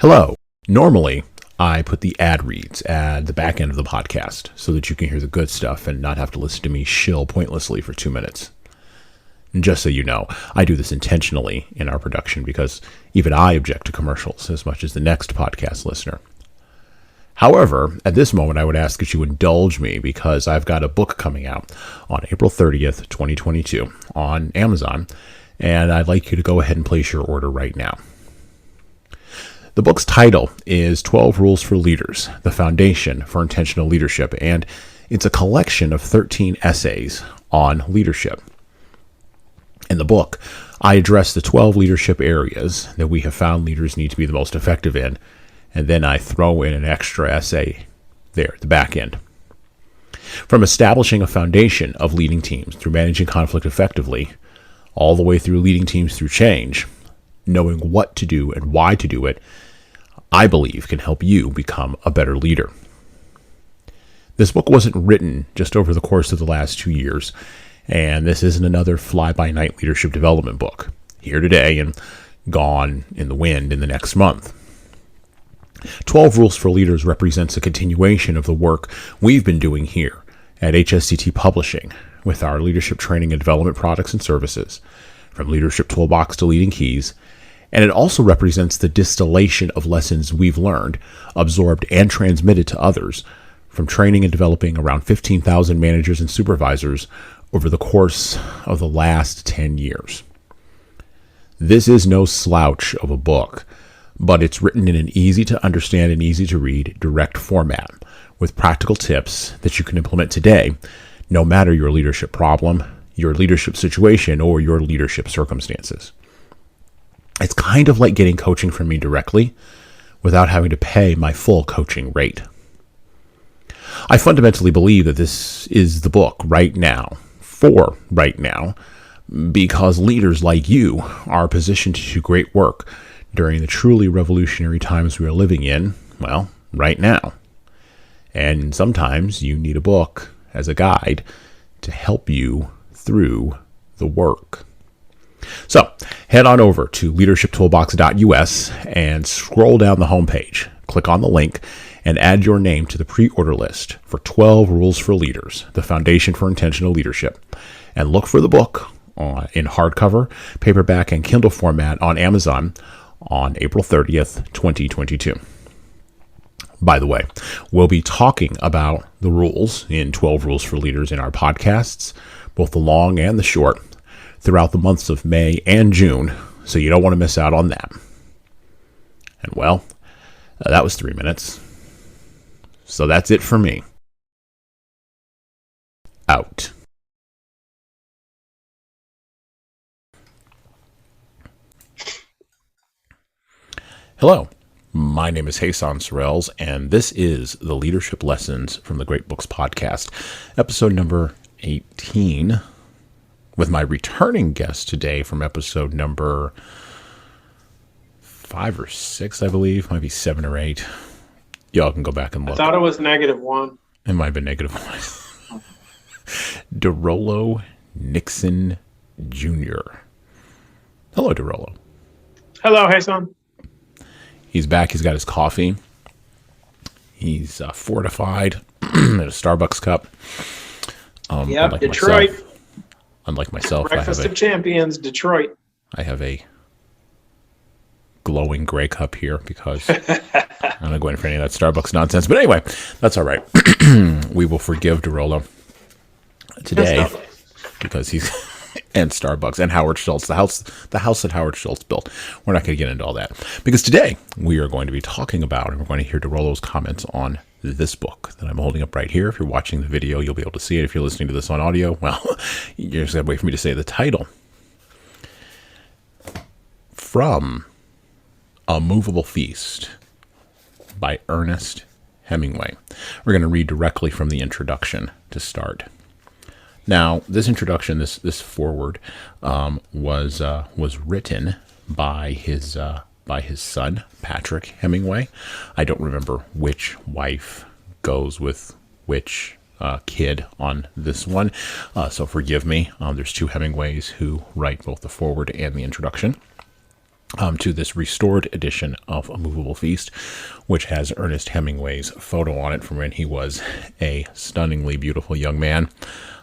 Hello. Normally, I put the ad reads at the back end of the podcast so that you can hear the good stuff and not have to listen to me shill pointlessly for 2 minutes. And just so you know, I do this intentionally in our production because even I object to commercials as much as the next podcast listener. However, at this moment, I would ask that you indulge me because I've got a book coming out on April 30th, 2022 on Amazon, and I'd like you to go ahead and place your order right now. The book's title is 12 Rules for Leaders, the Foundation for Intentional Leadership, and it's a collection of 13 essays on leadership. In the book, I address the 12 leadership areas that we have found leaders need to be the most effective in, and then I throw in an extra essay there at the back end. From establishing a foundation of leading teams through managing conflict effectively, all the way through leading teams through change, knowing what to do and why to do it, I believe can help you become a better leader. This book wasn't written just over the course of the last 2 years, and this isn't another fly-by-night leadership development book, here today and gone in the wind in the next month. 12 Rules for Leaders represents a continuation of the work we've been doing here at HSCT Publishing with our leadership training and development products and services, from Leadership Toolbox to Leading Keys, and it also represents the distillation of lessons we've learned, absorbed, and transmitted to others from training and developing around 15,000 managers and supervisors over the course of the last 10 years. This is no slouch of a book, but it's written in an easy-to-understand and easy-to-read direct format with practical tips that you can implement today, no matter your leadership problem, your leadership situation, or your leadership circumstances. It's kind of like getting coaching from me directly without having to pay my full coaching rate. I fundamentally believe that this is the book right now, for right now, because leaders like you are positioned to do great work during the truly revolutionary times we are living in, well, right now. And sometimes you need a book as a guide to help you through the work. So head on over to leadershiptoolbox.us and scroll down the homepage. Click on the link and add your name to the pre-order list for 12 Rules for Leaders, the Foundation for Intentional Leadership. And look for the book in hardcover, paperback, and Kindle format on Amazon on April 30th, 2022. By the way, we'll be talking about the rules in 12 Rules for Leaders in our podcasts, both the long and the short, throughout the months of May and June, so you don't want to miss out on that. And well, that was 3 minutes. So that's it for me. Out. Hello, my name is Jesan Sorrells, and this is the Leadership Lessons from the Great Books podcast, episode number 18, with my returning guest today from episode number 5 or 6, I believe. Might be 7 or 8. Y'all can go back and look. I thought it was -1. It might have been -1. Dorollo Nixon Jr. Hello, Dorollo. Hello, Jesan. He's back. He's got his coffee. He's fortified in a Starbucks cup. Yep, Detroit. Unlike myself, Breakfast of Champions, Detroit. I have a glowing gray cup here because I'm not going for any of that Starbucks nonsense. But anyway, that's all right. We will forgive Dorollo today because he's and Starbucks and Howard Schultz, the house that Howard Schultz built. We're not going to get into all that because today we are going to be talking about, and we're going to hear Dorollo's comments on this book that I'm holding up right here. If you're watching the video, you'll be able to see it. If you're listening to this on audio, well, you're just going to wait for me to say the title. From A Moveable Feast by Ernest Hemingway. We're going to read directly from the introduction to start. Now, this introduction, this foreword, was written by his son, Patrick Hemingway. I don't remember which wife goes with which kid on this one, so forgive me. There's two Hemingways who write both the foreword and the introduction. to this restored edition of A Moveable Feast, which has Ernest Hemingway's photo on it from when he was a stunningly beautiful young man,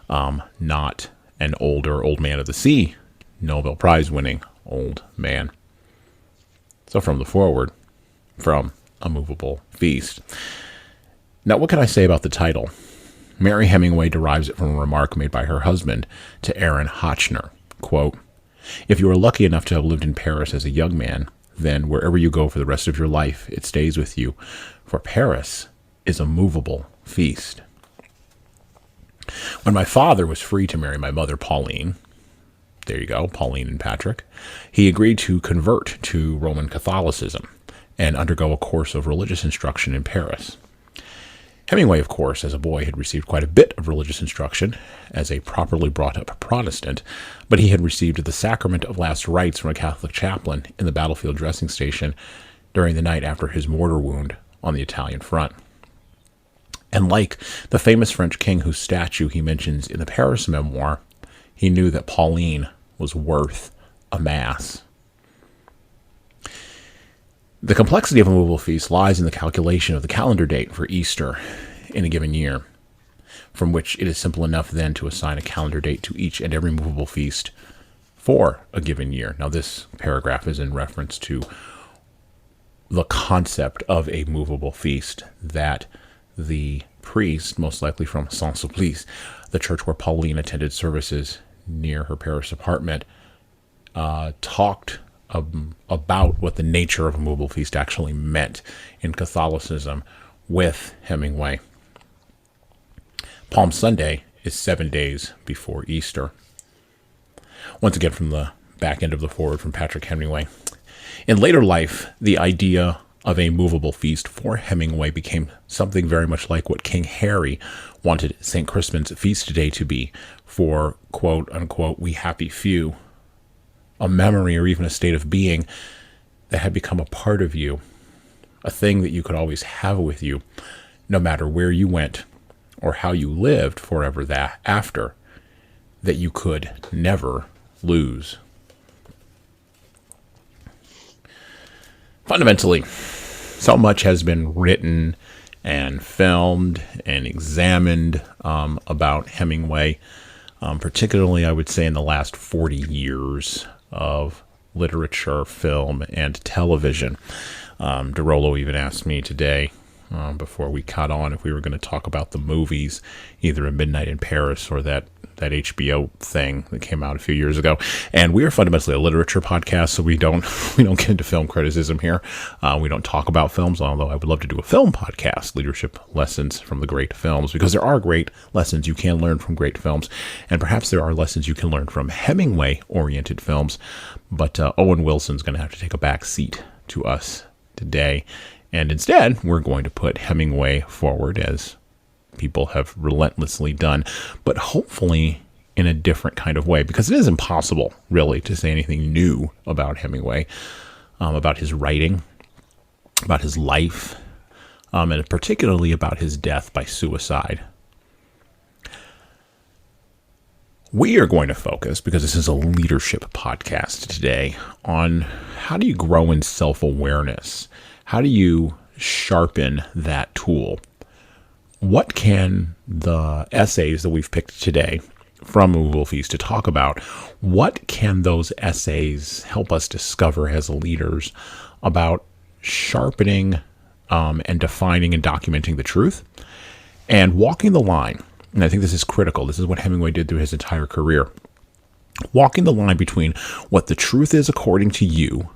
not an older old man of the sea, Nobel Prize winning old man. So from the foreword, from A Moveable Feast. Now, what can I say about the title? Mary Hemingway derives it from a remark made by her husband to Aaron Hotchner, quote, "If you are lucky enough to have lived in Paris as a young man, then wherever you go for the rest of your life, it stays with you, for Paris is a movable feast." When my father was free to marry my mother, Pauline, there you go, Pauline and Patrick, he agreed to convert to Roman Catholicism and undergo a course of religious instruction in Paris. Hemingway, of course, as a boy, had received quite a bit of religious instruction as a properly brought-up Protestant, but he had received the sacrament of last rites from a Catholic chaplain in the battlefield dressing station during the night after his mortar wound on the Italian front. And like the famous French king whose statue he mentions in the Paris memoir, he knew that Pauline was worth a mass. The complexity of a movable feast lies in the calculation of the calendar date for Easter in a given year, from which it is simple enough then to assign a calendar date to each and every movable feast for a given year. Now, this paragraph is in reference to the concept of a movable feast that the priest, most likely from Saint-Sulpice, the church where Pauline attended services near her Paris apartment, talked about what the nature of a movable feast actually meant in Catholicism with Hemingway. Palm Sunday is 7 days before Easter. Once again, from the back end of the foreword from Patrick Hemingway. In later life, the idea of a movable feast for Hemingway became something very much like what King Harry wanted St. Crispin's feast day to be for, quote unquote, we happy few, a memory or even a state of being that had become a part of you, a thing that you could always have with you, no matter where you went or how you lived forever after, that you could never lose. Fundamentally, so much has been written and filmed and examined about Hemingway, particularly, I would say, in the last 40 years of literature, film, and television. Dorollo even asked me today, before we cut on, if we were going to talk about the movies, either A Midnight in Paris or that HBO thing that came out a few years ago. And we are fundamentally a literature podcast, so we don't get into film criticism here. We don't talk about films, although I would love to do a film podcast, Leadership Lessons from the Great Films, because there are great lessons you can learn from great films, and perhaps there are lessons you can learn from Hemingway-oriented films, but Owen Wilson's going to have to take a back seat to us today. And instead, we're going to put Hemingway forward, as people have relentlessly done, but hopefully in a different kind of way, because it is impossible, really, to say anything new about Hemingway, about his writing, about his life, and particularly about his death by suicide. We are going to focus, because this is a leadership podcast today, on how do you grow in self-awareness? How do you sharpen that tool? What can the essays that we've picked today from Moveable Feast to talk about, what can those essays help us discover as leaders about sharpening and defining and documenting the truth and walking the line? And I think this is critical. This is what Hemingway did through his entire career. Walking the line between what the truth is according to you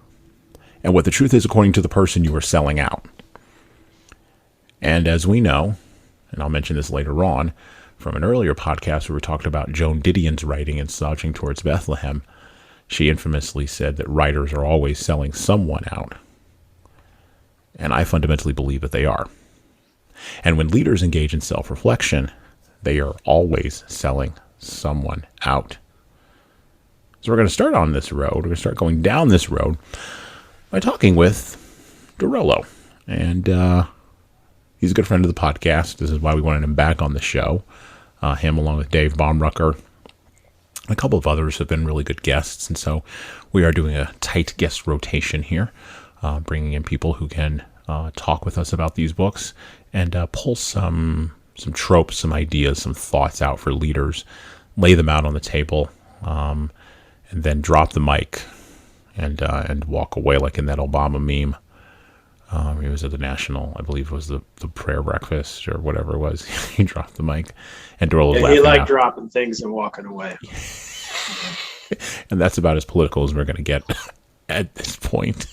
and what the truth is according to the person you are selling out. And as we know, and I'll mention this later on, from an earlier podcast where we talked about Joan Didion's writing in Slouching Towards Bethlehem, she infamously said that writers are always selling someone out. And I fundamentally believe that they are. And when leaders engage in self-reflection, they are always selling someone out. So we're going to start on this road. We're going to start going down this road by talking with Dorollo. And he's a good friend of the podcast. This is why we wanted him back on the show. Him along with Dave Baumrucker A couple of others have been really good guests, and so we are doing a tight guest rotation here, bringing in people who can talk with us about these books and pull some tropes, some ideas, some thoughts out for leaders, lay them out on the table, and then drop the mic and walk away like in that Obama meme. He was at the national, I believe it was the prayer breakfast or whatever it was. He dropped the mic, and Dorollo was laughing. He liked dropping things and walking away. And that's about as political as we're going to get at this point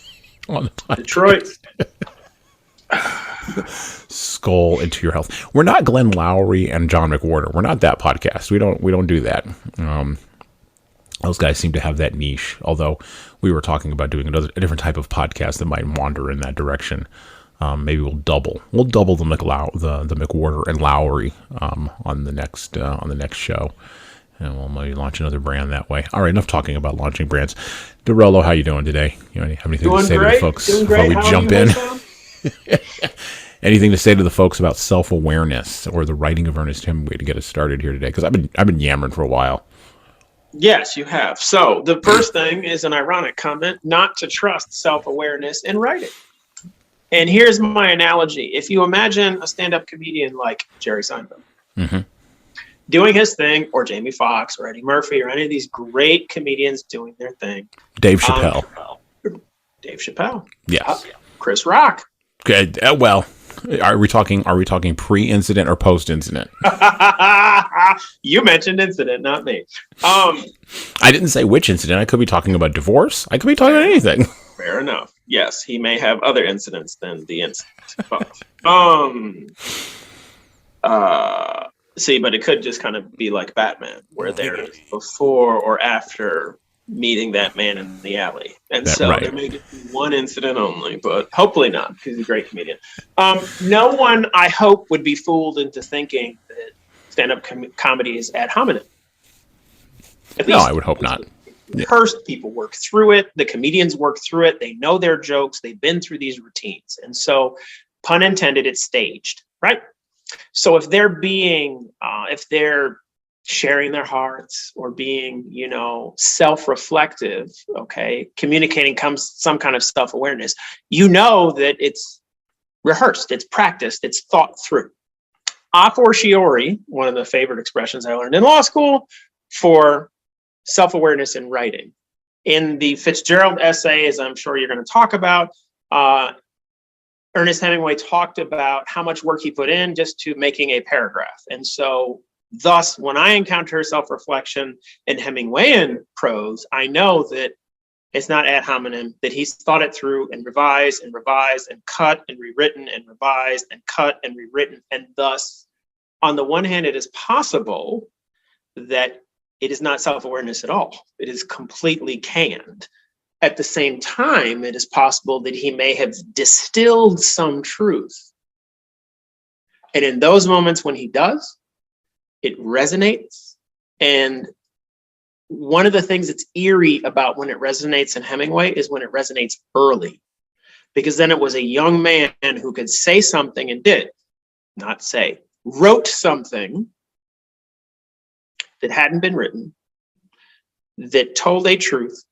on the podcast. Detroit. Skull into your health. We're not Glenn Lowry and John McWhorter. We're not that podcast. We don't do that. Those guys seem to have that niche, although we were talking about doing a different type of podcast that might wander in that direction. Maybe we'll double the McWhorter and Lowry on the next show, and we'll maybe launch another brand that way. All right, enough talking about launching brands. Dorollo, how you doing today? You have anything to say to the folks before we jump in? Anything to say to the folks about self-awareness or the writing of Ernest Hemingway to get us started here today? Because I've been yammering for a while. Yes, you have. So the first thing is an ironic comment, not to trust self-awareness in writing. And here's my analogy. If you imagine a stand-up comedian like Jerry Seinfeld doing his thing, or Jamie Foxx or Eddie Murphy or any of these great comedians doing their thing. Dave Chappelle. Yes. Chris Rock. Good. Well, are we talking pre-incident or post-incident? You mentioned incident, not me. I didn't say which incident. I could be talking about divorce. I could be talking about anything. Fair enough. Yes, he may have other incidents than the incident. But it could just kind of be like Batman, where they're before or after meeting that man in the alley. And there may just be one incident only, but hopefully not, because he's a great comedian. No one, I hope, would be fooled into thinking that stand-up comedy is ad hominem. No, I would hope not. First, people work through it. The comedians work through it. They know their jokes. They've been through these routines. And so, pun intended, it's staged, right? So if they're sharing their hearts or being, self-reflective, communicating some kind of self-awareness, that it's rehearsed, it's practiced, it's thought through. A fortiori, one of the favorite expressions I learned in law school for self-awareness in writing. In the Fitzgerald essay, as I'm sure you're going to talk about, Ernest Hemingway talked about how much work he put in just to making a paragraph. And so thus, when I encounter self-reflection in Hemingwayan prose, I know that it's not ad hominem, that he's thought it through and revised and cut and rewritten and revised and cut and rewritten. And thus, on the one hand, it is possible that it is not self-awareness at all. It is completely canned. At the same time, it is possible that he may have distilled some truth. And in those moments when he does, it resonates. And one of the things that's eerie about when it resonates in Hemingway is when it resonates early. Because then it was a young man who could say something and wrote something that hadn't been written, that told a truth,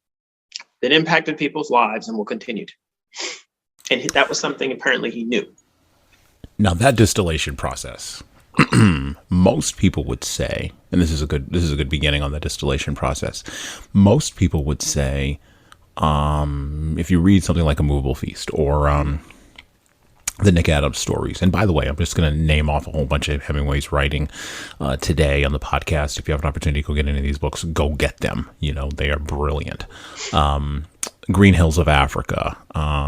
that impacted people's lives and will continue to. And that was something apparently he knew. Now that distillation process, most people would say, and this is a good beginning on the distillation process. Most people would say, if you read something like A Moveable Feast or the Nick Adams stories. And by the way, I'm just going to name off a whole bunch of Hemingway's writing today on the podcast. If you have an opportunity to go get any of these books, go get them. They are brilliant. Green Hills of Africa.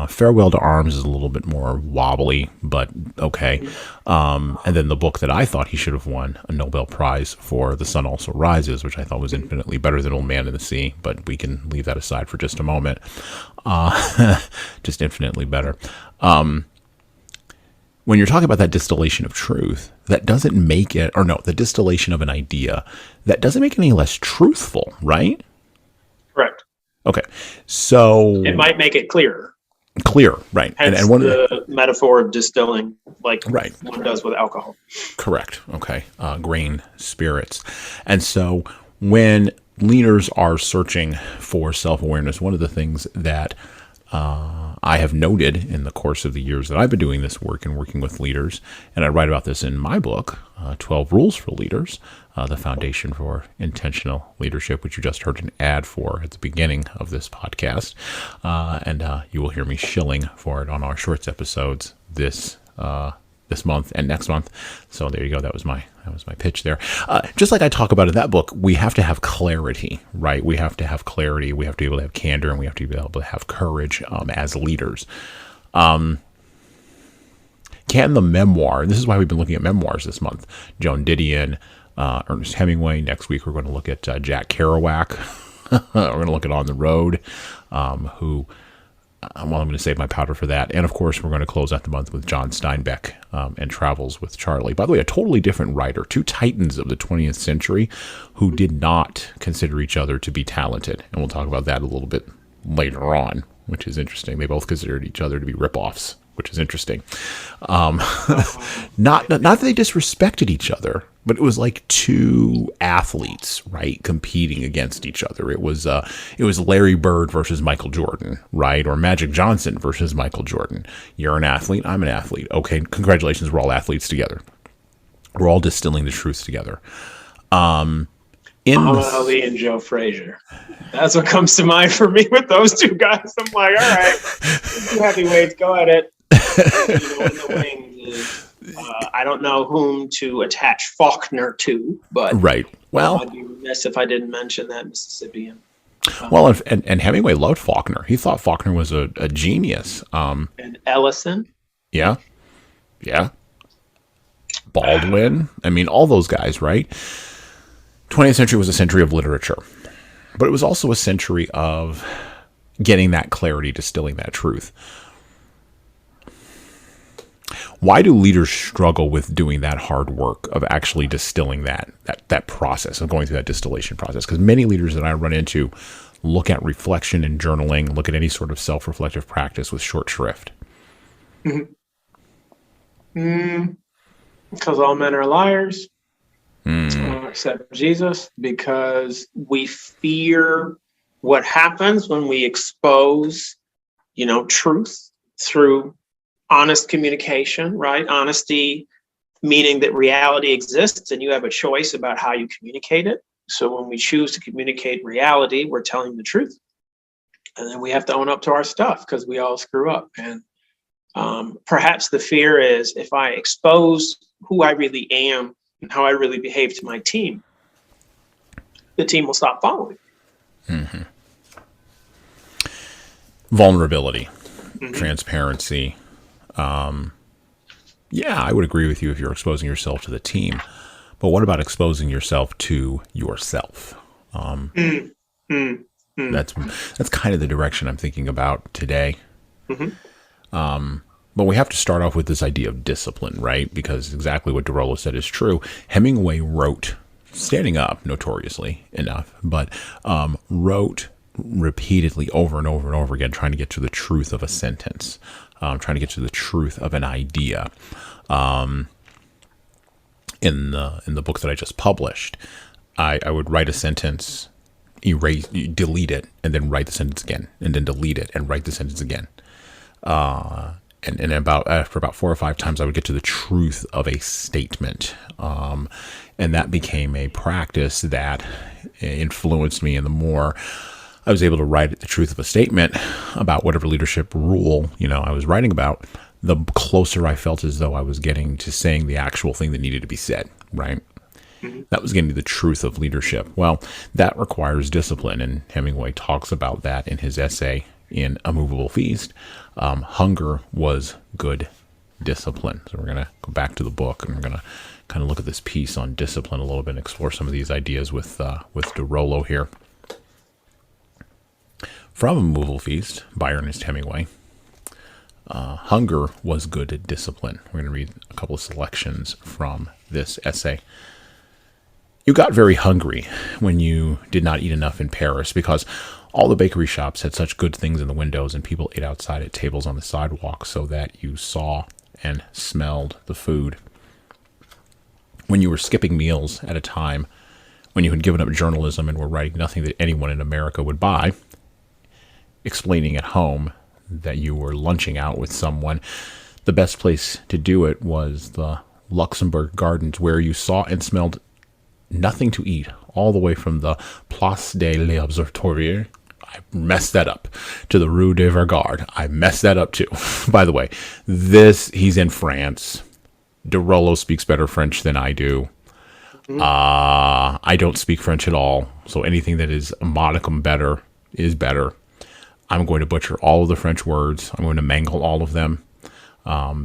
Farewell to Arms is a little bit more wobbly, but okay. And then the book that I thought he should have won a Nobel Prize for, The Sun Also Rises, which I thought was infinitely better than Old Man in the Sea, but we can leave that aside for just a moment. Just infinitely better. When you're talking about that distillation of truth, that doesn't make it, the distillation of an idea, that doesn't make it any less truthful, right? Correct. Okay. So it might make it clearer. Clear, right. Hence and one the metaphor of distilling, like one does with alcohol. Correct. Okay. Grain spirits. And so when leaders are searching for self-awareness, one of the things that I have noted in the course of the years that I've been doing this work and working with leaders, and I write about this in my book, 12 Rules for Leaders, the Foundation for Intentional Leadership, which you just heard an ad for at the beginning of this podcast. And you will hear me shilling for it on our shorts episodes this month and next month. So there you go. That was my pitch there. Just like I talk about in that book, we have to have clarity, right? We have to have clarity. We have to be able to have candor, and we have to be able to have courage as leaders. Can the memoir, and this is why we've been looking at memoirs this month, Joan Didion, Ernest Hemingway. Next week, we're going to look at Jack Kerouac. We're going to look at On the Road, who... I'm going to save my powder for that. And of course, we're going to close out the month with John Steinbeck and Travels with Charlie. By the way, a totally different writer, two titans of the 20th century who did not consider each other to be talented. And we'll talk about that a little bit later on, which is interesting. They both considered each other to be ripoffs, which is interesting. Not that they disrespected each other, but it was like two athletes, right, competing against each other. It was Larry Bird versus Michael Jordan, right, or Magic Johnson versus Michael Jordan. You're an athlete, I'm an athlete. Okay, congratulations, we're all athletes together. We're all distilling the truth together. Muhammad Ali and Joe Frazier. That's what comes to mind for me with those two guys. I'm like, all right, two heavyweights, go at it. In the wings, I don't know whom to attach Faulkner to, but right. Well, I'd be remiss if I didn't mention that Mississippian. Well, and Hemingway loved Faulkner. He thought Faulkner was a genius. And Ellison. Yeah. Baldwin. I mean, all those guys, right? 20th century was a century of literature, but it was also a century of getting that clarity, distilling that truth. Why do leaders struggle with doing that hard work of actually distilling that process, of going through that distillation process? Because many leaders that I run into look at reflection and journaling, look at any sort of self-reflective practice with short shrift. Because all men are liars, except Jesus, because we fear what happens when we expose, truth through honest communication, right? Honesty, meaning that reality exists and you have a choice about how you communicate it. So when we choose to communicate reality, we're telling the truth. And then we have to own up to our stuff because we all screw up. And perhaps the fear is if I expose who I really am and how I really behave to my team, the team will stop following. Vulnerability, transparency. I would agree with you if you're exposing yourself to the team, but what about exposing yourself to yourself? That's kind of the direction I'm thinking about today. But we have to start off with this idea of discipline, right? Because exactly what Dorollo said is true. Hemingway wrote, standing up notoriously enough, but wrote repeatedly over and over and over again, trying to get to the truth of a sentence. Trying to get to the truth of an idea. In the book that I just published, I would write a sentence, delete it, and then write the sentence again, and then delete it and write the sentence again. And after about 4 or 5 times, I would get to the truth of a statement. And that became a practice that influenced me, and the more I was able to write the truth of a statement about whatever leadership rule, I was writing about, the closer I felt as though I was getting to saying the actual thing that needed to be said, right? That was getting to the truth of leadership. Well, that requires discipline, and Hemingway talks about that in his essay in A Moveable Feast. Hunger was good discipline. So we're going to go back to the book, and we're going to kind of look at this piece on discipline a little bit and explore some of these ideas with Dorollo here. From A Moveable Feast by Ernest Hemingway. Hunger was good discipline. We're going to read a couple of selections from this essay. You got very hungry when you did not eat enough in Paris because all the bakery shops had such good things in the windows and people ate outside at tables on the sidewalk so that you saw and smelled the food. When you were skipping meals at a time when you had given up journalism and were writing nothing that anyone in America would buy, explaining at home that you were lunching out with someone, the best place to do it was the Luxembourg Gardens, where you saw and smelled nothing to eat, all the way from the Place de l'Observatoire. I messed that up. To the Rue de Vaugirard. I messed that up too. By the way, he's in France. Dorollo speaks better French than I do. I don't speak French at all, so anything that is a modicum better is better. I'm going to butcher all of the French words. I'm going to mangle all of them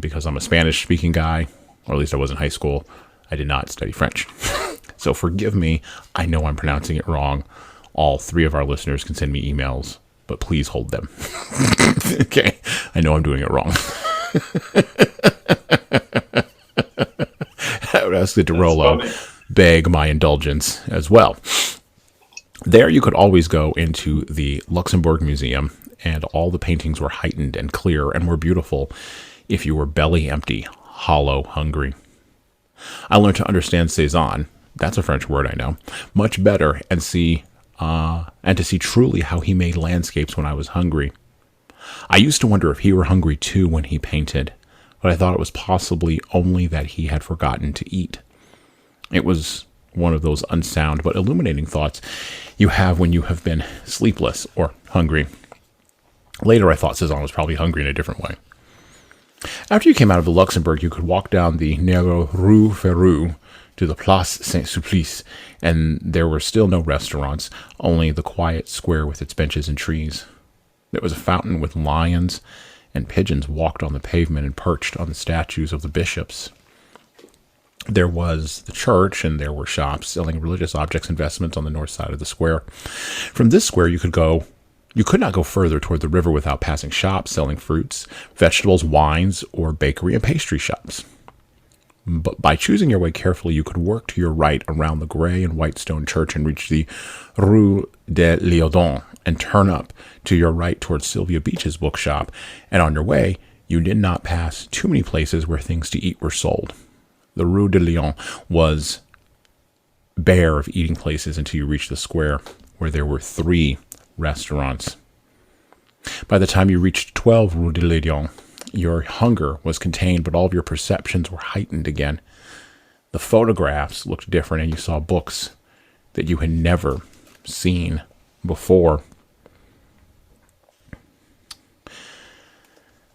because I'm a Spanish-speaking guy, or at least I was in high school. I did not study French. So forgive me. I know I'm pronouncing it wrong. All 3 of our listeners can send me emails, but please hold them. Okay, I know I'm doing it wrong. I would ask the Dorollo beg my indulgence as well. There you could always go into the Luxembourg Museum, and all the paintings were heightened and clear and were beautiful if you were belly empty, hollow, hungry. I learned to understand Jesan, that's a French word I know, much better and to see truly how he made landscapes when I was hungry. I used to wonder if he were hungry too when he painted, but I thought it was possibly only that he had forgotten to eat. It was one of those unsound but illuminating thoughts you have when you have been sleepless or hungry. Later I thought Jesan was probably hungry in a different way. After you came out of the Luxembourg, you could walk down the narrow Rue Ferrou to the Place Saint-Sulpice, and there were still no restaurants, only the quiet square with its benches and trees. There was a fountain with lions, and pigeons walked on the pavement and perched on the statues of the bishops. There was the church, and there were shops selling religious objects and vestments on the north side of the square. From this square you could not go further toward the river without passing shops selling fruits, vegetables, wines, or bakery and pastry shops. But by choosing your way carefully, you could work to your right around the gray and white stone church and reach the Rue de Léodon and turn up to your right towards Sylvia Beach's bookshop. And on your way, you did not pass too many places where things to eat were sold. The Rue de Lyon was bare of eating places until you reached the square, where there were 3 restaurants. By the time you reached 12 Rue de Lyon, your hunger was contained, but all of your perceptions were heightened again. The photographs looked different, and you saw books that you had never seen before.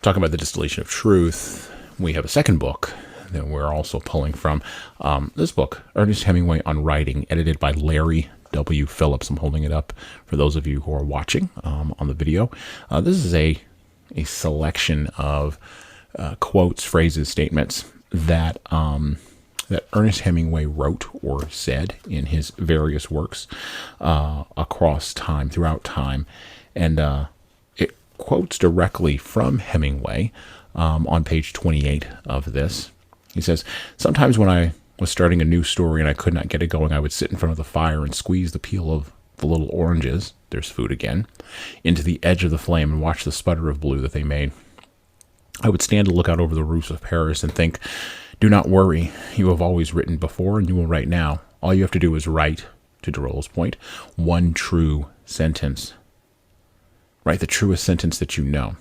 Talking about the distillation of truth, we have a second book that we're also pulling from. This book, Ernest Hemingway on Writing, edited by Larry W. Phillips. I'm holding it up for those of you who are watching on the video. This is a selection of quotes, phrases, statements that Ernest Hemingway wrote or said in his various works across time, throughout time. And it quotes directly from Hemingway on page 28 of this. He says, "Sometimes when I was starting a new story and I could not get it going, I would sit in front of the fire and squeeze the peel of the little oranges," there's food again, "into the edge of the flame and watch the sputter of blue that they made. I would stand to look out over the roofs of Paris and think, 'Do not worry. You have always written before and you will write now. All you have to do is write,'" to Dorollo's point, "one true sentence. Write the truest sentence that you know."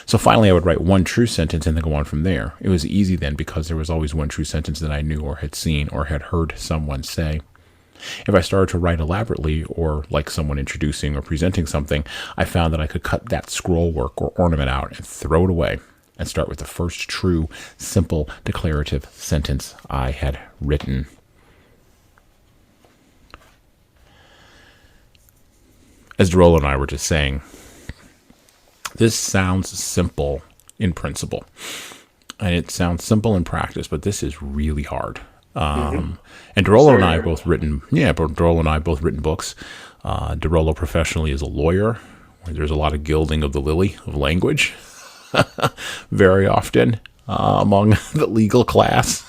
So finally, I would write one true sentence and then go on from there. It was easy then because there was always one true sentence that I knew or had seen or had heard someone say. If I started to write elaborately or like someone introducing or presenting something, I found that I could cut that scroll work or ornament out and throw it away and start with the first true, simple, declarative sentence I had written. As Dorollo and I were just saying, this sounds simple in principle, and it sounds simple in practice, but this is really hard. And Dorollo and I have both written, books. Dorollo professionally is a lawyer, where there's a lot of gilding of the lily of language, very often among the legal class.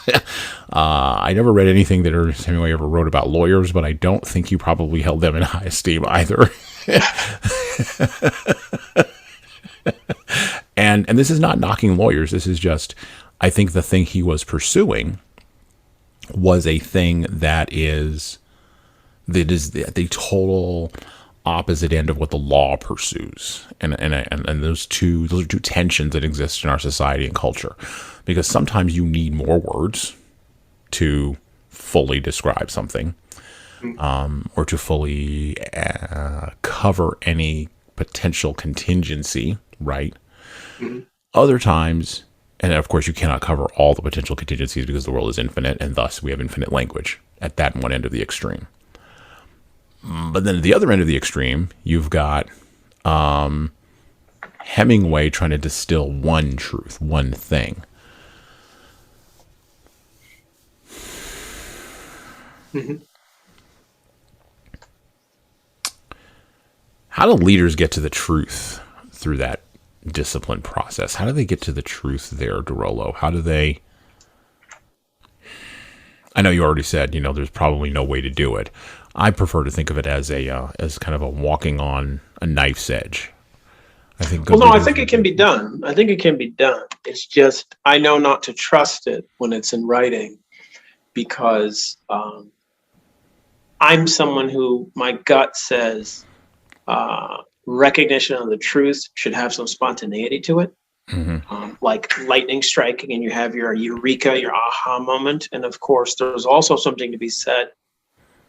I never read anything that Ernest Hemingway ever wrote about lawyers, but I don't think he probably held them in high esteem either. And this is not knocking lawyers. This is just, I think the thing he was pursuing was a thing that is that is the total opposite end of what the law pursues, and those are two tensions that exist in our society and culture, because sometimes you need more words to fully describe something, or to fully cover any potential contingency, right? Mm-hmm. Other times, and of course, you cannot cover all the potential contingencies because the world is infinite, and thus we have infinite language at that one end of the extreme. But then at the other end of the extreme, you've got Hemingway trying to distill one truth, one thing. Mm-hmm. How do leaders get to the truth through that discipline process? How do they get to the truth there, Dorollo? How do they... I know you already said, there's probably no way to do it. I prefer to think of it as as kind of a walking on a knife's edge. I think. I think it can be done. I think it can be done. It's just I know not to trust it when it's in writing, because I'm someone who my gut says recognition of the truth should have some spontaneity to it. Mm-hmm. Like lightning striking, and you have your eureka, your aha moment. And of course, there's also something to be said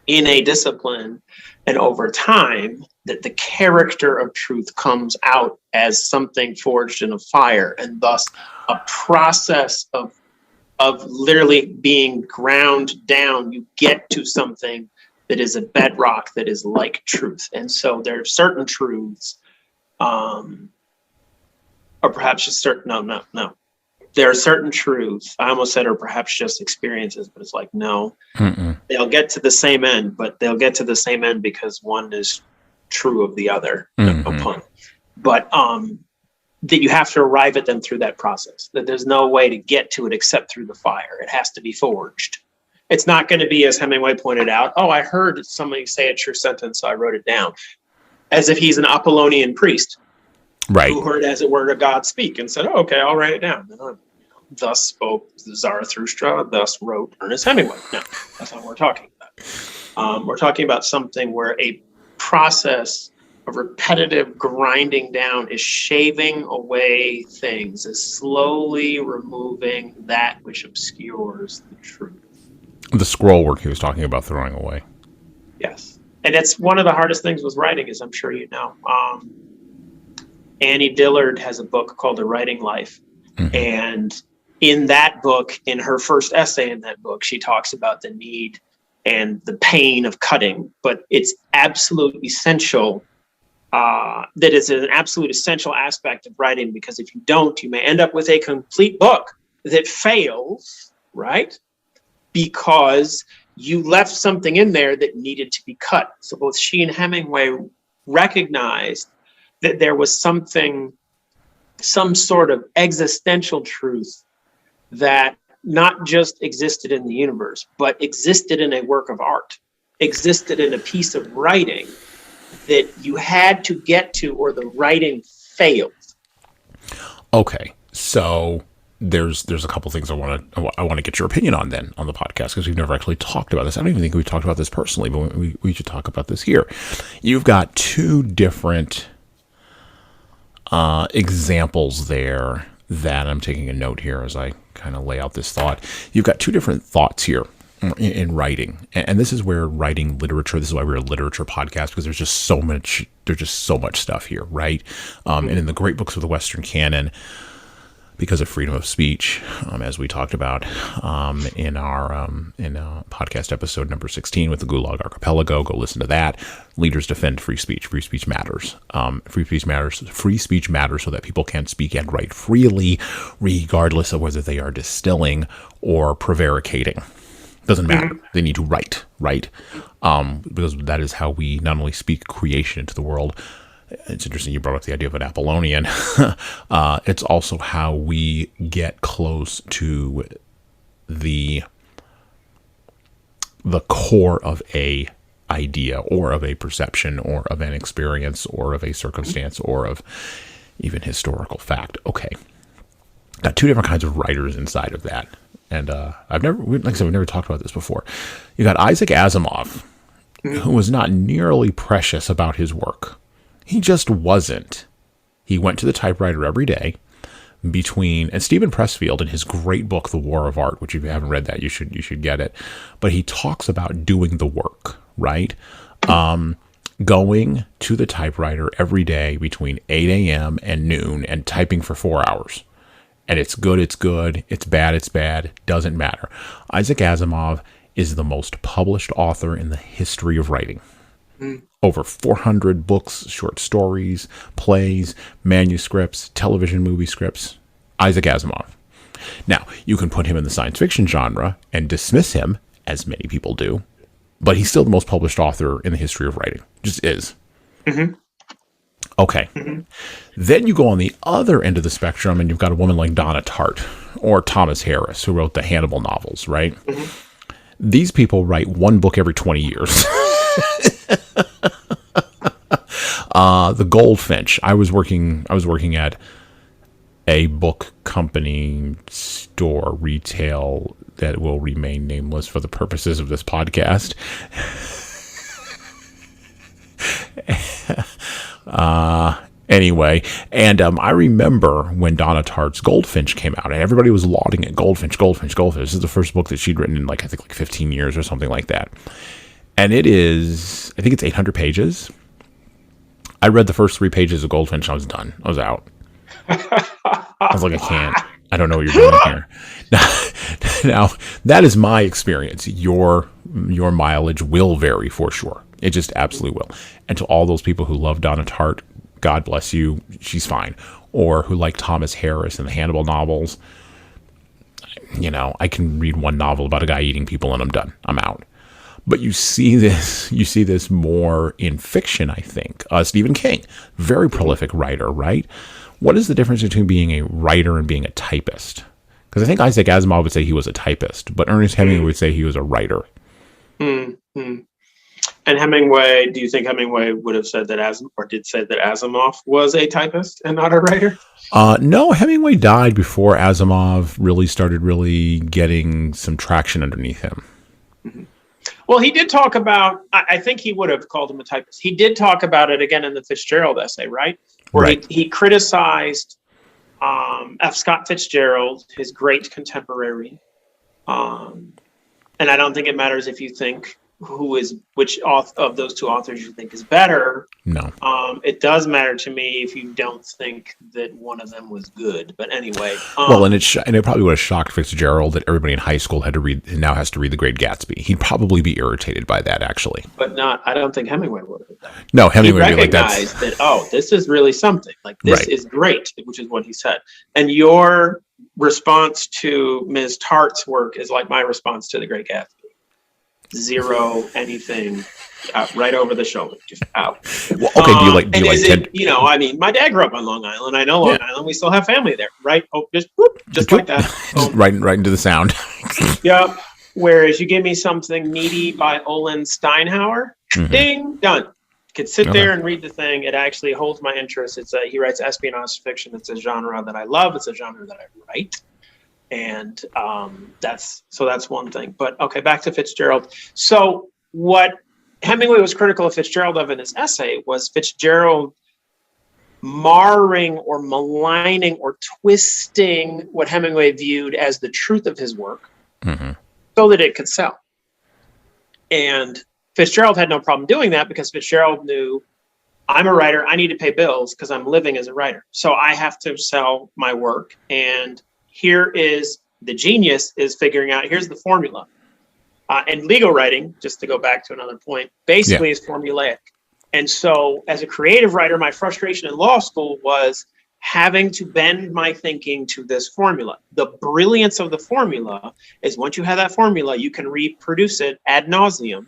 in a discipline and over time that the character of truth comes out as something forged in a fire, and thus a process of literally being ground down. You get to something that is a bedrock that is like truth. And so there are certain truths, or perhaps just certain, no. There are certain truths, I almost said, or perhaps just experiences, but it's like, no. Mm-mm. They'll get to the same end, but they'll get to the same end because one is true of the other. Mm-hmm. No pun. But that you have to arrive at them through that process, that there's no way to get to it except through the fire. It has to be forged. It's not going to be, as Hemingway pointed out, I heard somebody say a true sentence, so I wrote it down, as if he's an Apollonian priest. Right. Who heard as it were a God speak and said, okay, I'll write it down. And thus spoke Zarathustra, thus wrote Ernest Hemingway. No, that's not what we're talking about. We're talking about something where a process of repetitive grinding down is shaving away things, is slowly removing that which obscures the truth. The scroll work he was talking about throwing away. Yes. And it's one of the hardest things with writing, as I'm sure you know. Annie Dillard has a book called A Writing Life. Mm-hmm. And in that book, in her first essay in that book, she talks about the need and the pain of cutting. But it's absolutely essential. That is an absolute essential aspect of writing, because if you don't, you may end up with a complete book that fails, right? Because you left something in there that needed to be cut. So both she and Hemingway recognized that there was some sort of existential truth that not just existed in the universe, but existed in a work of art, existed in a piece of writing that you had to get to, or the writing failed. Okay, so there's a couple things I want to get your opinion on then on the podcast, because we've never actually talked about this. I don't even think we've talked about this personally, but we should talk about this here. You've got two different examples there that I'm taking a note here as I kind of lay out this thought. You've got two different thoughts here in writing, and this is where writing literature. This is why we're a literature podcast, because there's just so much stuff here, right? And in the great books of the Western canon, because of freedom of speech, as we talked about in our podcast episode number 16 with the Gulag Archipelago. Go listen to that. Leaders defend free speech. Free speech matters. Free speech matters. Free speech matters so that people can speak and write freely, regardless of whether they are distilling or prevaricating. Doesn't matter. Mm-hmm. They need to write, right? Because that is how we not only speak creation into the world. It's interesting you brought up the idea of an Apollonian. It's also how we get close to the core of a idea, or of a perception, or of an experience, or of a circumstance, or of even historical fact. Okay. Got two different kinds of writers inside of that. And we've never talked about this before. You got Isaac Asimov, who was not nearly precious about his work. He just wasn't. He went to the typewriter every day and Stephen Pressfield in his great book, The War of Art, which if you haven't read that, you should get it. But he talks about doing the work, right? Going to the typewriter every day between 8 a.m. and noon and typing for 4 hours. And it's good, it's good. It's bad, doesn't matter. Isaac Asimov is the most published author in the history of writing. Over 400 books, short stories, plays, manuscripts, television movie scripts. Isaac Asimov. Now, you can put him in the science fiction genre and dismiss him, as many people do, but he's still the most published author in the history of writing. Just is. Okay. Then you go on the other end of the spectrum and you've got a woman like Donna Tartt or Thomas Harris, who wrote the Hannibal novels, right? These people write one book every 20 years. The Goldfinch. I was working at a book company store retail that will remain nameless for the purposes of this podcast. Anyway, and I remember when Donna Tartt's Goldfinch came out, and everybody was lauding it. Goldfinch. This is the first book that she'd written in, I think 15 years or something like that. And I think it's 800 pages. I read the first 3 pages of Goldfinch, and I was done. I was out. I was like, I don't know what you're doing here. Now, that is my experience. Your mileage will vary for sure. It just absolutely will. And to all those people who love Donna Tartt, God bless you, she's fine. Or who like Thomas Harris and the Hannibal novels, I can read one novel about a guy eating people and I'm done. I'm out. But you see this more in fiction, I think. Stephen King, very prolific writer, right? What is the difference between being a writer and being a typist? Because I think Isaac Asimov would say he was a typist, but Ernest Hemingway would say he was a writer. And Hemingway, do you think Hemingway would have said that did say that Asimov was a typist and not a writer? No, Hemingway died before Asimov started getting some traction underneath him. Well, he did talk about, I think he would have called him a typist. He did talk about it again in the Fitzgerald essay, right? Where he criticized F. Scott Fitzgerald, his great contemporary. And I don't think it matters if you think which of those two authors you think is better. No. It does matter to me if you don't think that one of them was good. But anyway. And it probably would have shocked Fitzgerald that everybody in high school has to read The Great Gatsby. He'd probably be irritated by that, actually. But I don't think Hemingway would have. No, Hemingway would be like that. He recognized that, this is really something. This is great, which is what he said. And your response to Ms. Tartt's work is like my response to The Great Gatsby. Zero anything, right over the shoulder, just out. Well, okay, do you like my dad grew up on Long Island. I know Long Island. We still have family there, right? Oh, just like that. right into the sound. Yep. Whereas you give me something meaty by Olin Steinhauer, ding, done. Could sit there and read the thing. It actually holds my interest. He writes espionage fiction. It's a genre that I love. It's a genre that I write. And that's one thing. But okay, back to Fitzgerald. So what Hemingway was critical of Fitzgerald of in his essay was Fitzgerald marring or maligning or twisting what Hemingway viewed as the truth of his work so that it could sell. And Fitzgerald had no problem doing that because Fitzgerald knew, I'm a writer, I need to pay bills because I'm living as a writer. So I have to sell my work. And here is the genius is figuring out, here's the formula. And legal writing, just to go back to another point, basically is formulaic. And so as a creative writer, my frustration in law school was having to bend my thinking to this formula. The brilliance of the formula is once you have that formula, you can reproduce it ad nauseum.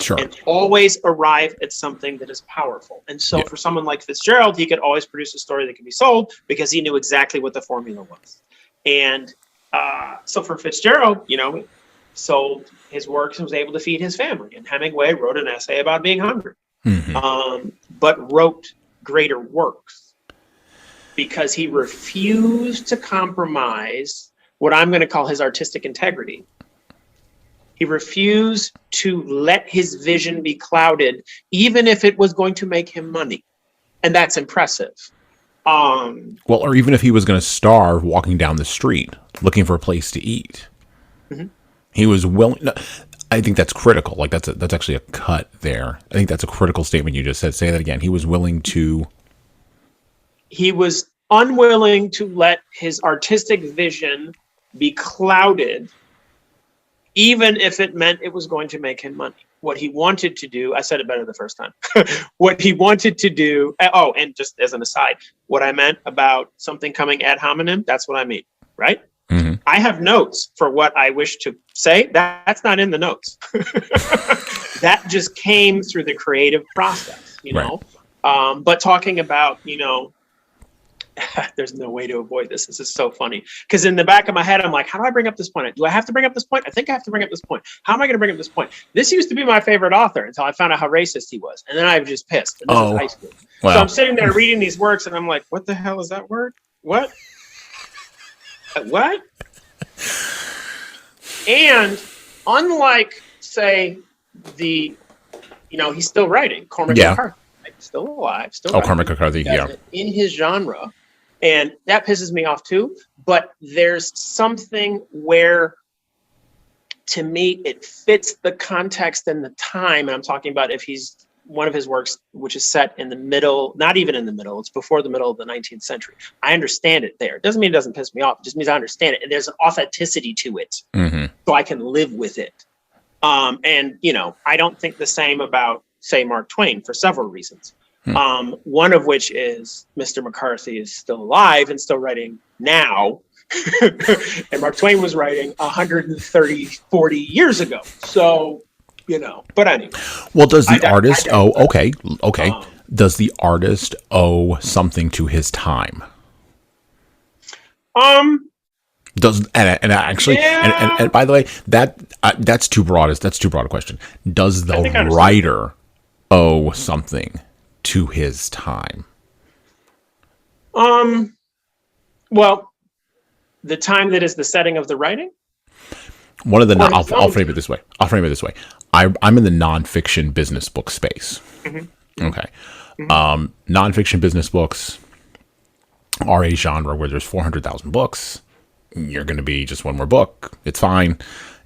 Sure. And always arrive at something that is powerful. And so for someone like Fitzgerald, he could always produce a story that could be sold because he knew exactly what the formula was. And so for Fitzgerald, sold his works and was able to feed his family. And Hemingway wrote an essay about being hungry, but wrote greater works because he refused to compromise what I'm going to call his artistic integrity He refused to let his vision be clouded, even if it was going to make him money. And that's impressive. Well, or even if he was going to starve walking down the street looking for a place to eat, he was willing. No, I think that's critical. Like that's actually a cut there. I think that's a critical statement you just said. Say that again. He was willing to. He was unwilling to let his artistic vision be clouded, even if it meant it was going to make him money. What he wanted to do, I said it better the first time. What he wanted to do, oh, and just as an aside, what I meant about something coming ad hominem, that's what I mean, right? Mm-hmm. I have notes for what I wish to say. That's not in the notes. That just came through the creative process, you know? But talking about, you know, there's no way to avoid this. This is so funny. Because in the back of my head, I'm like, how do I bring up this point? Do I have to bring up this point? I think I have to bring up this point. How am I going to bring up this point? This used to be my favorite author until I found out how racist he was. And then I was just pissed. And this is high school. Wow. So I'm sitting there reading these works and I'm like, what the hell is that word? What? What? And unlike, say, you know, he's still writing. Cormac McCarthy, still alive. Still writing. Cormac McCarthy, in his genre. And that pisses me off too. But there's something where, to me, it fits the context and the time. And I'm talking about if he's one of his works, which is set in the middle, not even in the middle, it's before the middle of the 19th century. I understand it there. It doesn't mean it doesn't piss me off. It just means I understand it. And there's an authenticity to it. Mm-hmm. So I can live with it. And, you know, I don't think the same about, say, Mark Twain for several reasons. One of which is Mr. McCarthy is still alive and still writing now. And Mark Twain was writing 130, 40 years ago. So, you know, but anyway. Well, does the artist okay. Does the artist owe something to his time? Does and actually and by the way, that's too broad. That's too broad a question. Does the writer owe something to his time? Well, the time that is the setting of the writing. I'll frame it this way. I'm in the nonfiction business book space. Mm-hmm. Okay. Nonfiction business books are a genre where there's 400,000 books. You're going to be just one more book. It's fine.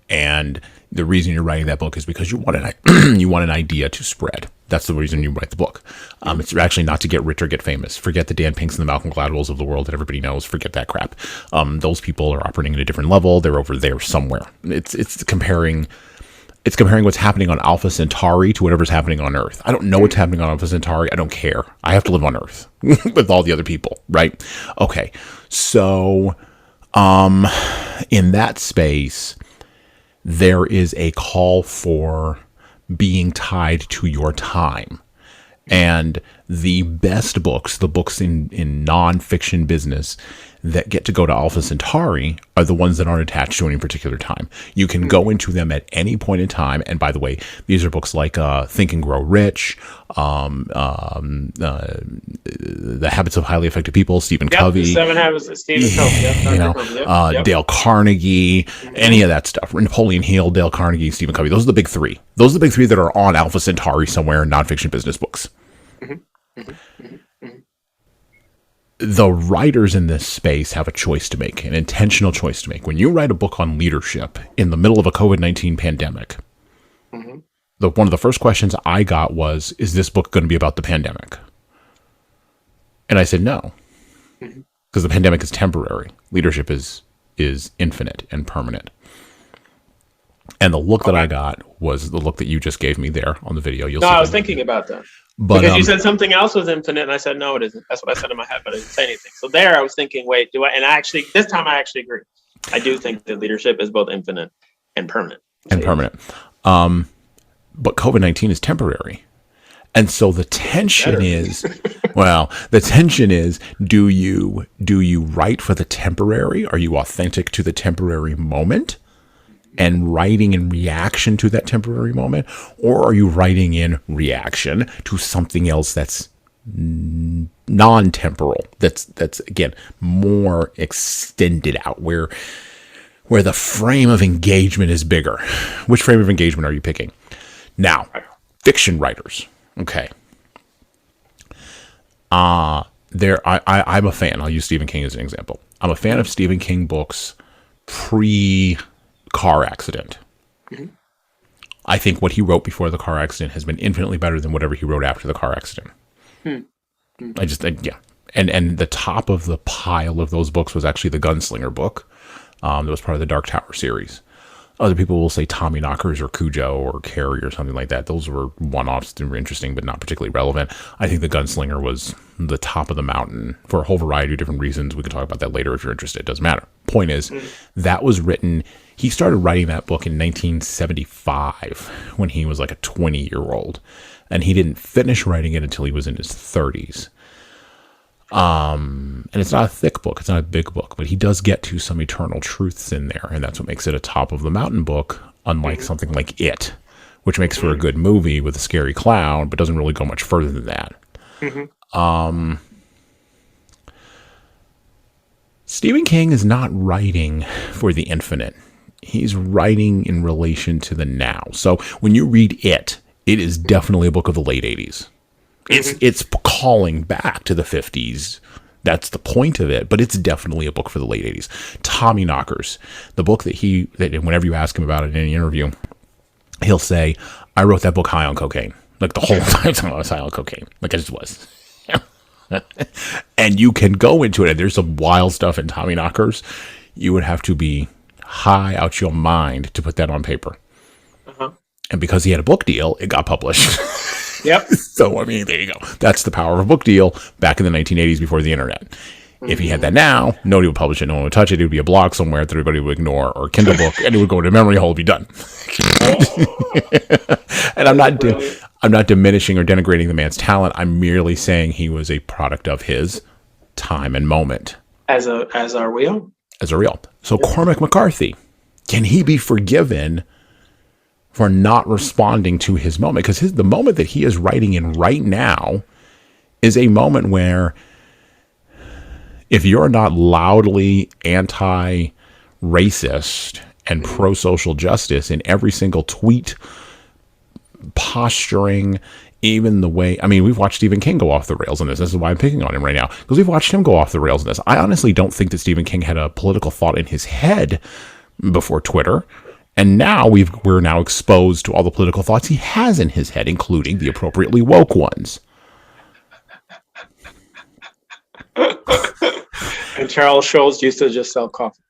And the reason you're writing that book is because you want an idea to spread. That's the reason you write the book. It's actually not to get rich or get famous. Forget the Dan Pinks and the Malcolm Gladwells of the world that everybody knows. Forget that crap. Those people are operating at a different level. They're over there somewhere. It's comparing what's happening on Alpha Centauri to whatever's happening on Earth. I don't know what's happening on Alpha Centauri. I don't care. I have to live on Earth with all the other people, right? Okay. So, in that space, there is a call for being tied to your time. And the best books, the books in nonfiction business that get to go to Alpha Centauri are the ones that aren't attached to any particular time. You can go into them at any point in time. And by the way, these are books like Think and Grow Rich, The Habits of Highly Effective People, Stephen Covey. The 7 Habits of Stephen Covey. Dale Carnegie, any of that stuff. Napoleon Hill, Dale Carnegie, Stephen Covey. Those are the big three. Those are the big three that are on Alpha Centauri somewhere in nonfiction business books. The writers in this space have a choice to make, an intentional choice to make. When you write a book on leadership in the middle of a COVID-19 pandemic, one of the first questions I got was, is this book going to be about the pandemic? And I said no, because the pandemic is temporary. Leadership is infinite and permanent. And the look that I got was the look that you just gave me there on the video. I was thinking about that. But, because you said something else was infinite, and I said, no, it isn't. That's what I said in my head, but I didn't say anything. So there I was thinking, wait, do I? And this time I actually agree. I do think that leadership is both infinite and permanent. But COVID-19 is temporary. And so the tension is, do you write for the temporary? Are you authentic to the temporary moment and writing in reaction to that temporary moment? Or are you writing in reaction to something else that's non-temporal, that's again more extended out, where where the frame of engagement is bigger. Which frame of engagement are you picking? Now, fiction writers. Okay. I'm a fan. I'll use Stephen King as an example. I'm a fan of Stephen King books pre-car accident. Mm-hmm. I think what he wrote before the car accident has been infinitely better than whatever he wrote after the car accident. Mm-hmm. Yeah. And the top of the pile of those books was actually the Gunslinger book. That was part of the Dark Tower series. Other people will say Tommyknockers or Cujo or Carrie or something like that. Those were one-offs that were interesting, but not particularly relevant. I think the Gunslinger was the top of the mountain for a whole variety of different reasons. We can talk about that later if you're interested. It doesn't matter. Point is, that was written... He started writing that book in 1975 when he was like a 20-year-old. And he didn't finish writing it until he was in his 30s. And it's not a thick book. It's not a big book. But he does get to some eternal truths in there. And that's what makes it a top-of-the-mountain book, unlike something like It, which makes for a good movie with a scary clown, but doesn't really go much further than that. Mm-hmm. Stephen King is not writing for the infinite. He's writing in relation to the now. So when you read It is definitely a book of the late 80s. It's calling back to the 50s. That's the point of it, but it's definitely a book for the late 80s. Tommyknockers, the book that whenever you ask him about it in an interview, he'll say, I wrote that book high on cocaine. Like the whole time I was high on cocaine. Like I just was. And you can go into it, and there's some wild stuff in Tommyknockers. You would have to be high out your mind to put that on paper. And because he had a book deal, it got published. Yep. So, I mean, there you go. That's the power of a book deal back in the 1980s before the internet. If he had that now, nobody would publish it. No one would touch it. It would be a blog somewhere that everybody would ignore, or a Kindle book, and it would go to a memory hole and be done. And I'm not diminishing or denigrating the man's talent. I'm merely saying he was a product of his time and moment. As are we all. As a real. So Cormac McCarthy, can he be forgiven for not responding to his moment? Because the moment that he is writing in right now is a moment where if you're not loudly anti-racist and pro-social justice in every single tweet, posturing, even the way, I mean, we've watched Stephen King go off the rails in this. This is why I'm picking on him right now, because we've watched him go off the rails in this. I honestly don't think that Stephen King had a political thought in his head before Twitter. And now we're now exposed to all the political thoughts he has in his head, including the appropriately woke ones. And Charles Schulz used to just sell coffee.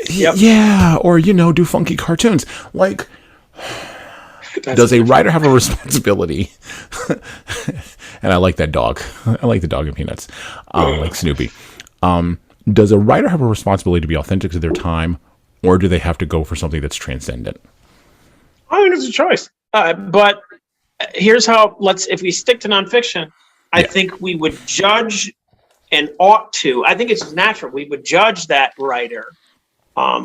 Yep. Yeah, or, do funky cartoons. Like, does a writer have a responsibility? And I like that dog. I like the dog in Peanuts. Like Snoopy. Does a writer have a responsibility to be authentic to their time, or do they have to go for something that's transcendent? I mean, it's a choice. But here's how, if we stick to nonfiction, I think we would judge and ought to, I think it's natural, we would judge that writer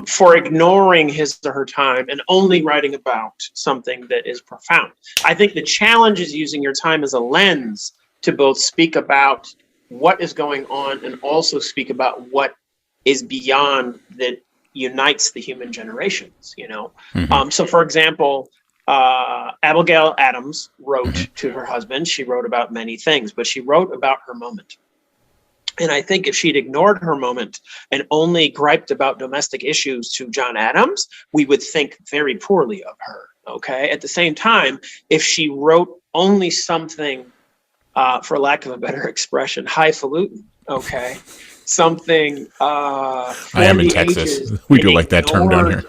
for ignoring his or her time and only writing about something that is profound. I think the challenge is using your time as a lens to both speak about what is going on and also speak about what is beyond that unites the human generations, So for example, Abigail Adams wrote to her husband. She wrote about many things, but she wrote about her moment. And I think if she'd ignored her moment and only griped about domestic issues to John Adams, we would think very poorly of her. Okay. At the same time, if she wrote only something, for lack of a better expression, highfalutin, okay, something. I am in Texas. We do like that term down here.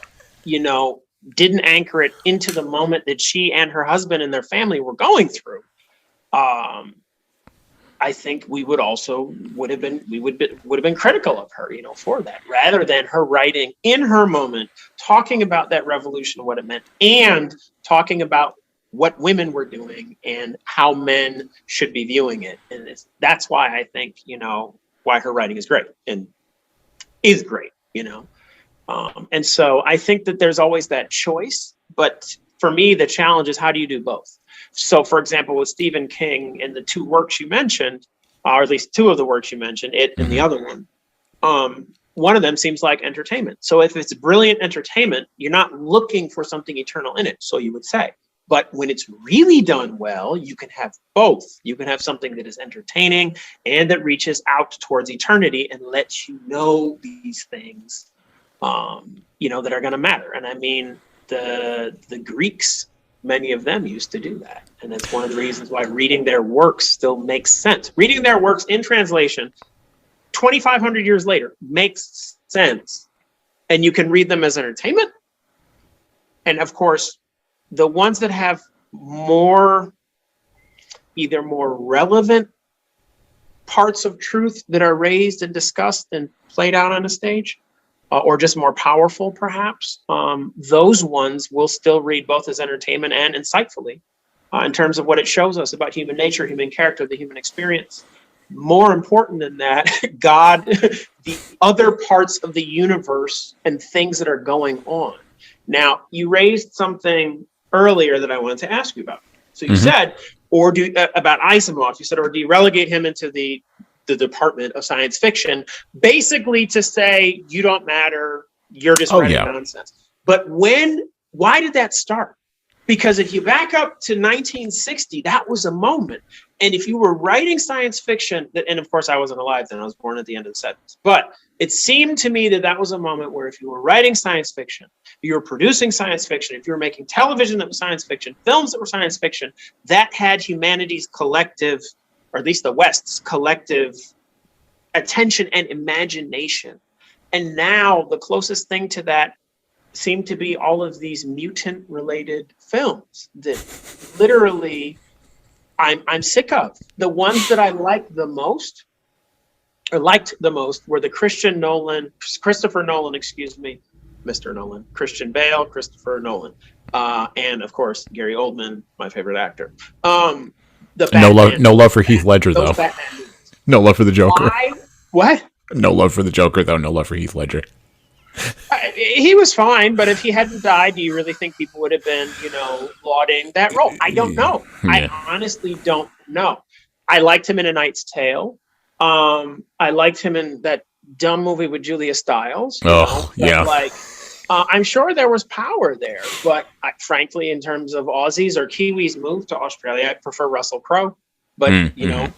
Didn't anchor it into the moment that she and her husband and their family were going through. I think we would have been critical of her, for that, rather than her writing in her moment, talking about that revolution, what it meant, and talking about what women were doing and how men should be viewing it. And that's why I think, why her writing is great and is great, And so I think that there's always that choice, but for me, the challenge is how do you do both? So, for example, with Stephen King and the two works you mentioned, or at least two of the works you mentioned, It and the other one, one of them seems like entertainment. So if it's brilliant entertainment, you're not looking for something eternal in it, so you would say. But when it's really done well, you can have both. You can have something that is entertaining and that reaches out towards eternity and lets you know these things, that are going to matter. And I mean, the Greeks, many of them used to do that. And that's one of the reasons why reading their works still makes sense. Reading their works in translation 2,500 years later makes sense. And you can read them as entertainment. And of course, the ones that have either more relevant parts of truth that are raised and discussed and played out on a stage, or just more powerful, perhaps, those ones will still read both as entertainment and insightfully in terms of what it shows us about human nature, human character, the human experience. More important than that, God, the other parts of the universe and things that are going on. Now, you raised something earlier that I wanted to ask you about. So you said, about Asimov, you said, or do you relegate him into the department of science fiction, basically to say you don't matter, you're just writing nonsense. But why did that start? Because if you back up to 1960, that was a moment. And if you were writing science fiction, and of course I wasn't alive then, I was born at the end of the 70s, but it seemed to me that was a moment where if you were writing science fiction, you were producing science fiction, if you were making television that was science fiction, films that were science fiction, that had humanity's collective, or at least the West's collective attention and imagination. And now the closest thing to that seem to be all of these mutant related films that literally I'm sick of. The ones that I liked the most were the Christopher Nolan, Mr. Nolan, Christian Bale, Christopher Nolan, and of course Gary Oldman, my favorite actor. No love for Heath Ledger though. No love for the Joker. Why? What? No love for the Joker though. No love for Heath Ledger. He was fine, but if he hadn't died, do you really think people would have been, lauding that role? I don't know. Yeah. I honestly don't know. I liked him in A Knight's Tale. I liked him in that dumb movie with Julia Stiles. I'm sure there was power there, but frankly, in terms of Aussies or Kiwis moved to Australia, I prefer Russell Crowe. But,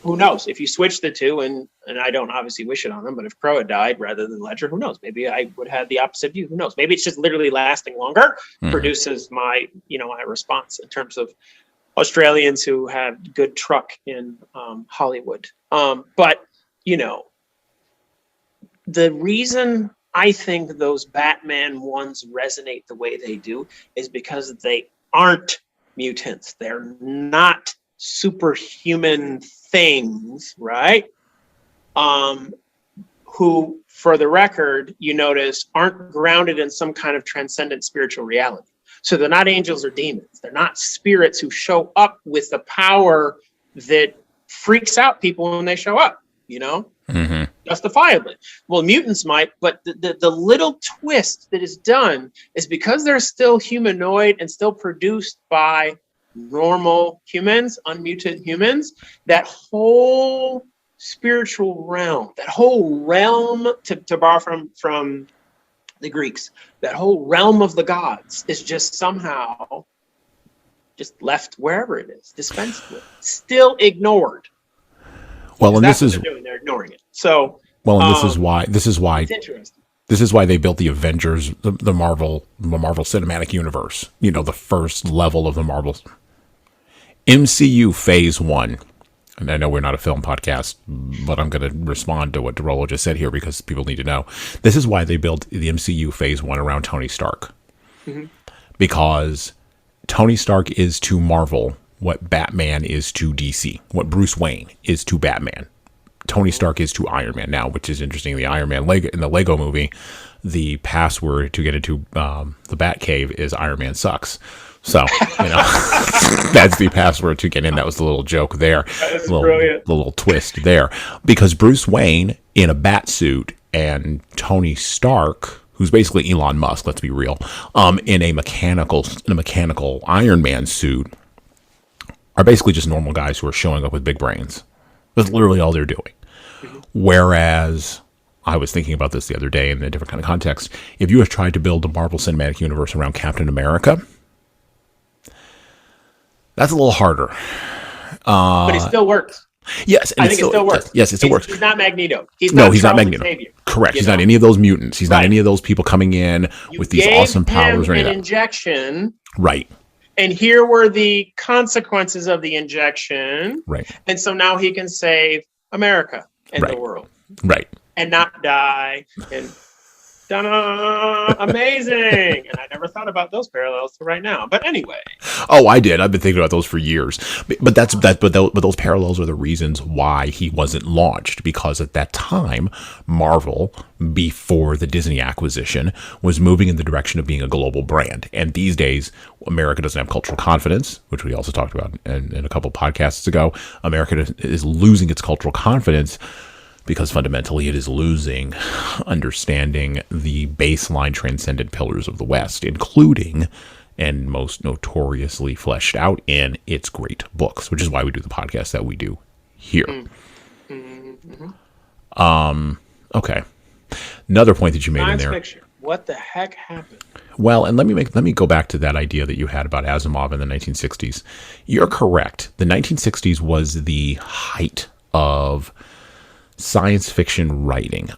who knows? If you switch the two, and I don't obviously wish it on them, but if Crowe had died rather than Ledger, who knows? Maybe I would have the opposite view. Who knows? Maybe it's just literally lasting longer, produces my response in terms of Australians who have good truck in Hollywood. But, the reason I think those Batman ones resonate the way they do is because they aren't mutants. They're not superhuman things, right? Who, for the record, you notice, aren't grounded in some kind of transcendent spiritual reality. So they're not angels or demons. They're not spirits who show up with the power that freaks out people when they show up, justifiably. Well, mutants might, but the little twist that is done is because they're still humanoid and still produced by normal humans, unmuted humans, that whole spiritual realm, to borrow from the Greeks, that whole realm of the gods is just somehow just left wherever it is, dispensed with, still ignored. Well, and this is what they're doing, they're ignoring it. So, this is why it's interesting. This is why they built the Avengers, the Marvel Cinematic Universe. The first level of the Marvel MCU Phase 1. And I know we're not a film podcast, but I'm going to respond to what Dorollo just said here because people need to know. This is why they built the MCU Phase 1 around Tony Stark. Mm-hmm. Because Tony Stark is to Marvel what Batman is to DC, what Bruce Wayne is to Batman. Tony Stark is to Iron Man now, which is interesting. The Iron Man in the Lego movie, the password to get into the Batcave is Iron Man sucks. So, that's the password to get in. That was the little joke there. That's brilliant. The little twist there. Because Bruce Wayne in a bat suit and Tony Stark, who's basically Elon Musk, let's be real, in a mechanical Iron Man suit, are basically just normal guys who are showing up with big brains. That's literally all they're doing. Mm-hmm. Whereas I was thinking about this the other day in a different kind of context. If you had tried to build a Marvel Cinematic Universe around Captain America, that's a little harder. But it still works. Yes, and I think it still works. Yes, it still works. He's not Magneto. He's Charles not Magneto. Xavier, Correct. He's not any of those mutants. He's not any of those people coming in with these awesome powers or anything. An injection. Right. And here were the consequences of the injection. Right. And so now he can save America and the world. Right. And not die. And ta-da! Amazing. And I never thought about those parallels to right now. But anyway. Oh, I did. I've been thinking about those for years. But those parallels are the reasons why he wasn't launched. Because at that time, Marvel, before the Disney acquisition, was moving in the direction of being a global brand. And these days, America doesn't have cultural confidence, which we also talked about in a couple podcasts ago. America is losing its cultural confidence because fundamentally it is losing understanding the baseline transcendent pillars of the West, including and most notoriously fleshed out in its great books, which is why we do the podcast that we do here. Okay. Another point that you made in there. Fiction. What the heck happened? Well, and let me go back to that idea that you had about Asimov in the 1960s. You're correct. The 1960s was the height of science fiction writing.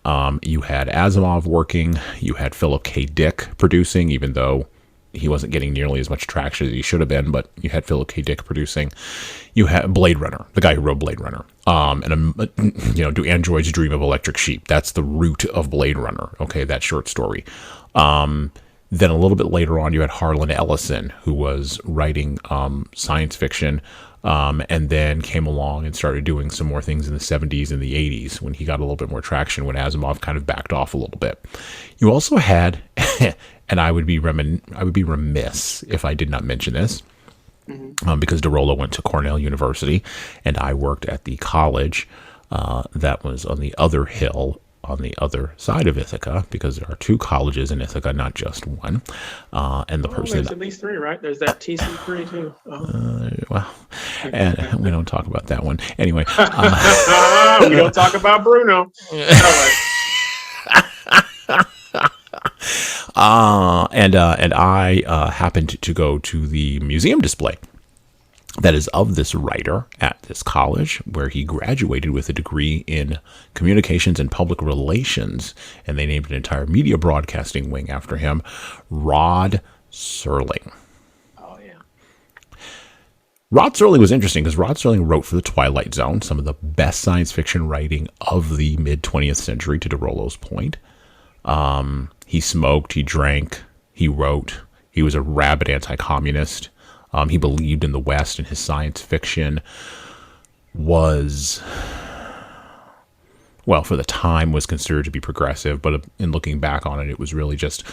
You had Asimov working, you had Philip K. Dick producing, even though he wasn't getting nearly as much traction as he should have been, but you had Philip K. Dick producing. You had Blade Runner, the guy who wrote Blade Runner. Do androids dream of electric sheep? That's the root of Blade Runner, okay, that short story. Then a little bit later on, you had Harlan Ellison, who was writing science fiction, and then came along and started doing some more things in the 70s and the 80s when he got a little bit more traction, when Asimov kind of backed off a little bit. You also had, and I would be remiss if I did not mention this, because Dorollo went to Cornell University, and I worked at the college that was on the other hill, on the other side of Ithaca, because there are two colleges in Ithaca, not just one. And the person there's at least three, right? There's that TC3 too. And we don't talk about that one anyway. We don't talk about Bruno. And I happened to go to the museum display that is of this writer at this college, where he graduated with a degree in communications and public relations, and they named an entire media broadcasting wing after him, Rod Serling. Oh, yeah. Rod Serling was interesting because Rod Serling wrote for The Twilight Zone, some of the best science fiction writing of the mid-20th century, to Dorollo's point. He smoked, he drank, he wrote, he was a rabid anti-communist. He believed in the West, and his science fiction was, well, for the time was considered to be progressive, but in looking back on it, it was really just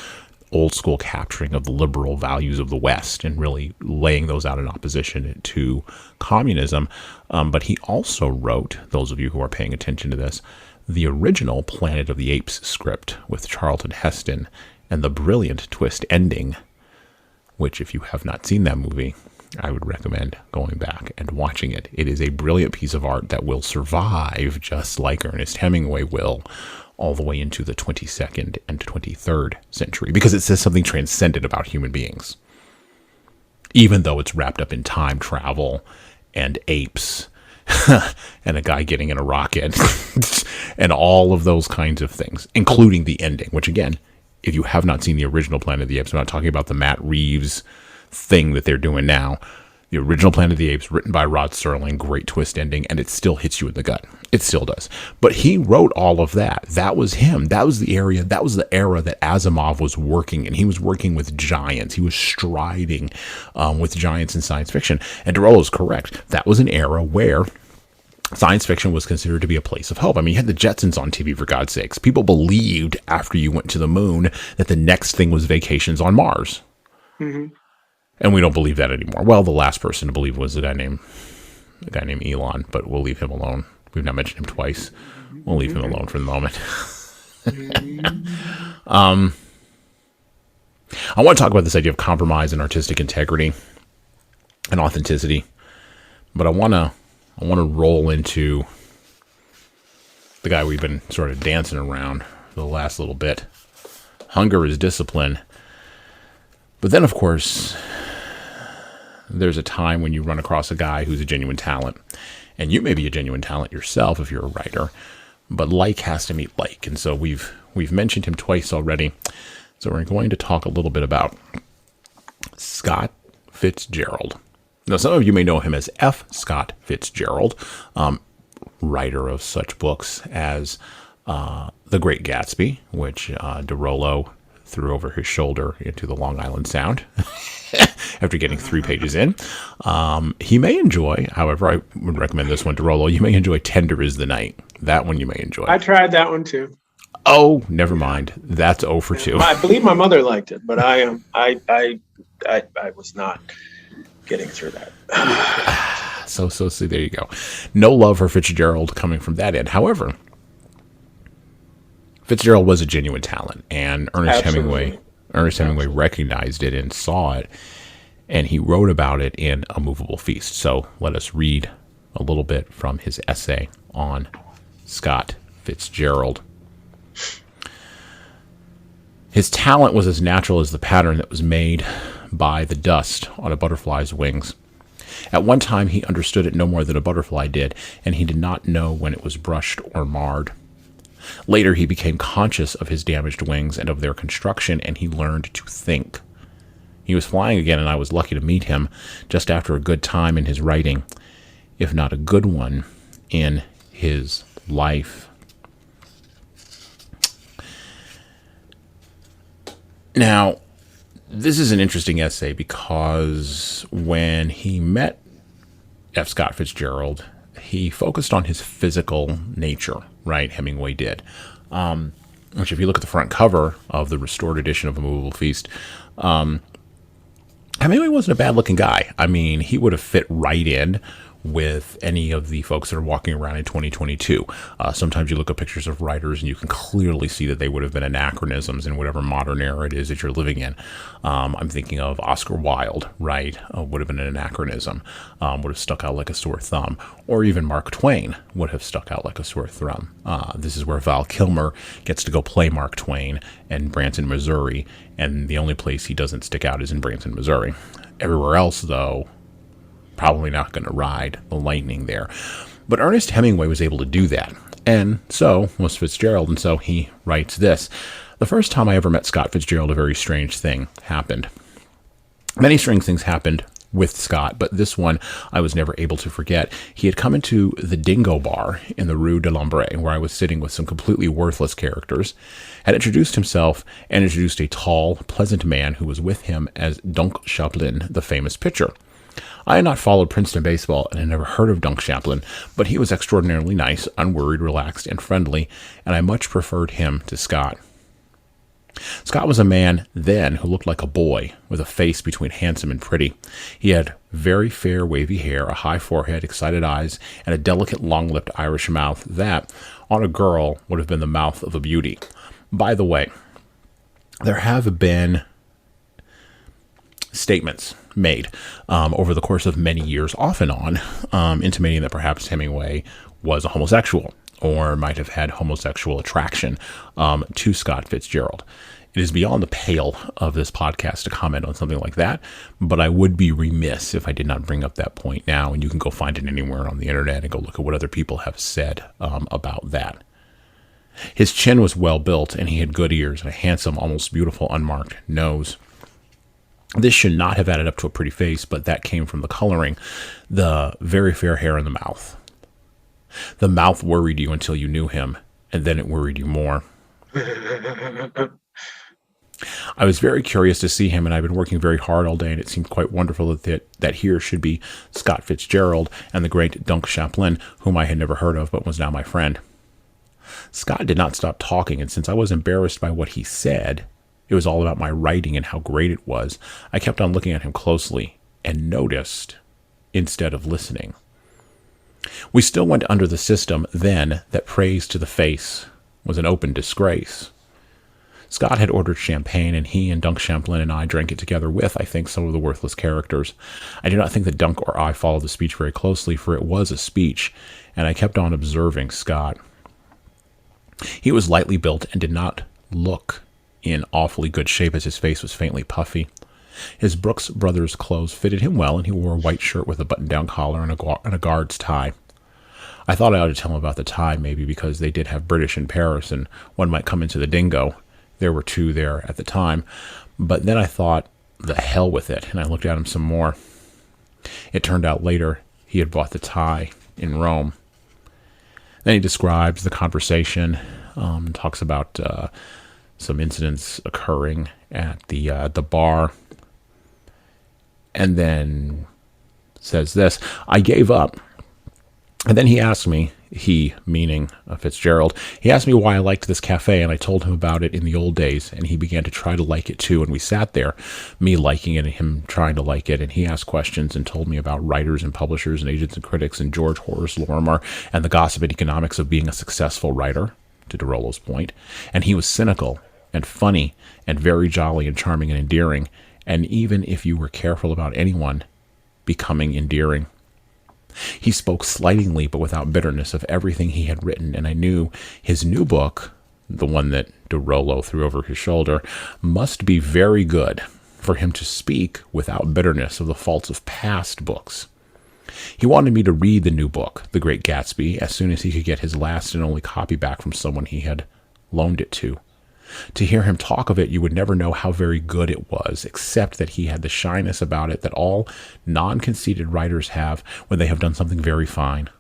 old school capturing of the liberal values of the West and really laying those out in opposition to communism. But he also wrote, those of you who are paying attention to this, the original Planet of the Apes script with Charlton Heston and the brilliant twist ending, which, if you have not seen that movie, I would recommend going back and watching it. It is a brilliant piece of art that will survive, just like Ernest Hemingway will, all the way into the 22nd and 23rd century, because it says something transcendent about human beings, even though it's wrapped up in time travel and apes and a guy getting in a rocket and all of those kinds of things, including the ending, which, again, if you have not seen the original Planet of the Apes, I'm not talking about the Matt Reeves thing that they're doing now. The original Planet of the Apes, written by Rod Serling, great twist ending, and it still hits you in the gut. It still does. But he wrote all of that. That was him. That was the area. That was the era that Asimov was working in. He was working with giants. He was striding with giants in science fiction. And Dorollo is correct. That was an era where science fiction was considered to be a place of hope. I mean, you had the Jetsons on TV, for God's sakes. People believed after you went to the moon that the next thing was vacations on Mars. Mm-hmm. And we don't believe that anymore. Well, the last person to believe was a guy named Elon, but we'll leave him alone. We've not mentioned him twice. We'll leave him alone for the moment. I want to talk about this idea of compromise and artistic integrity and authenticity, but I want to roll into the guy we've been sort of dancing around for the last little bit. Hunger is discipline. But then, of course, there's a time when you run across a guy who's a genuine talent. And you may be a genuine talent yourself if you're a writer, but like has to meet like. And so we've mentioned him twice already. So we're going to talk a little bit about Scott Fitzgerald. Now, some of you may know him as F. Scott Fitzgerald, writer of such books as The Great Gatsby, which Dorollo threw over his shoulder into the Long Island Sound after getting 3 pages in. He may enjoy, however, I would recommend this one, Dorollo. You may enjoy Tender is the Night. That one you may enjoy. I tried that one too. Oh, never mind. That's 0 for 2. I believe my mother liked it, but I was not getting through that. So see, there you go. No love for Fitzgerald coming from that end. However, Fitzgerald was a genuine talent, and Ernest Hemingway recognized it and saw it, and he wrote about it in A Moveable Feast. So let us read a little bit from his essay on Scott Fitzgerald. His talent was as natural as the pattern that was made by the dust on a butterfly's wings. At one time, he understood it no more than a butterfly did, and he did not know when it was brushed or marred. Later, he became conscious of his damaged wings and of their construction, and he learned to think. He was flying again, and I was lucky to meet him just after a good time in his writing, if not a good one in his life. Now, this is an interesting essay because when he met F. Scott Fitzgerald, he focused on his physical nature, right? Hemingway did. Which, if you look at the front cover of the restored edition of A Moveable Feast, Hemingway wasn't a bad-looking guy. I mean, he would have fit right in with any of the folks that are walking around in 2022. Sometimes you look at pictures of writers and you can clearly see that they would have been anachronisms in whatever modern era it is that you're living in. I'm thinking of Oscar Wilde, right? Would have been an anachronism, would have stuck out like a sore thumb. Or even Mark Twain would have stuck out like a sore thumb. This is where Val Kilmer gets to go play Mark Twain in Branson, Missouri, and the only place he doesn't stick out is in Branson, Missouri. Everywhere else, though, probably not going to ride the lightning there. But Ernest Hemingway was able to do that, and so was Fitzgerald, and so he writes this. The first time I ever met Scott Fitzgerald, a very strange thing happened. Many strange things happened with Scott, but this one I was never able to forget. He had come into the Dingo Bar in the Rue de l'Ombre, where I was sitting with some completely worthless characters, had introduced himself and introduced a tall, pleasant man who was with him as Dunk Chaplin, the famous pitcher. I had not followed Princeton baseball and had never heard of Dunk Chaplin, but he was extraordinarily nice, unworried, relaxed, and friendly, and I much preferred him to Scott. Scott was a man then who looked like a boy, with a face between handsome and pretty. He had very fair, wavy hair, a high forehead, excited eyes, and a delicate, long-lipped Irish mouth that, on a girl, would have been the mouth of a beauty. By the way, there have been statements made over the course of many years, off and on, intimating that perhaps Hemingway was a homosexual or might have had homosexual attraction to Scott Fitzgerald. It is beyond the pale of this podcast to comment on something like that, but I would be remiss if I did not bring up that point now, and you can go find it anywhere on the internet and go look at what other people have said about that. His chin was well built, and he had good ears and a handsome, almost beautiful, unmarked nose. This should not have added up to a pretty face, but that came from the coloring, the very fair hair in the mouth. The mouth worried you until you knew him, and then it worried you more. I was very curious to see him, and I've been working very hard all day, and it seemed quite wonderful that here should be Scott Fitzgerald and the great Dunk Chaplin, whom I had never heard of, but was now my friend. Scott did not stop talking, and since I was embarrassed by what he said, it was all about my writing and how great it was, I kept on looking at him closely and noticed instead of listening. We still went under the system then that praise to the face was an open disgrace. Scott had ordered champagne, and he and Dunk Chaplin and I drank it together with, I think, some of the worthless characters. I do not think that Dunk or I followed the speech very closely, for it was a speech, and I kept on observing Scott. He was lightly built and did not look in awfully good shape, as his face was faintly puffy. His Brooks Brothers clothes fitted him well, and he wore a white shirt with a button-down collar and a guard's tie. I thought I ought to tell him about the tie, maybe because they did have British in Paris, and one might come into the Dingo. There were two there at the time. But then I thought, the hell with it, and I looked at him some more. It turned out later he had bought the tie in Rome. Then he describes the conversation, talks about some incidents occurring at the bar, and then says this: I gave up. And then he asked me, he meaning Fitzgerald, he asked me why I liked this cafe, and I told him about it in the old days, and he began to try to like it too, and we sat there, me liking it and him trying to like it, and he asked questions and told me about writers and publishers and agents and critics and George Horace Lorimer and the gossip and economics of being a successful writer, to Dorollo's point, and he was cynical and funny and very jolly and charming and endearing, and even if you were careful about anyone, becoming endearing. He spoke slightingly but without bitterness of everything he had written, and I knew his new book, the one that Dorollo threw over his shoulder, must be very good for him to speak without bitterness of the faults of past books. He wanted me to read the new book, The Great Gatsby, as soon as he could get his last and only copy back from someone he had loaned it to. To hear him talk of it, you would never know how very good it was, except that he had the shyness about it that all non-conceited writers have when they have done something very fine.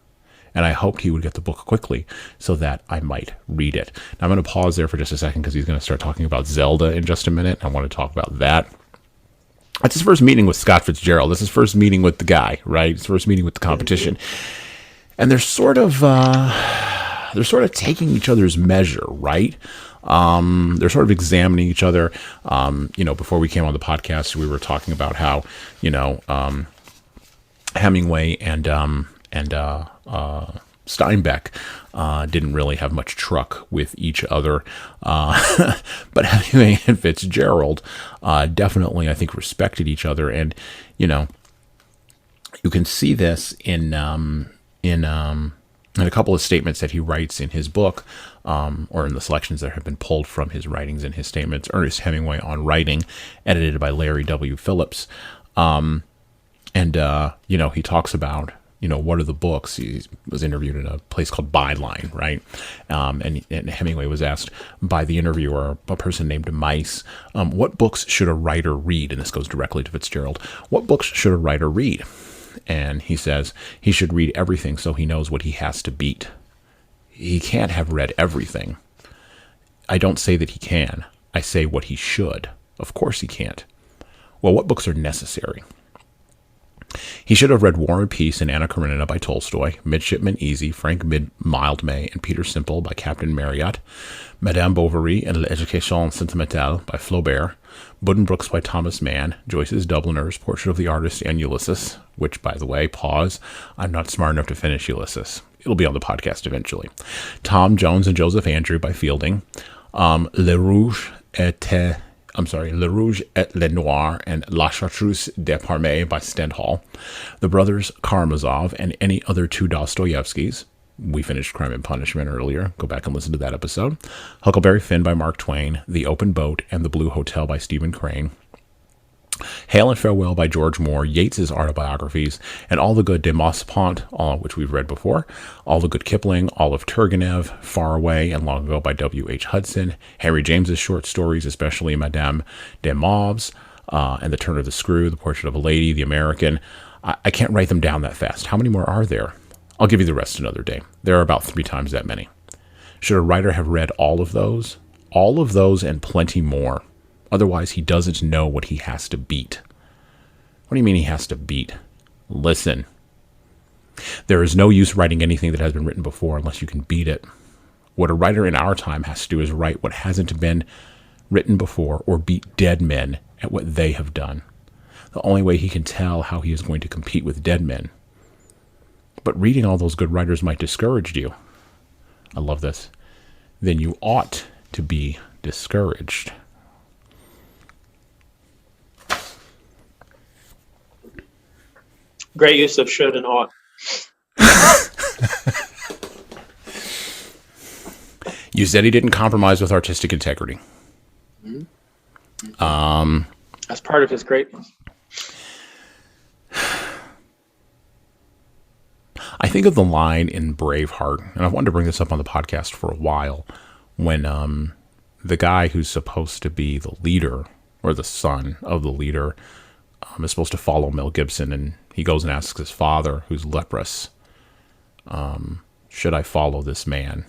And I hoped he would get the book quickly so that I might read it. Now, I'm going to pause there for just a second because he's going to start talking about Zelda in just a minute. I want to talk about that. That's his first meeting with Scott Fitzgerald. That's his first meeting with the guy, right? His first meeting with the competition. And they're sort of taking each other's measure, right? They're sort of examining each other. Before we came on the podcast, we were talking about how, Hemingway and Steinbeck didn't really have much truck with each other. But Hemingway and Fitzgerald definitely, I think, respected each other. And, you can see this in a couple of statements that he writes in his book, or in the selections that have been pulled from his writings and his statements. Ernest Hemingway on Writing, edited by Larry W. Phillips. He talks about, what are the books? He was interviewed in a place called Byline, right? And Hemingway was asked by the interviewer, a person named Mice, what books should a writer read? And this goes directly to Fitzgerald. What books should a writer read? And he says he should read everything so he knows what he has to beat. He can't have read everything. I don't say that he can. I say what he should. Of course he can't. Well, what books are necessary? He should have read War and Peace and Anna Karenina by Tolstoy, Midshipman Easy, Frank Mildmay, and Peter Simple by Captain Marryat, Madame Bovary and L'Education Sentimentale by Flaubert, Buddenbrooks by Thomas Mann, Joyce's Dubliners, Portrait of the Artist, and Ulysses, which, by the way, pause, I'm not smart enough to finish Ulysses. It'll be on the podcast eventually. Tom Jones and Joseph Andrew by Fielding, Le Rouge et Le Noir, and La Chartreuse de Parme by Stendhal, The Brothers Karamazov, and any other two Dostoevskys. We finished Crime and Punishment earlier. Go back and listen to that episode. Huckleberry Finn by Mark Twain, The Open Boat, and The Blue Hotel by Stephen Crane. Hail and Farewell by George Moore, Yeats's autobiographies, and all the good de Maupassant, all which we've read before, all the good Kipling, all of Turgenev, Far Away and Long Ago by W.H. Hudson, Henry James's short stories, especially Madame de Maub's, and The Turn of the Screw, The Portrait of a Lady, The American. I can't write them down that fast. How many more are there? I'll give you the rest another day. There are about 3 times that many. Should a writer have read all of those? All of those and plenty more. Otherwise, he doesn't know what he has to beat. What do you mean he has to beat? Listen. There is no use writing anything that has been written before unless you can beat it. What a writer in our time has to do is write what hasn't been written before or beat dead men at what they have done. The only way he can tell how he is going to compete with dead men. But reading all those good writers might discourage you. I love this. Then you ought to be discouraged. Great use of should and ought. You said he didn't compromise with artistic integrity. That's part of his greatness. I think of the line in Braveheart, and I've wanted to bring this up on the podcast for a while, when the guy who's supposed to be the leader, or the son of the leader, is supposed to follow Mel Gibson, and he goes and asks his father, who's leprous, should I follow this man?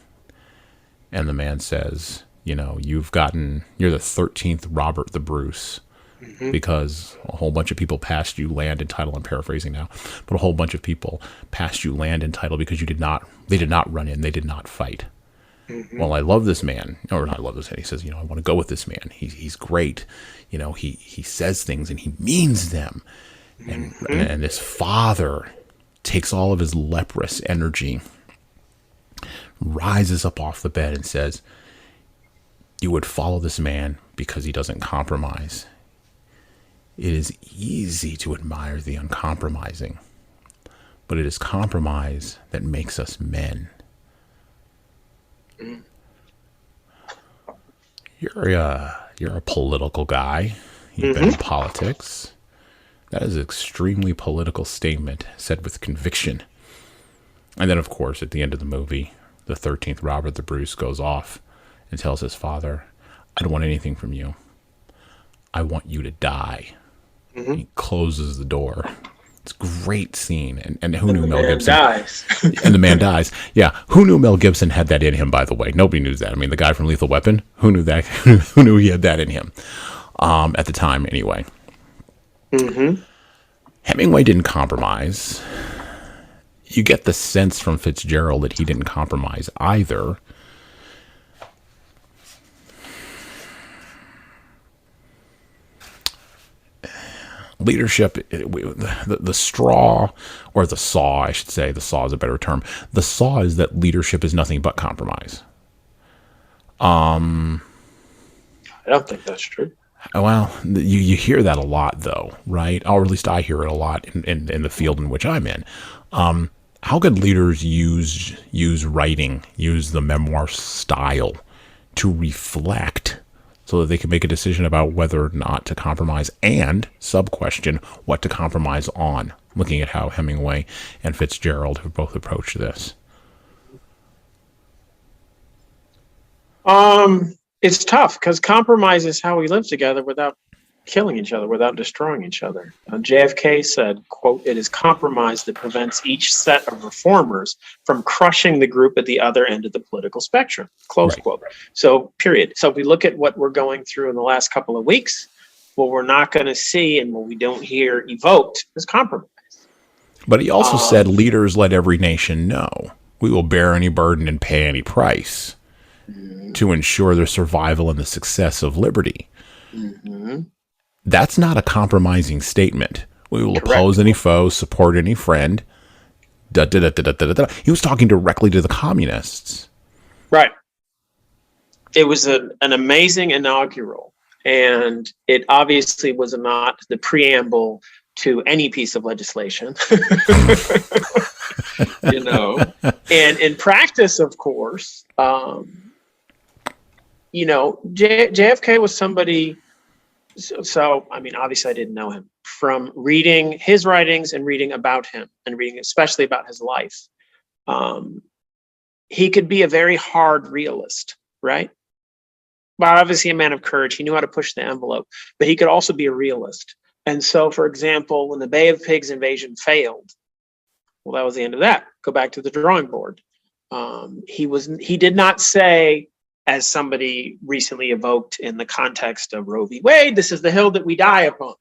And the man says, you're the 13th Robert the Bruce, because a whole bunch of people passed you land and title. I'm paraphrasing now, but a whole bunch of people passed you land and title because they did not run in, they did not fight. Well, I love this man, or I love this man. He says, I want to go with this man. He's great. He says things and he means them. And this father takes all of his leprous energy, rises up off the bed and says, you would follow this man because he doesn't compromise. It is easy to admire the uncompromising, but it is compromise that makes us men. You're a political guy. You've been in politics. That is an extremely political statement said with conviction. And then, of course, at the end of the movie, the 13th Robert the Bruce goes off and tells his father, I don't want anything from you. I want you to die. He closes the door. It's a great scene. And who knew Mel Gibson? Dies. And the man dies. Yeah. Who knew Mel Gibson had that in him, by the way? Nobody knew that. I mean, the guy from Lethal Weapon, who knew that? Who knew he had that in him? At the time, anyway. Hemingway didn't compromise. You get the sense from Fitzgerald that he didn't compromise either. Leadership, the straw, or the saw, I should say, the saw is a better term. The saw is that leadership is nothing but compromise. I don't think that's true. Well, you hear that a lot, though, right? Or at least I hear it a lot in the field in which I'm in. How could leaders use writing, use the memoir style to reflect so that they can make a decision about whether or not to compromise, and sub-question, what to compromise on, looking at how Hemingway and Fitzgerald have both approached this? It's tough because compromise is how we live together without killing each other, without destroying each other. JFK said, quote, it is compromise that prevents each set of reformers from crushing the group at the other end of the political spectrum, close quote. So, period. So if we look at what we're going through in the last couple of weeks, what we're not going to see and what we don't hear evoked is compromise. But he also said, leaders let every nation know we will bear any burden and pay any price to ensure their survival and the success of liberty. That's not a compromising statement. We will oppose any foe, support any friend. He was talking directly to the communists. Right. It was an amazing inaugural, and it obviously was not the preamble to any piece of legislation. And in practice, of course, JFK was somebody. So, I mean, obviously I didn't know him. From reading his writings and reading about him and reading especially about his life, he could be a very hard realist, right? But obviously a man of courage. He knew how to push the envelope, but he could also be a realist. And so, for example, when the Bay of Pigs invasion failed, well, that was the end of that. Go back to the drawing board. He did not say, as somebody recently evoked in the context of Roe v. Wade, this is the hill that we die upon.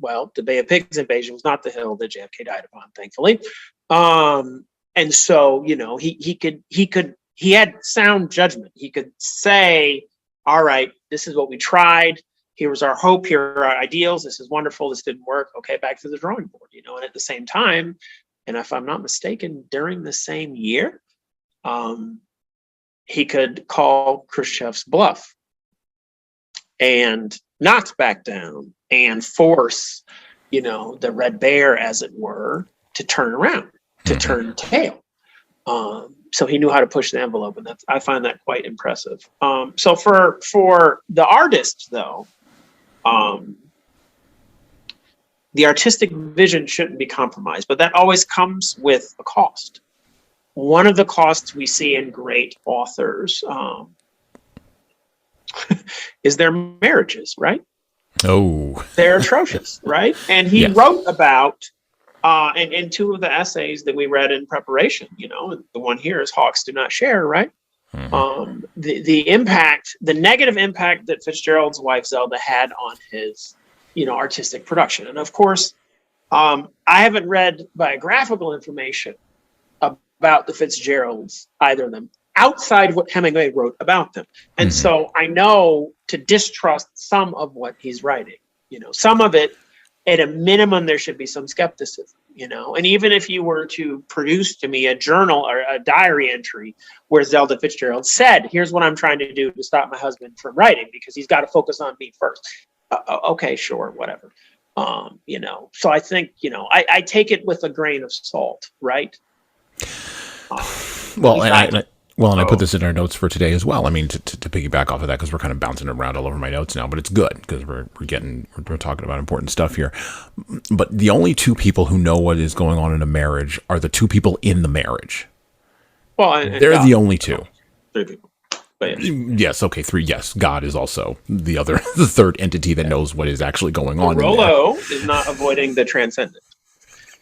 Well, the Bay of Pigs invasion was not the hill that JFK died upon, thankfully. And so, he had sound judgment. He could say, all right, this is what we tried. Here was our hope. Here are our ideals. This is wonderful. This didn't work. Okay, back to the drawing board, and at the same time, and if I'm not mistaken, during the same year, he could call Khrushchev's bluff and not back down and force, the Red Bear, as it were, to turn around, to turn tail. So he knew how to push the envelope, and I find that quite impressive. So for the artist, though, the artistic vision shouldn't be compromised, but that always comes with a cost. One of the costs we see in great authors is their marriages, right? Oh, They're atrocious, right? And he wrote about, in two of the essays that we read in preparation, the one here is Hawks Do Not Share, right? Mm-hmm. The impact, the negative impact that Fitzgerald's wife Zelda had on his, artistic production. And of course, I haven't read biographical information about the Fitzgeralds, either of them, outside of what Hemingway wrote about them. And so I know to distrust some of what he's writing, some of it, at a minimum, there should be some skepticism, and even if you were to produce to me a journal or a diary entry where Zelda Fitzgerald said, here's what I'm trying to do to stop my husband from writing because he's got to focus on me first. Okay, sure, whatever. So I think, I take it with a grain of salt, right? I put this in our notes for today as well. I mean, to piggyback off of that, because we're kind of bouncing around all over my notes now, but it's good because we're talking about important stuff here. But the only two people who know what is going on in a marriage are the two people in the marriage. Well, they're the only two. Three people. But yes, okay, three. Yes, God is also the third entity that knows what is actually going on. Dorollo is not avoiding the transcendent,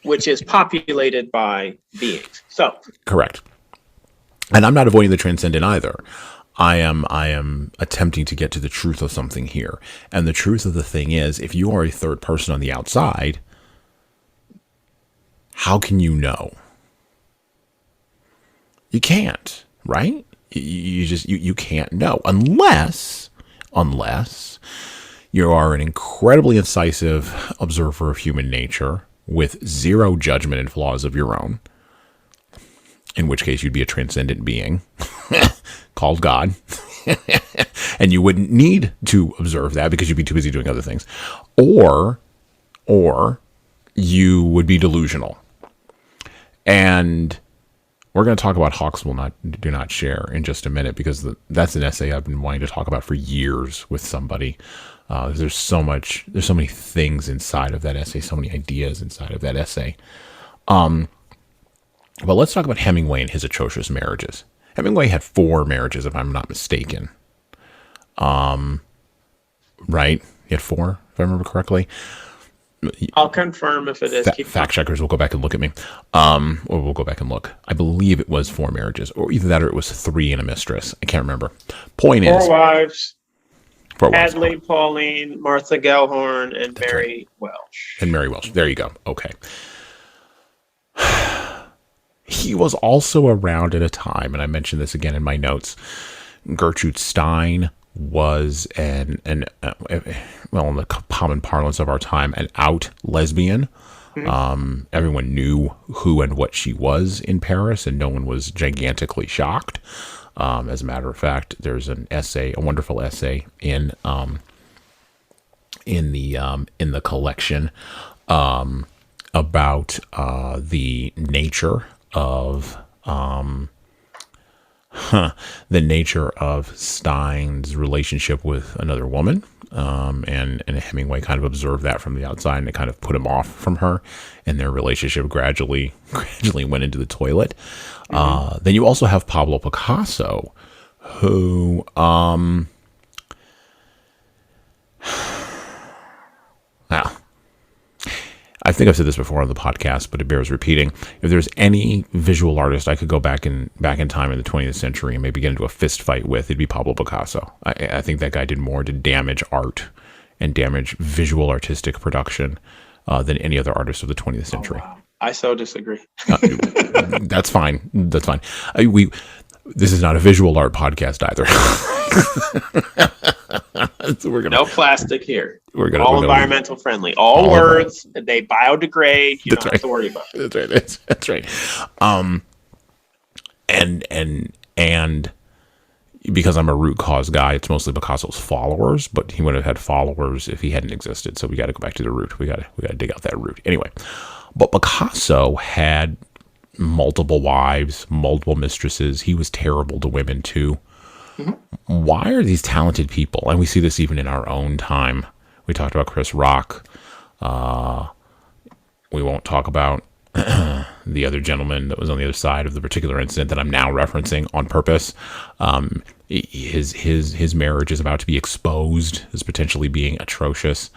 which is populated by beings. So correct. And I'm not avoiding the transcendent either. I am attempting to get to the truth of something here. And the truth of the thing is, if you are a third person on the outside, how can you know? You can't, right? You can't know unless you are an incredibly incisive observer of human nature with zero judgment and flaws of your own. In which case you'd be a transcendent being called God. And you wouldn't need to observe that because you'd be too busy doing other things. Or you would be delusional. And we're going to talk about Hawks Do Not Share in just a minute because that's an essay I've been wanting to talk about for years with somebody. There's so many things inside of that essay, so many ideas inside of that essay. But let's talk about Hemingway and his atrocious marriages. Hemingway had 4 marriages, if I'm not mistaken. Right? He had 4, if I remember correctly. I'll confirm if it is. Fact checkers will go back and look at me. Or we'll go back and look. I believe it was 4 marriages, or either that or it was 3 and a mistress. I can't remember. Point is, 4 wives. 4 wives. Hadley, Pauline, Martha Gellhorn, and That's Mary right. Welsh. And Mary Welsh. There you go. Okay. He was also around at a time, and I mentioned this again in my notes. Gertrude Stein was in the common parlance of our time, an out lesbian. Mm-hmm. Everyone knew who and what she was in Paris, and no one was gigantically shocked. As a matter of fact, there's a wonderful essay in the collection about the nature of Stein's relationship with another woman, and Hemingway kind of observed that from the outside, and it kind of put him off from her, and their relationship gradually went into the toilet. Mm-hmm. Then you also have Pablo Picasso, who I think I've said this before on the podcast, but it bears repeating. If there's any visual artist I could go back in time in the 20th century and maybe get into a fist fight with, it'd be Pablo Picasso. I think that guy did more to damage art and damage visual artistic production than any other artist of the 20th century. Oh, wow. I so disagree. That's fine. That's fine. This is not a visual art podcast either. So no plastic here. We're all environmental friendly. All words, they biodegrade. You don't have to worry about it. That's right. And because I'm a root cause guy, it's mostly Picasso's followers, but he would have had followers if he hadn't existed. So we got to go back to the root. We got to dig out that root. Anyway, but Picasso had multiple wives, multiple mistresses. He was terrible to women too. Mm-hmm. Why are these talented people, and we see this even in our own time, we talked about Chris Rock, we won't talk about the other gentleman that was on the other side of the particular incident that I'm now referencing on purpose. His marriage is about to be exposed as potentially being atrocious.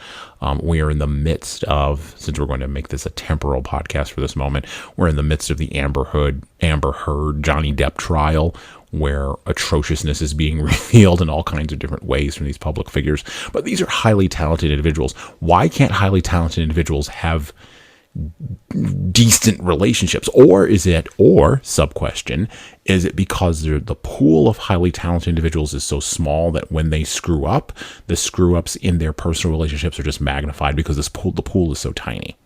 We are in the midst of, since we're going to make this a temporal podcast for this moment, we're in the midst of the Amber Heard Johnny Depp trial, where atrociousness is being revealed in all kinds of different ways from these public figures. But these are highly talented individuals. Why can't highly talented individuals have decent relationships? Or sub question, is it because the pool of highly talented individuals is so small that when they screw up, the screw ups in their personal relationships are just magnified because the pool is so tiny?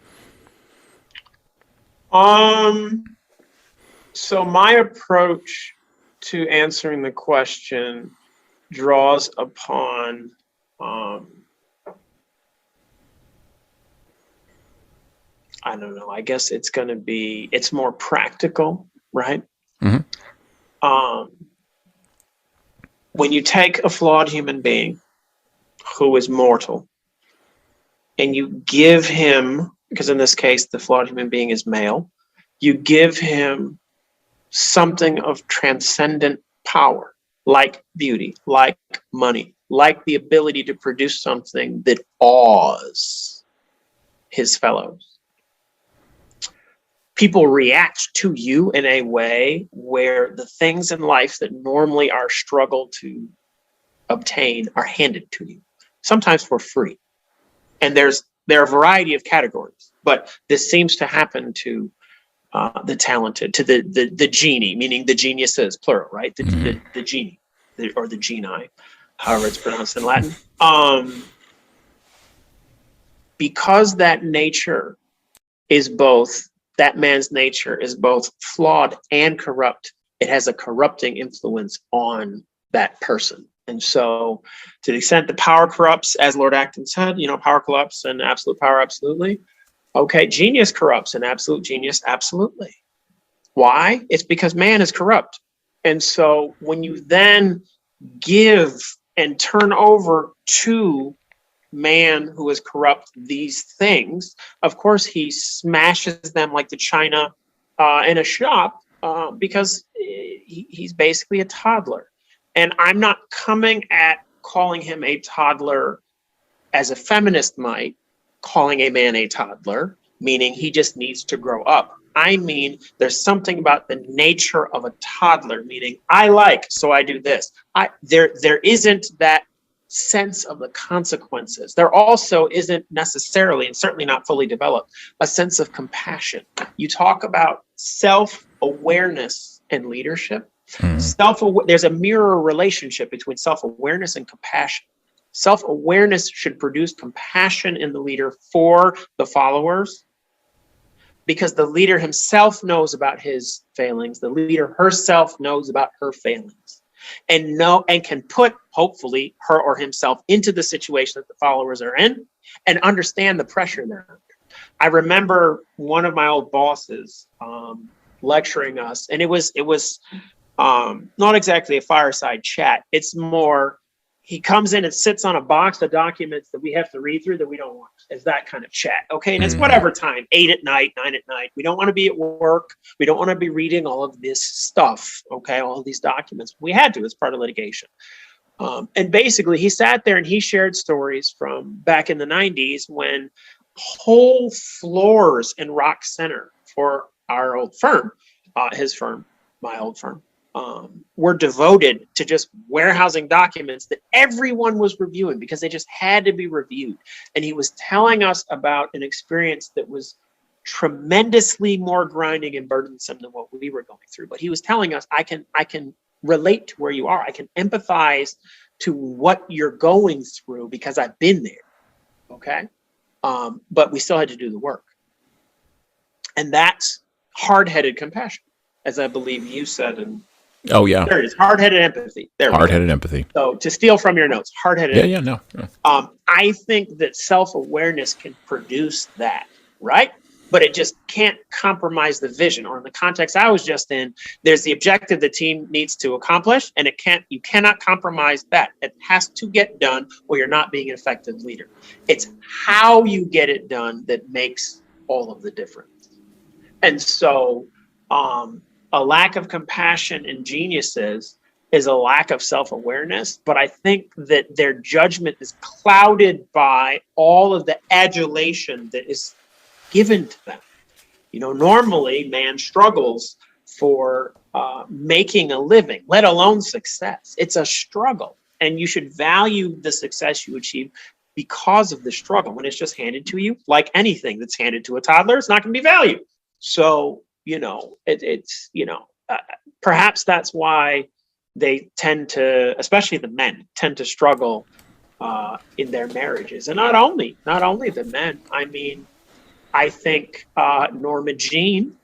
So my approach to answering the question draws upon I don't know. I guess it's more practical, right? Mm-hmm. When you take a flawed human being who is mortal and you give him, because in this case, the flawed human being is male, you give him something of transcendent power, like beauty, like money, like the ability to produce something that awes his fellows. People react to you in a way where the things in life that normally are struggle to obtain are handed to you, sometimes for free. And there are a variety of categories, but this seems to happen to the talented, to the genie, meaning the geniuses, plural, right? The genie, or the genii, however it's pronounced in Latin. Because that man's nature is both flawed and corrupt, it has a corrupting influence on that person. And so to the extent that power corrupts, as Lord Acton said, power corrupts and absolute power, absolutely. Okay, genius corrupts and absolute genius, absolutely. Why? It's because man is corrupt. And so when you then give and turn over to man who is corrupt these things, of course he smashes them like the china in a shop, because he's basically a toddler. And I'm not coming at calling him a toddler as a feminist might, calling a man a toddler, meaning he just needs to grow up. I mean, there's something about the nature of a toddler, meaning I like, so I do this. There isn't that sense of the consequences. There also isn't necessarily, and certainly not fully developed, a sense of compassion. You talk about self-awareness and leadership. There's a mirror relationship between self-awareness and compassion. Self-awareness should produce compassion in the leader for the followers, because the leader himself knows about his failings. The leader herself knows about her failings, and can put, hopefully, her or himself into the situation that the followers are in and understand the pressure they're under. I remember one of my old bosses lecturing us, and it was not exactly a fireside chat. It's more, he comes in and sits on a box of documents that we have to read through that we don't want. It's that kind of chat. Okay. And it's whatever time, 8 at night, 9 at night. We don't want to be at work. We don't want to be reading all of this stuff. Okay. All of these documents. We had to as part of litigation. And basically he sat there and he shared stories from back in the 90s when whole floors in Rock Center for our old firm, his firm, my old firm, were devoted to just warehousing documents that everyone was reviewing because they just had to be reviewed. And he was telling us about an experience that was tremendously more grinding and burdensome than what we were going through. But he was telling us, I can relate to where you are. I can empathize to what you're going through because I've been there. Okay. But we still had to do the work. And that's hard-headed compassion, as I believe you said. And oh, yeah. There it is. Hard-headed empathy. Hard-headed empathy. So to steal from your notes, hard-headed empathy. Yeah. I think that self-awareness can produce that, right? but it just can't compromise the vision. Or in the context I was just in, there's the objective the team needs to accomplish, and you cannot compromise that. It has to get done, or you're not being an effective leader. It's how you get it done that makes all of the difference. And so a lack of compassion in geniuses is a lack of self-awareness, but I think that their judgment is clouded by all of the adulation that is given to them. Normally man struggles for making a living, let alone success. It's a struggle, and you should value the success you achieve because of the struggle. When it's just handed to you, like anything that's handed to a toddler, it's not going to be valued. So, perhaps that's why they tend to, especially the men, tend to struggle in their marriages. And not only the men. I mean, I think Norma Jean,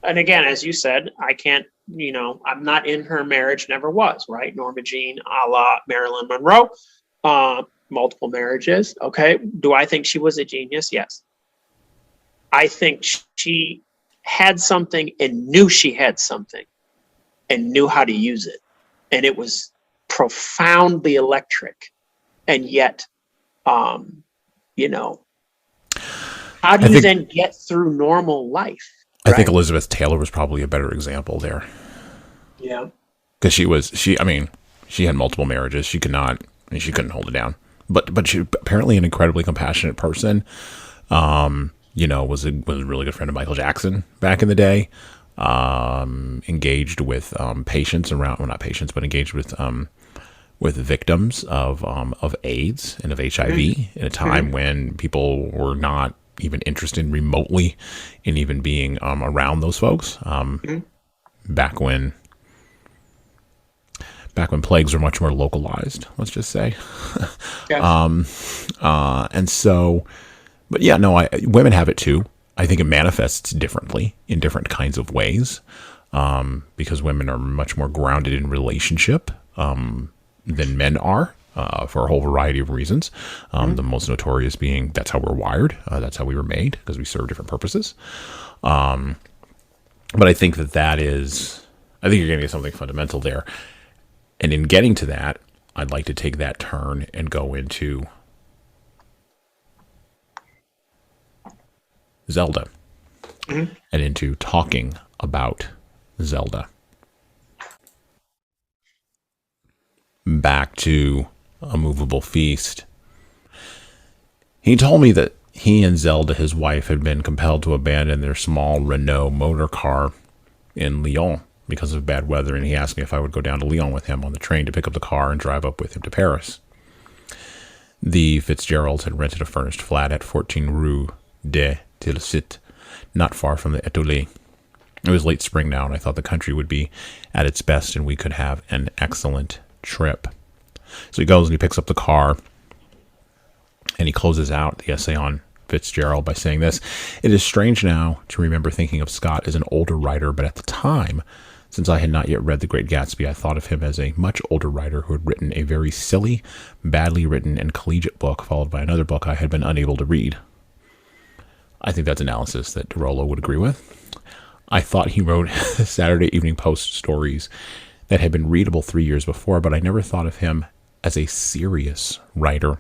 and again, as you said, I can't, I'm not in her marriage, never was, right? Norma Jean, a la Marilyn Monroe, multiple marriages. Okay. Do I think she was a genius? Yes. I think she had something and knew she had something and knew how to use it. And it was profoundly electric. And yet, how do you then get through normal life? I think Elizabeth Taylor was probably a better example there. Yeah. Because she had multiple marriages. She couldn't hold it down. But she apparently an incredibly compassionate person. Was a really good friend of Michael Jackson back in the day. Engaged with patients around, well, not patients, but engaged with victims of AIDS and of HIV in a time when people were not even interested remotely in even being around those folks. Back when plagues were much more localized, let's just say. Yes. And so, but yeah, no, women have it too. I think it manifests differently in different kinds of ways, because women are much more grounded in relationship than men are, for a whole variety of reasons. The most notorious being that's how we're wired. That's how we were made, because we serve different purposes. But I think that is, I think you're getting to something fundamental there. And in getting to that, I'd like to take that turn and go into Zelda, and into talking about Zelda. Back to A Moveable Feast. He told me that he and Zelda, his wife, had been compelled to abandon their small Renault motor car in Lyon because of bad weather, and he asked me if I would go down to Lyon with him on the train to pick up the car and drive up with him to Paris. The Fitzgeralds had rented a furnished flat at 14 Rue de Tilsit, not far from the Etoile. It was late spring now, and I thought the country would be at its best and we could have an excellent trip. So he goes and he picks up the car, and he closes out the essay on Fitzgerald by saying this: "It is strange now to remember thinking of Scott as an older writer, but at the time, since I had not yet read The Great Gatsby, I thought of him as a much older writer who had written a very silly, badly written, and collegiate book, followed by another book I had been unable to read." I think that's analysis that Dorollo would agree with. I thought he wrote Saturday Evening Post stories that had been readable 3 years before, but I never thought of him as a serious writer.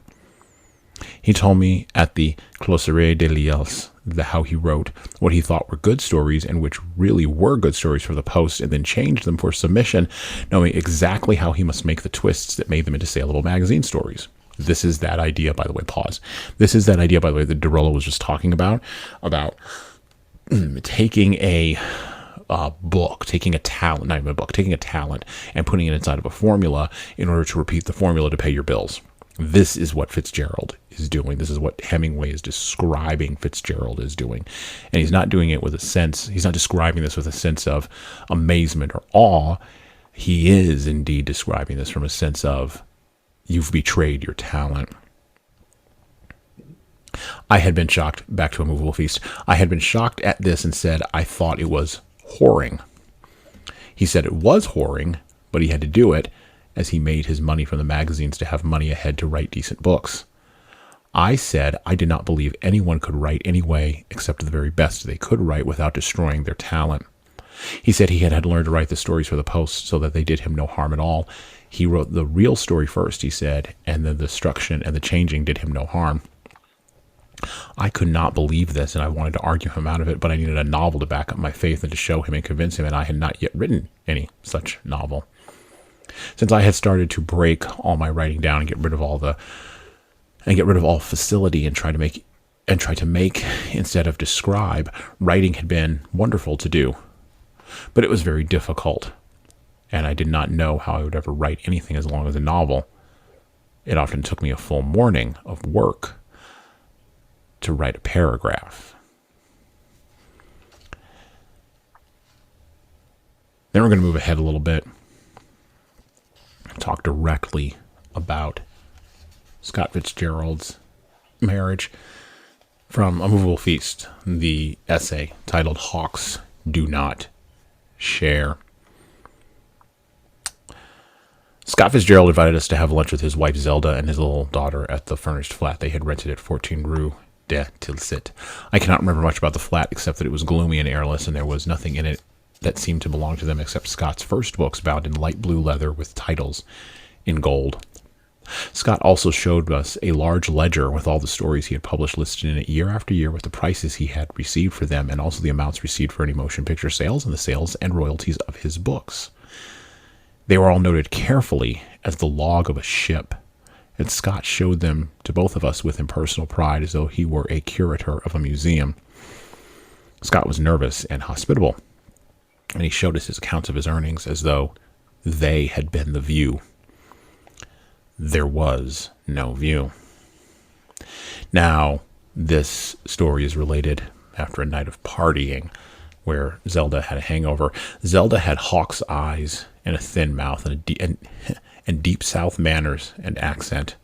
He told me at the Closerie des Liels how he wrote what he thought were good stories and which really were good stories for the Post, and then changed them for submission, knowing exactly how he must make the twists that made them into saleable magazine stories. This is that idea, by the way, pause. This is that idea, by the way, that Dorollo was just talking about taking a book, taking a talent, not even a book, taking a talent and putting it inside of a formula in order to repeat the formula to pay your bills. This is what Fitzgerald is doing. This is what Hemingway is describing Fitzgerald is doing. And he's not doing it with a sense, he's not describing this with a sense of amazement or awe. He is indeed describing this from a sense of, you've betrayed your talent. I had been shocked, back to A Moveable Feast, I had been shocked at this and said I thought it was whoring. He said it was whoring, but he had to do it as he made his money from the magazines to have money ahead to write decent books. I said I did not believe anyone could write any way except the very best they could write without destroying their talent. He said he had learned to write the stories for the Post so that they did him no harm at all. He wrote the real story first, he said, and the destruction and the changing did him no harm. I could not believe this, and I wanted to argue him out of it, but I needed a novel to back up my faith and to show him and convince him, and I had not yet written any such novel. Since I had started to break all my writing down and get rid of all facility and try to make instead of describe, writing had been wonderful to do. But it was very difficult, and I did not know how I would ever write anything as long as a novel. It often took me a full morning of work to write a paragraph. Then we're going to move ahead a little bit, talk directly about Scott Fitzgerald's marriage from A Moveable Feast, the essay titled Hawks Do Not Share. Scott Fitzgerald invited us to have lunch with his wife Zelda and his little daughter at the furnished flat they had rented at 14 Rue de Tilsit. I cannot remember much about the flat except that it was gloomy and airless, and there was nothing in it that seemed to belong to them except Scott's first books bound in light blue leather with titles in gold. Scott also showed us a large ledger with all the stories he had published listed in it year after year with the prices he had received for them and also the amounts received for any motion picture sales and the sales and royalties of his books. They were all noted carefully as the log of a ship, and Scott showed them to both of us with impersonal pride as though he were a curator of a museum. Scott was nervous and hospitable, and he showed us his accounts of his earnings as though they had been the view. There was no view. Now, this story is related after a night of partying where Zelda had a hangover. Zelda had hawk's eyes and a thin mouth and deep South manners and accent.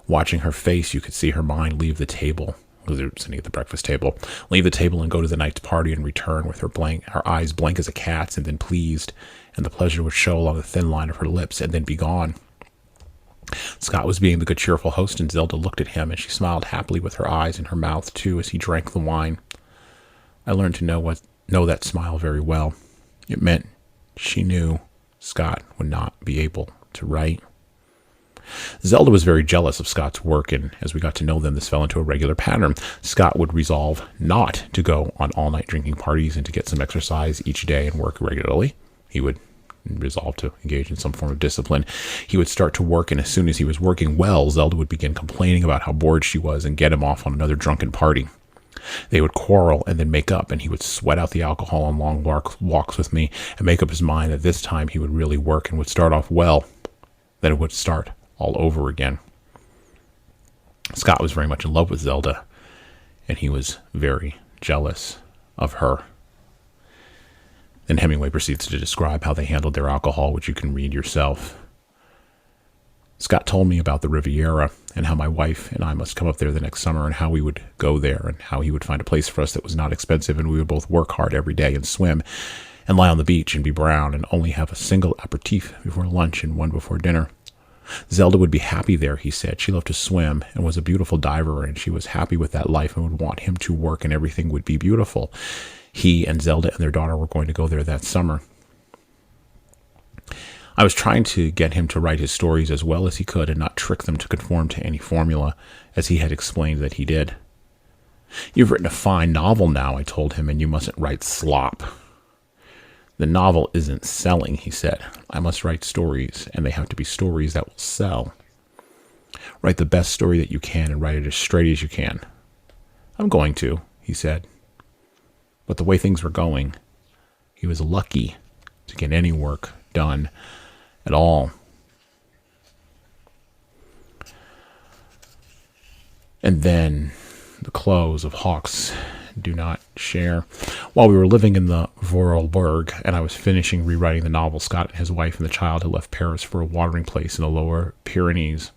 Watching her face, you could see her mind leave the table. They were sitting at the breakfast table. Leave the table and go to the night's party and return with her eyes blank as a cat's and then pleased, and the pleasure would show along the thin line of her lips and then be gone. Scott was being the good cheerful host, and Zelda looked at him, and she smiled happily with her eyes and her mouth too as he drank the wine. I learned to know that smile very well. It meant she knew Scott would not be able to write. Zelda was very jealous of Scott's work, and as we got to know them, this fell into a regular pattern. Scott would resolve not to go on all-night drinking parties and to get some exercise each day and work regularly. He would resolve to engage in some form of discipline. He would start to work, and as soon as he was working well, Zelda would begin complaining about how bored she was and get him off on another drunken party. They would quarrel and then make up, and he would sweat out the alcohol on long walks with me and make up his mind that this time he would really work and would start off well. Then it would start all over again. Scott was very much in love with Zelda, and he was very jealous of her. Then Hemingway proceeds to describe how they handled their alcohol, which you can read yourself. Scott told me about the Riviera and how my wife and I must come up there the next summer and how we would go there and how he would find a place for us that was not expensive and we would both work hard every day and swim and lie on the beach and be brown and only have a single aperitif before lunch and one before dinner. Zelda would be happy there, he said. She loved to swim and was a beautiful diver, and she was happy with that life and would want him to work and everything would be beautiful. He and Zelda and their daughter were going to go there that summer. I was trying to get him to write his stories as well as he could and not trick them to conform to any formula, as he had explained that he did. You've written a fine novel now, I told him, and you mustn't write slop. The novel isn't selling, he said. I must write stories, and they have to be stories that will sell. Write the best story that you can and write it as straight as you can. I'm going to, he said. But the way things were going, he was lucky to get any work done at all. And then the close of Hawks Do Not Share. While we were living in the Vorarlberg and I was finishing rewriting the novel, Scott and his wife and the child had left Paris for a watering place in the Lower Pyrenees.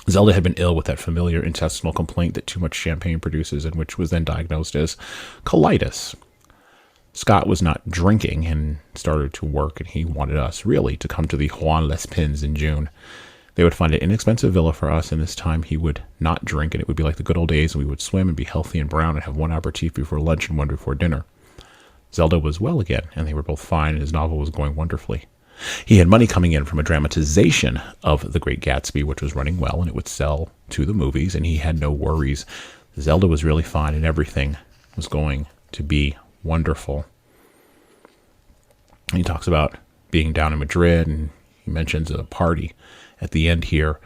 Zelda had been ill with that familiar intestinal complaint that too much champagne produces and which was then diagnosed as colitis. Scott was not drinking and started to work, and he wanted us really to come to the Juan Les Pins in June. They would find an inexpensive villa for us, and this time he would not drink, and it would be like the good old days, and we would swim and be healthy and brown and have one aperitif before lunch and one before dinner. Zelda was well again, and they were both fine, and his novel was going wonderfully. He had money coming in from a dramatization of The Great Gatsby, which was running well, and it would sell to the movies, and he had no worries. Zelda was really fine, and everything was going to be wonderful. And he talks about being down in Madrid, and he mentions a party at the end here.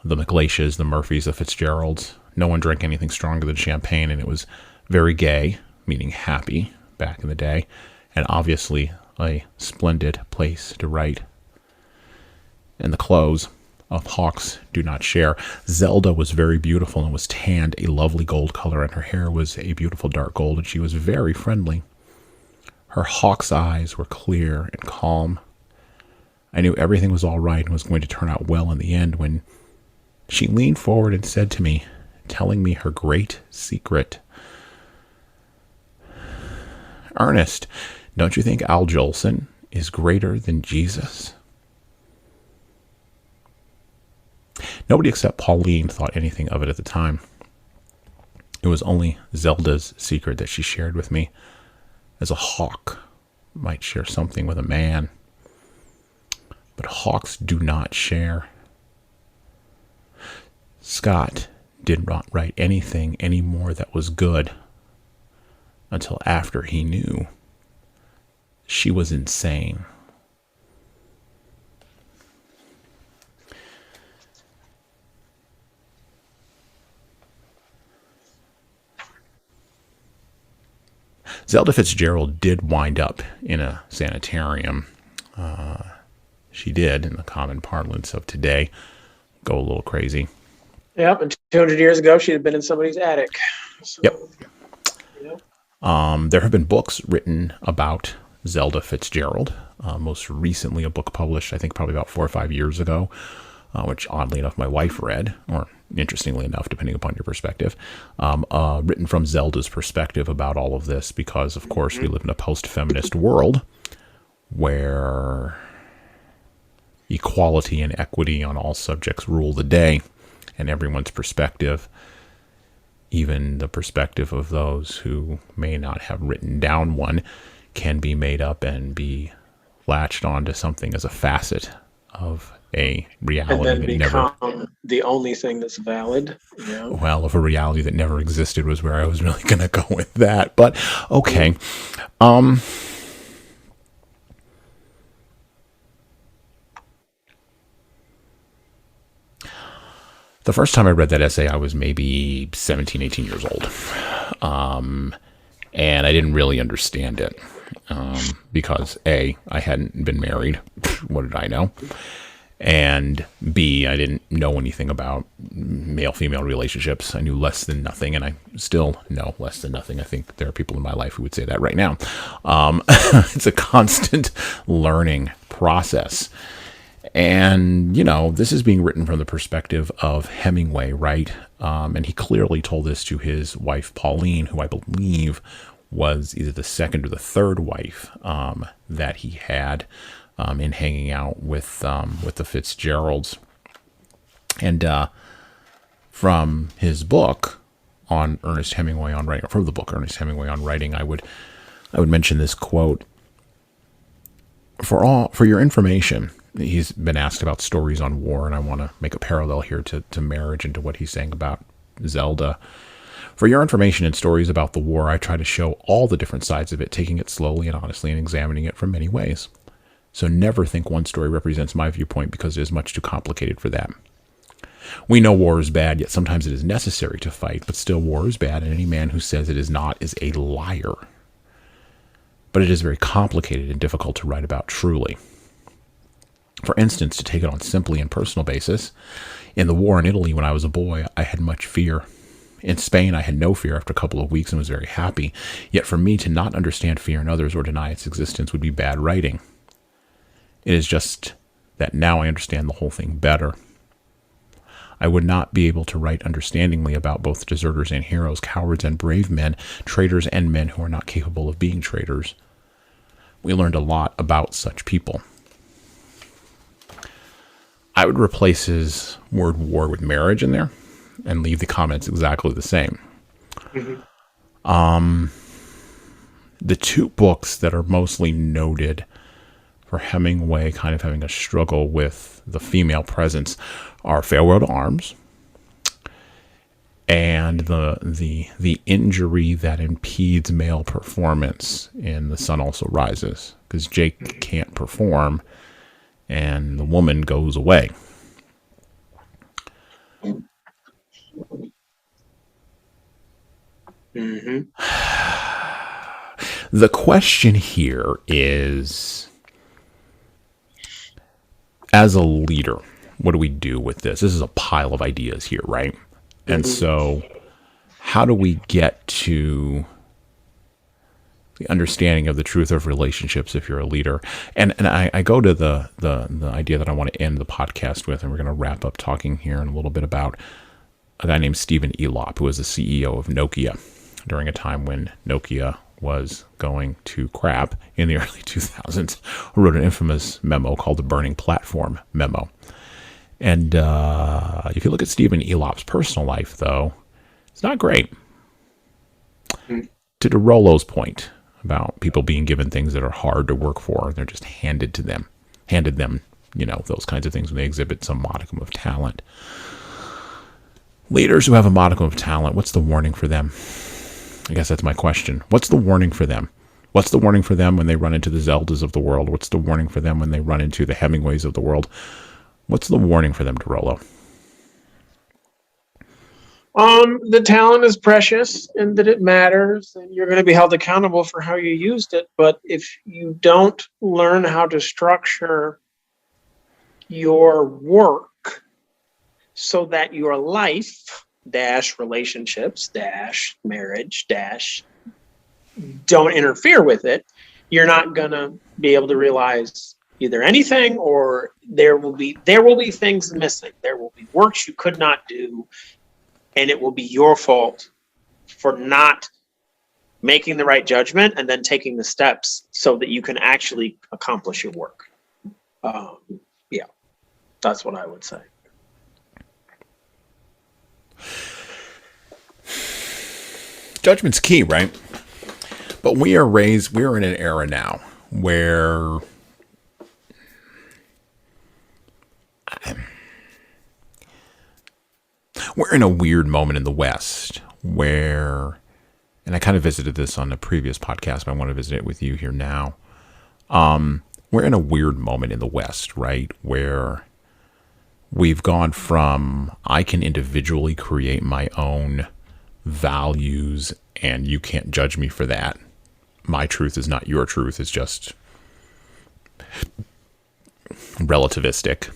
The McLeishes, the Murphys, the Fitzgeralds. No one drank anything stronger than champagne, and it was very gay, meaning happy, back in the day, and obviously a splendid place to write. And the clothes of Hawks do not share. Zelda was very beautiful and was tanned a lovely gold color, and her hair was a beautiful dark gold, and she was very friendly. Her hawk's eyes were clear and calm. I knew everything was all right and was going to turn out well in the end when she leaned forward and said to me, telling me her great secret, "Ernest, don't you think Al Jolson is greater than Jesus?" Nobody except Pauline thought anything of it at the time. It was only Zelda's secret that she shared with me, as a hawk might share something with a man. But hawks do not share. Scott did not write anything anymore that was good until after he knew she was insane. Zelda Fitzgerald did wind up in a sanitarium. She did, in the common parlance of today, go a little crazy. Yep, and 200 years ago, she'd have been in somebody's attic. So, yep. You know. There have been books written about Zelda Fitzgerald. Most recently, a book published, I think, probably about 4 or 5 years ago, which oddly enough, my wife read, or interestingly enough, depending upon your perspective, written from Zelda's perspective about all of this, because, of course, we live in a post-feminist world where equality and equity on all subjects rule the day, and everyone's perspective, even the perspective of those who may not have written down one, can be made up and be latched onto something as a facet of a reality and then that become never, the only thing that's valid. You know? well, of a reality that never existed was where I was really going to go with that. But okay. The first time I read that essay, I was maybe 17, 18 years old. And I didn't really understand it. Because A, I hadn't been married. What did I know? And B, I didn't know anything about male-female relationships. I knew less than nothing, and I still know less than nothing. I think there are people in my life who would say that right now. It's a constant learning process. And, you know, this is being written from the perspective of Hemingway, right? And he clearly told this to his wife, Pauline, who I believe was either the second or the third wife that he had in hanging out with the Fitzgeralds. And from his book on Ernest Hemingway on writing, or from the book Ernest Hemingway on writing, I would mention this quote: For your information. He's been asked about stories on war, and I want to make a parallel here to marriage and to what he's saying about Zelda. For your information, in stories about the war, I try to show all the different sides of it, taking it slowly and honestly and examining it from many ways. So never think one story represents my viewpoint, because it is much too complicated for that. We know war is bad, yet sometimes it is necessary to fight, but still war is bad, and any man who says it is not is a liar. But it is very complicated and difficult to write about truly. For instance, to take it on simply and personal basis, in the war in Italy when I was a boy, I had much fear. In Spain, I had no fear after a couple of weeks and was very happy. Yet for me to not understand fear in others or deny its existence would be bad writing. It is just that now I understand the whole thing better. I would not be able to write understandingly about both deserters and heroes, cowards and brave men, traitors and men who are not capable of being traitors. We learned a lot about such people. I would replace his word war with marriage in there and leave the comments exactly the same. Mm-hmm. The two books that are mostly noted for Hemingway kind of having a struggle with the female presence are Farewell to Arms and the injury that impedes male performance in The Sun Also Rises, because Jake can't perform and the woman goes away. Mm-hmm. The question here is, as a leader, what do we do with this? This is a pile of ideas here, right? And so how do we get to the understanding of the truth of relationships if you're a leader? And I go to the idea that I want to end the podcast with, and we're going to wrap up talking here in a little bit about a guy named Stephen Elop, who was the CEO of Nokia during a time when Nokia was going to crap in the early 2000s, who wrote an infamous memo called the Burning Platform Memo. And if you look at Stephen Elop's personal life, though, it's not great. To Dorollo's point about people being given things that are hard to work for, they're just handed them, those kinds of things when they exhibit some modicum of talent. Leaders who have a modicum of talent, what's the warning for them? I guess that's my question. What's the warning for them? What's the warning for them when they run into the Zeldas of the world? What's the warning for them when they run into the Hemingways of the world? What's the warning for them, Dorollo? The talent is precious and that it matters, and you're going to be held accountable for how you used it. But if you don't learn how to structure your work so that your life dash relationships dash marriage dash don't interfere with it, you're not going to be able to realize either anything, or there will be things missing. There will be works you could not do, and it will be your fault for not making the right judgment and then taking the steps so that you can actually accomplish your work. Yeah, that's what I would say. Judgment's key, right? But we're in an era now where we're in a weird moment in the West where, and I kind of visited this on a previous podcast, but I want to visit it with you here now. We're in a weird moment in the West, right? Where we've gone from, I can individually create my own values and you can't judge me for that. My truth is not your truth. It's just relativistic.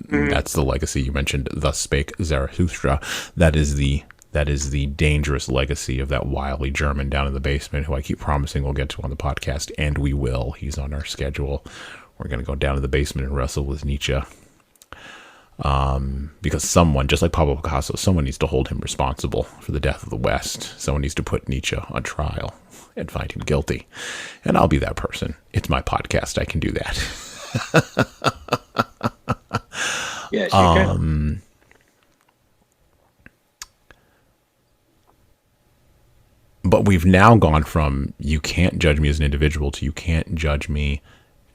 That's the legacy you mentioned. Thus spake Zarathustra. That is the dangerous legacy of that wily German down in the basement who I keep promising we'll get to on the podcast, and we will. He's on our schedule. We're going to go down to the basement and wrestle with Nietzsche. Because someone, just like Pablo Picasso, someone needs to hold him responsible for the death of the West. Someone needs to put Nietzsche on trial and find him guilty. And I'll be that person. It's my podcast. I can do that. Yes, you can. But we've now gone from you can't judge me as an individual to you can't judge me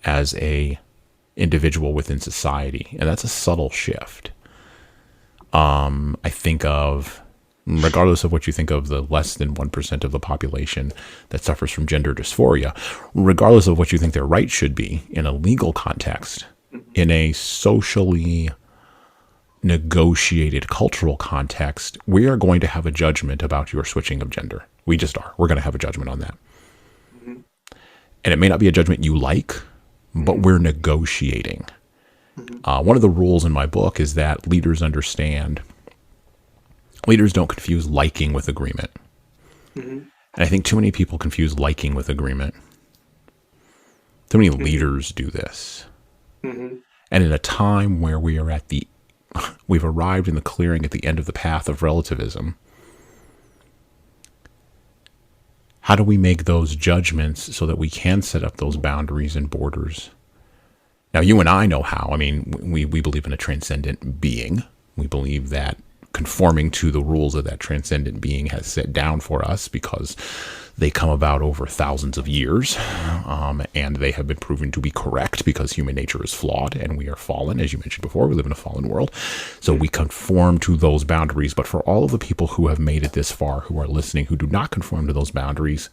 as a individual within society. And that's a subtle shift. I think of, regardless of what you think of the less than 1% of the population that suffers from gender dysphoria, regardless of what you think their rights should be in a legal context, in a socially negotiated cultural context, we are going to have a judgment about your switching of gender. We just are. We're going to have a judgment on that. And it may not be a judgment you like, but we're negotiating. One of the rules in my book is that leaders don't confuse liking with agreement. And I think too many people confuse liking with agreement. Too many leaders do this. And in a time where we've arrived in the clearing at the end of the path of relativism, how do we make those judgments so that we can set up those boundaries and borders Now, you and I know how. I mean, we believe in a transcendent being. We believe that conforming to the rules of that transcendent being has set down for us because they come about over thousands of years, and they have been proven to be correct because human nature is flawed and we are fallen. As you mentioned before, we live in a fallen world. So we conform to those boundaries. But for all of the people who have made it this far, who are listening, who do not conform to those boundaries,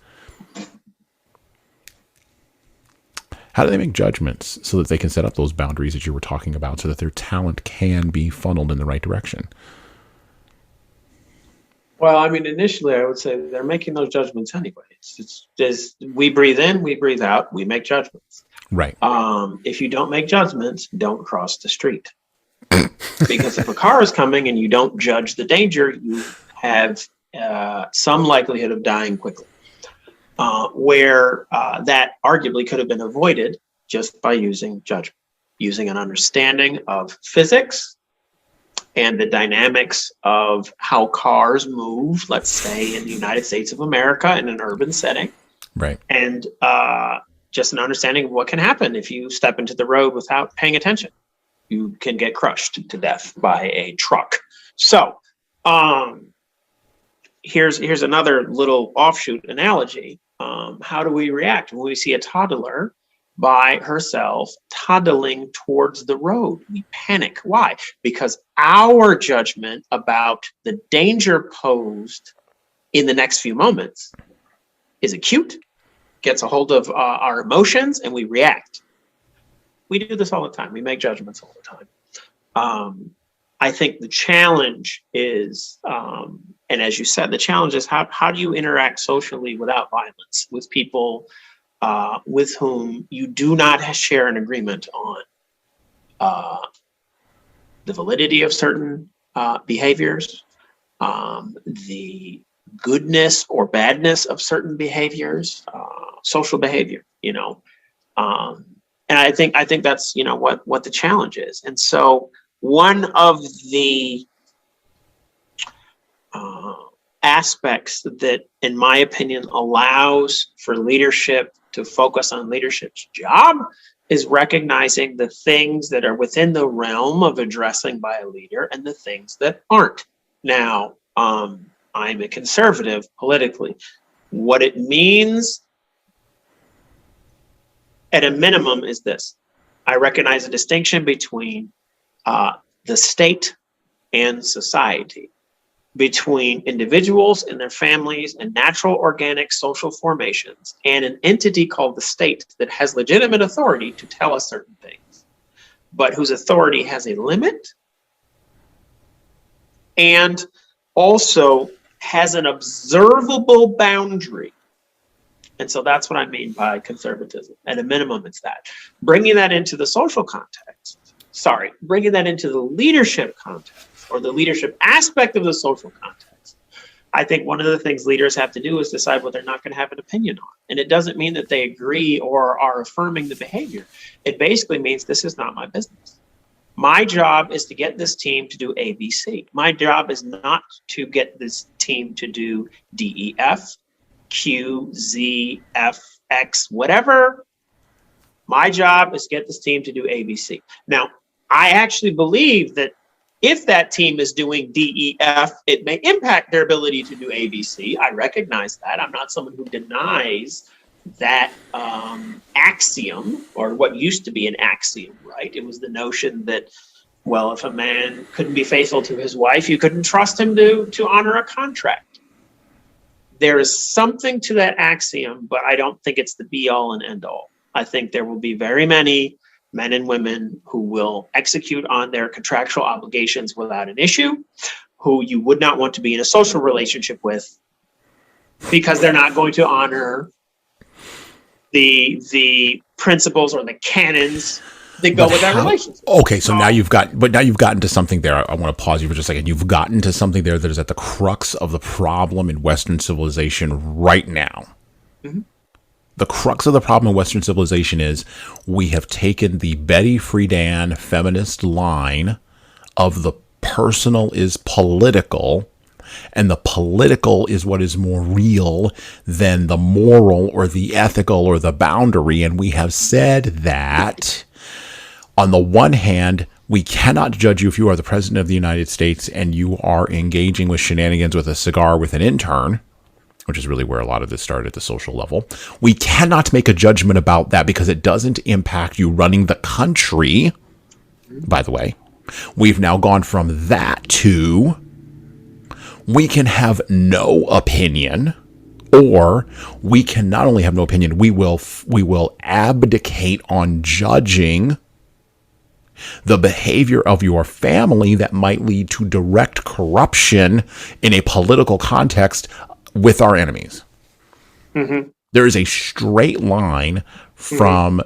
how do they make judgments so that they can set up those boundaries that you were talking about so that their talent can be funneled in the right direction? Well, I mean, initially, I would say they're making those judgments anyway. It's just, we breathe in, we breathe out, we make judgments. Right. If you don't make judgments, don't cross the street. Because if a car is coming and you don't judge the danger, you have some likelihood of dying quickly. Where that arguably could have been avoided just by using judgment, using an understanding of physics and the dynamics of how cars move, let's say in the United States of America in an urban setting. Right. And just an understanding of what can happen if you step into the road without paying attention. You can get crushed to death by a truck. So here's another little offshoot analogy. How do we react when we see a toddler by herself toddling towards the road? We panic. Why? Because our judgment about the danger posed in the next few moments is acute, gets a hold of our emotions, and we react. We do this all the time. We make judgments all the time. I think the challenge is, and as you said, the challenge is how do you interact socially without violence with people with whom you do not share an agreement on the validity of certain behaviors, the goodness or badness of certain behaviors, social behavior, and I think that's what the challenge is. And so one of the aspects that, in my opinion, allows for leadership to focus on leadership's job is recognizing the things that are within the realm of addressing by a leader and the things that aren't. Now, I'm a conservative politically. What it means at a minimum is this. I recognize a distinction between the state and society, between individuals and their families and natural organic social formations, and an entity called the state that has legitimate authority to tell us certain things, but whose authority has a limit and also has an observable boundary. And so that's what I mean by conservatism. At a minimum, it's that. Bringing that into the social context, bringing that into the leadership context, or the leadership aspect of the social context, I think one of the things leaders have to do is decide what they're not going to have an opinion on. And it doesn't mean that they agree or are affirming the behavior. It basically means this is not my business. My job is to get this team to do ABC. My job is not to get this team to do DEF, Q, Z, F, X, whatever. My job is to get this team to do ABC. Now, I actually believe that if that team is doing DEF, it may impact their ability to do ABC. I recognize that. I'm not someone who denies that axiom, or what used to be an axiom, right? It was the notion that, well, if a man couldn't be faithful to his wife, you couldn't trust him to honor a contract. There is something to that axiom, but I don't think it's the be all and end all. I think there will be very many men and women who will execute on their contractual obligations without an issue, who you would not want to be in a social relationship with because they're not going to honor the principles or the canons that go with that relationship. Okay, so now you've gotten to something there. I want to pause you for just a second. You've gotten to something there that is at the crux of the problem in Western civilization right now. Mm-hmm. The crux of the problem in Western civilization is we have taken the Betty Friedan feminist line of the personal is political, and the political is what is more real than the moral or the ethical or the boundary. And we have said that On the one hand, we cannot judge you if you are the president of the United States and you are engaging with shenanigans with a cigar with an intern, which is really where a lot of this started at the social level. We cannot make a judgment about that because it doesn't impact you running the country. By the way, we've now gone from that to we can have no opinion, or we can not only have no opinion, we will abdicate on judging the behavior of your family that might lead to direct corruption in a political context with our enemies. Mm-hmm. There is a straight line from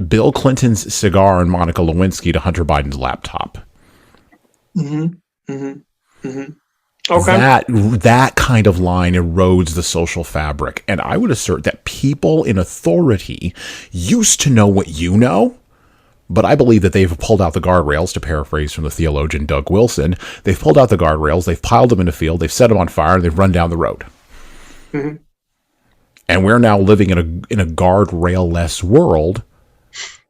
Bill Clinton's cigar and Monica Lewinsky to Hunter Biden's laptop. Mm-hmm. Mm-hmm. Mm-hmm. Okay. That kind of line erodes the social fabric. And I would assert that people in authority used to know what you know, but I believe that they've pulled out the guardrails, to paraphrase from the theologian Doug Wilson. They've pulled out the guardrails, they've piled them in a field, they've set them on fire, and they've run down the road. Mm-hmm. And we're now living in a guardrail-less world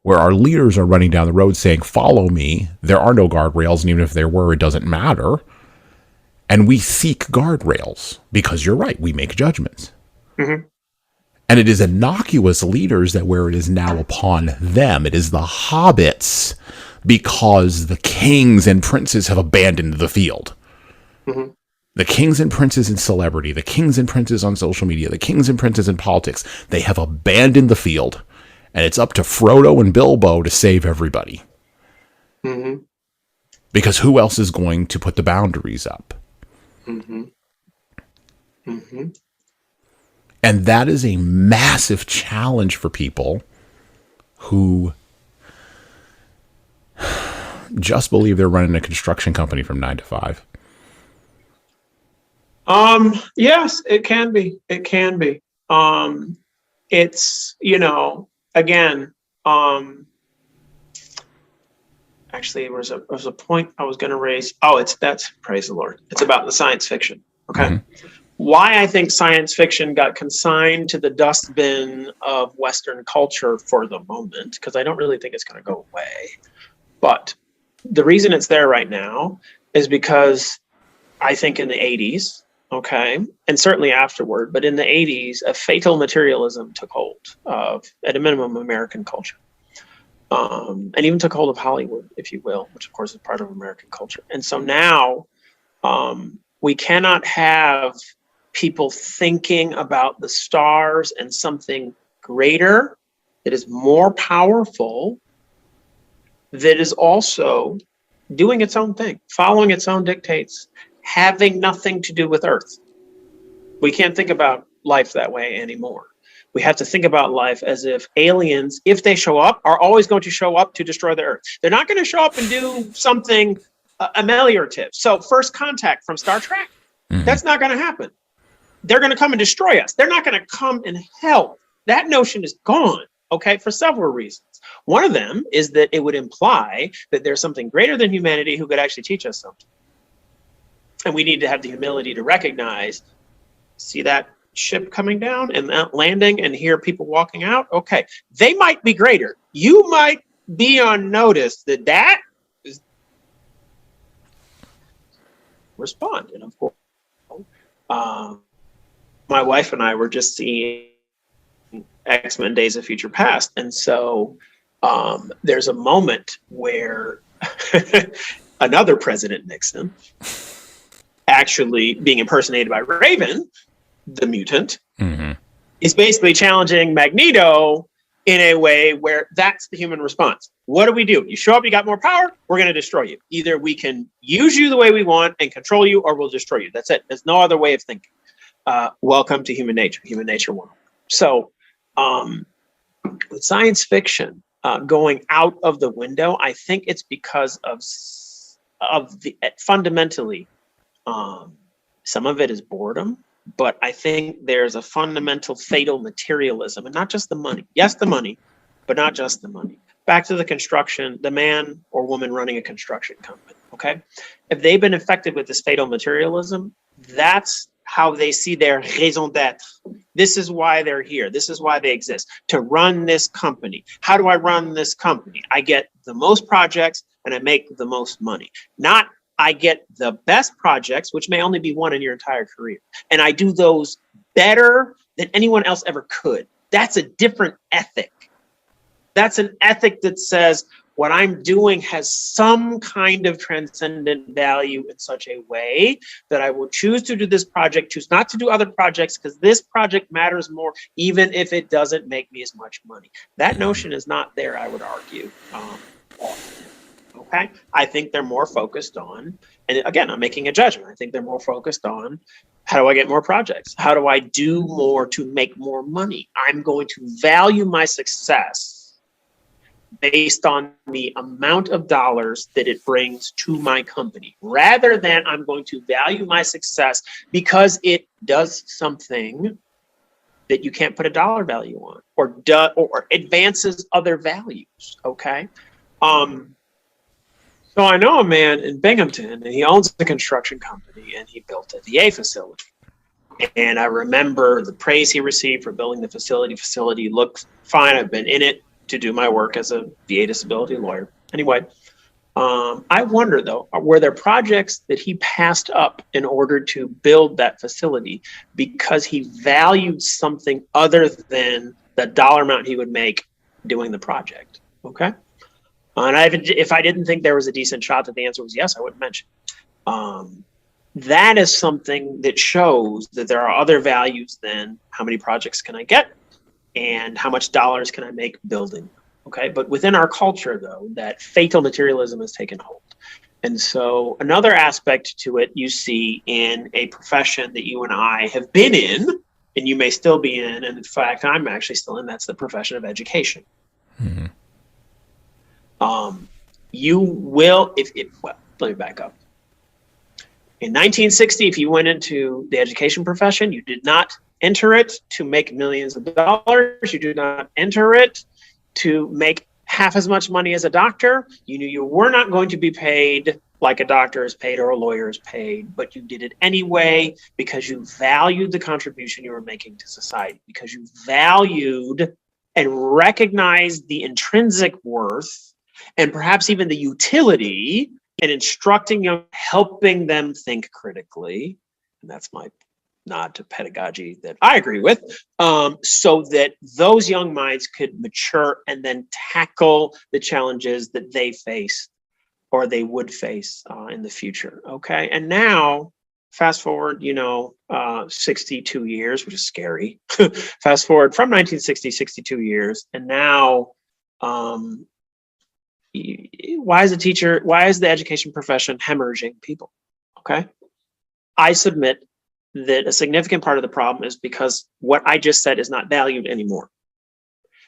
where our leaders are running down the road saying, follow me. There are no guardrails, and even if there were, it doesn't matter. And we seek guardrails because you're right, we make judgments. Mm-hmm. And it is innocuous leaders that where it is now upon them. It is the hobbits because the kings and princes have abandoned the field. Mm-hmm. The kings and princes in celebrity, the kings and princes on social media, the kings and princes in politics, they have abandoned the field. And it's up to Frodo and Bilbo to save everybody. Mm-hmm. Because who else is going to put the boundaries up? Mm-hmm. Mm-hmm. And that is a massive challenge for people who just believe they're running a construction company from 9 to 5. Yes, it can be. It can be. It's, again, actually, there was a point I was going to raise. Oh, that's praise the Lord. It's about the science fiction. Okay. Mm-hmm. Why I think science fiction got consigned to the dustbin of Western culture for the moment, because I don't really think it's going to go away. But the reason it's there right now is because I think in the 80s, okay, and certainly afterward, but in the 80s, a fatal materialism took hold of, at a minimum, American culture. And even took hold of Hollywood, if you will, which of course is part of American culture. And so now we cannot have people thinking about the stars and something greater that is more powerful, that is also doing its own thing, following its own dictates, having nothing to do with Earth. We can't think about life that way anymore. We have to think about life as if aliens, if they show up, are always going to show up to destroy the Earth. They're not going to show up and do something ameliorative. So First Contact from Star Trek, that's not going to happen. They're going to come and destroy us. They're not going to come and help. That notion is gone, okay, for several reasons. One of them is that it would imply that there's something greater than humanity who could actually teach us something. And we need to have the humility to recognize, see that ship coming down and landing and hear people walking out? Okay, they might be greater. You might be on notice that is respond. And of course, my wife and I were just seeing X-Men Days of Future Past. And so there's a moment where another President Nixon, actually being impersonated by Raven, the mutant, is basically challenging Magneto in a way where that's the human response. What do? You show up, you got more power, we're going to destroy you. Either we can use you the way we want and control you, or we'll destroy you. That's it. There's no other way of thinking. Welcome to human nature 101. So with science fiction going out of the window, I think it's because of the fundamentally, some of it is boredom, but I think there's a fundamental fatal materialism, and not just the money. Yes, the money, but not just the money. Back to the construction, the man or woman running a construction company, okay? If they've been affected with this fatal materialism, that's how they see their raison d'être. This is why they're here. This is why they exist, to run this company. How do I run this company? I get the most projects and I make the most money. Not I get the best projects, which may only be one in your entire career, and I do those better than anyone else ever could. That's a different ethic. That's an ethic that says what I'm doing has some kind of transcendent value in such a way that I will choose to do this project, choose not to do other projects, because this project matters more, even if it doesn't make me as much money. That notion is not there, I would argue, often. Okay, I think they're more focused on, and again, I'm making a judgment. I think they're more focused on, how do I get more projects? How do I do more to make more money? I'm going to value my success based on the amount of dollars that it brings to my company, rather than I'm going to value my success because it does something that you can't put a dollar value on, or advances other values. Okay. So I know a man in Binghamton, and he owns a construction company, and he built a VA facility. And I remember the praise he received for building the facility. Facility looked fine. I've been in it to do my work as a VA disability lawyer. Anyway, I wonder though, were there projects that he passed up in order to build that facility because he valued something other than the dollar amount he would make doing the project? Okay. And if I didn't think there was a decent shot that the answer was yes, I wouldn't mention. That is something that shows that there are other values than how many projects can I get and how much dollars can I make building. Okay, but within our culture, though, that fatal materialism has taken hold. And so another aspect to it you see in a profession that you and I have been in, and you may still be in, and in fact, I'm actually still in, that's the profession of education. Mm-hmm. You will, well, let me back up. In 1960, if you went into the education profession, you did not enter it to make millions of dollars. You did not enter it to make half as much money as a doctor. You knew you were not going to be paid like a doctor is paid or a lawyer is paid, but you did it anyway because you valued the contribution you were making to society, because you valued and recognized the intrinsic worth and perhaps even the utility in instructing them, helping them think critically. And that's my nod to pedagogy that I agree with, so that those young minds could mature and then tackle the challenges that they face or they would face in the future. Okay. And now fast forward, 62 years, which is scary. Fast forward from 1960, 62 years. And now, why is the education profession hemorrhaging people? Okay. I submit that a significant part of the problem is because what I just said is not valued anymore.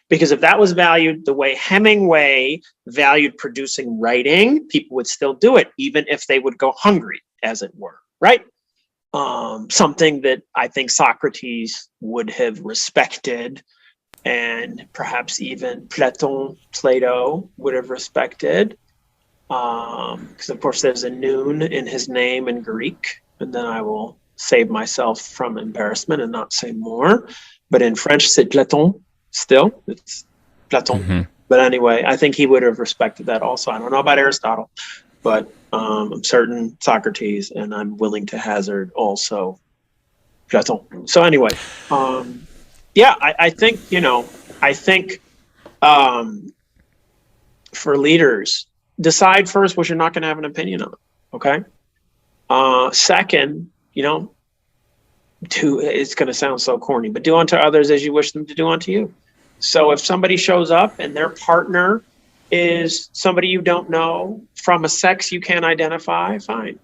Because if that was valued the way Hemingway valued producing writing, people would still do it, even if they would go hungry, as it were, right? Something that I think Socrates would have respected, and perhaps even Plato would have respected. Because of course there's a noon in his name in Greek, and then I will save myself from embarrassment and not say more. But in French, c'est Platon. Still, it's Platon. Mm-hmm. But anyway, I think he would have respected that also. I don't know about Aristotle, but I'm certain Socrates, and I'm willing to hazard also Platon. So anyway, I think for leaders, decide first what you're not going to have an opinion on. Okay. Second, it's going to sound so corny, but do unto others as you wish them to do unto you. So if somebody shows up and their partner is somebody you don't know from a sex you can't identify, fine.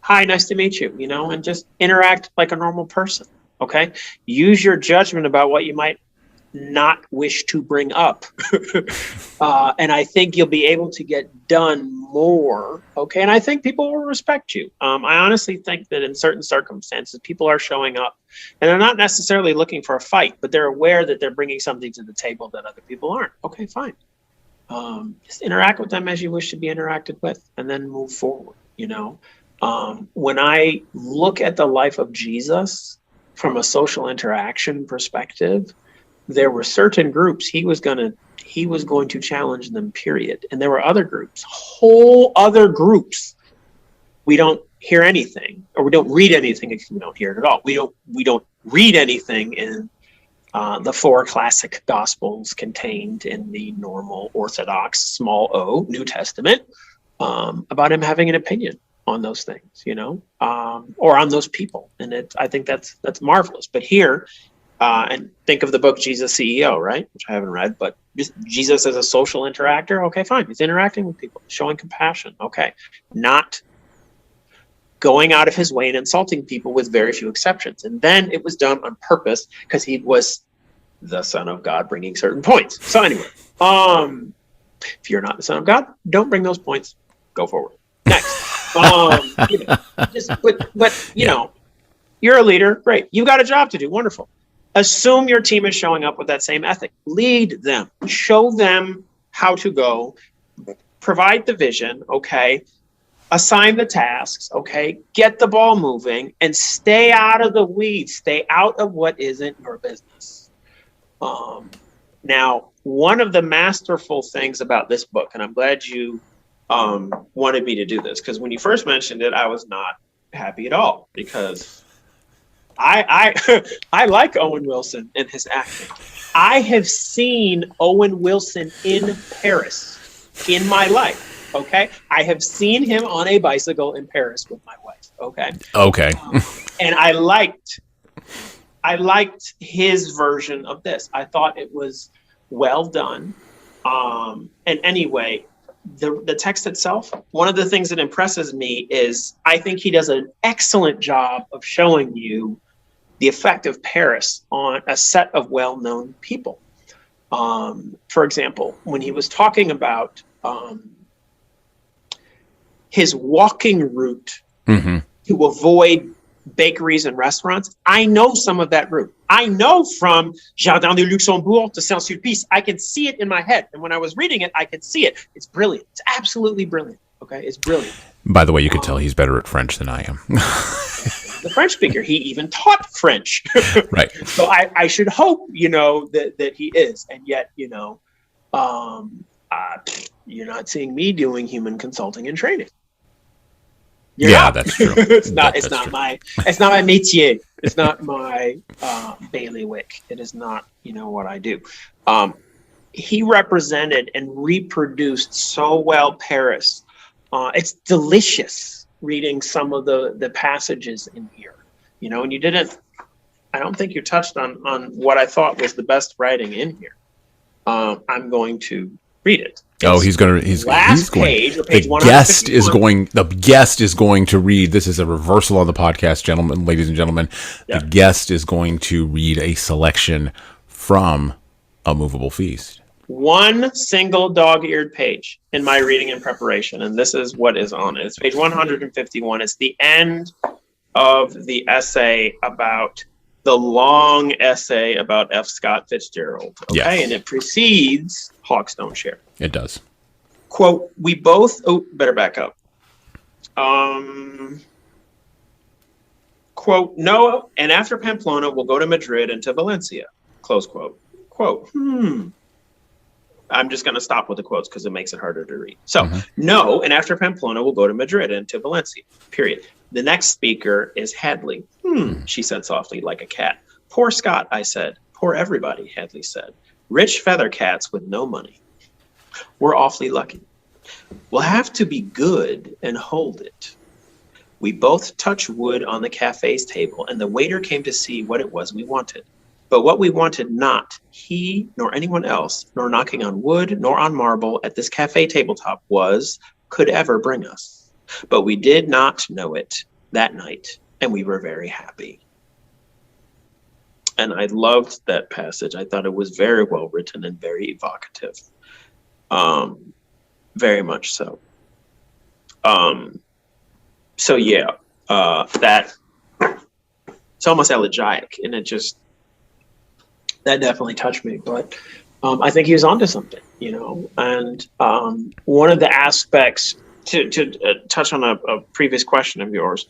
Hi, nice to meet you, and just interact like a normal person. Okay. Use your judgment about what you might not wish to bring up. And I think you'll be able to get done more. Okay. And I think people will respect you. I honestly think that in certain circumstances, people are showing up and they're not necessarily looking for a fight, but they're aware that they're bringing something to the table that other people aren't. Okay, fine. Just interact with them as you wish to be interacted with, and then move forward. When I look at the life of Jesus from a social interaction perspective, there were certain groups he he was going to challenge them, period. And there were other groups, whole other groups. We don't hear anything, or we don't read anything if we don't hear it at all. We don't read anything in the 4 classic gospels contained in the normal Orthodox small O New Testament about him having an opinion on those things, or on those people. And I think that's marvelous. But here, and think of the book Jesus CEO, right? Which I haven't read, but Jesus as a social interactor. Okay, fine. He's interacting with people, showing compassion. Okay. Not going out of his way and insulting people with very few exceptions. And then it was done on purpose because he was the Son of God bringing certain points. So anyway, if you're not the Son of God, don't bring those points. Go forward. Next. You're a leader. Great. You got a job to do. Wonderful. Assume your team is showing up with that same ethic. Lead them. Show them how to go. Provide the vision. Okay. Assign the tasks, okay? Get the ball moving and stay out of the weeds. Stay out of what isn't your business. Now, one of the masterful things about this book, and I'm glad you wanted me to do this, because when you first mentioned it, I was not happy at all, because I like Owen Wilson and his acting. I have seen Owen Wilson in Paris in my life. Okay, I have seen him on a bicycle in Paris with my wife. Okay. And I liked his version of this. I thought it was well done. And anyway, the text itself, one of the things that impresses me is I think he does an excellent job of showing you the effect of Paris on a set of well-known people. For example, when he was talking about his walking route to avoid bakeries and restaurants, I know some of that route. I know from Jardin de Luxembourg to Saint-Sulpice. I can see it in my head. And when I was reading it, I could see it. It's brilliant. It's absolutely brilliant. Okay, it's brilliant. By the way, you can tell he's better at French than I am. The French speaker, he even taught French. Right. So I should hope, that he is. And yet, you're not seeing me doing human consulting and training. That's true. It's not my métier. It's not my bailiwick. It is not, what I do. He represented and reproduced so well Paris. It's delicious reading some of the passages in here, and you didn't, I don't think you touched on what I thought was the best writing in here. I'm going to read it. He's going. Page, or page the guest is going to read. This is a reversal on the podcast, ladies and gentlemen. Yeah. The guest is going to read a selection from A Moveable Feast. One single dog-eared page in my reading and preparation, and this is what is on it. It's page 151. It's the end of the essay about the long essay about F. Scott Fitzgerald. Okay, yes. And it precedes Hawks Don't Share. It does. Quote, we both, better back up. Quote, no, and after Pamplona, we'll go to Madrid and to Valencia. Close quote. Quote, I'm just going to stop with the quotes because it makes it harder to read. So, no, and after Pamplona, we'll go to Madrid and to Valencia, period. The next speaker is Hadley. She said softly, like a cat. Poor Scott, I said. Poor everybody, Hadley said. Rich feather cats with no money. We're awfully lucky. We'll have to be good and hold it. We both touched wood on the cafe's table, and the waiter came to see what it was we wanted. But what we wanted not, he nor anyone else, nor knocking on wood nor on marble at this cafe tabletop could ever bring us. But we did not know it that night, and we were very happy. And I loved that passage. I thought it was very well written and very evocative. Very much so. That it's almost elegiac, and that definitely touched me. But I think he was onto something, and one of the aspects to touch on a previous question of yours,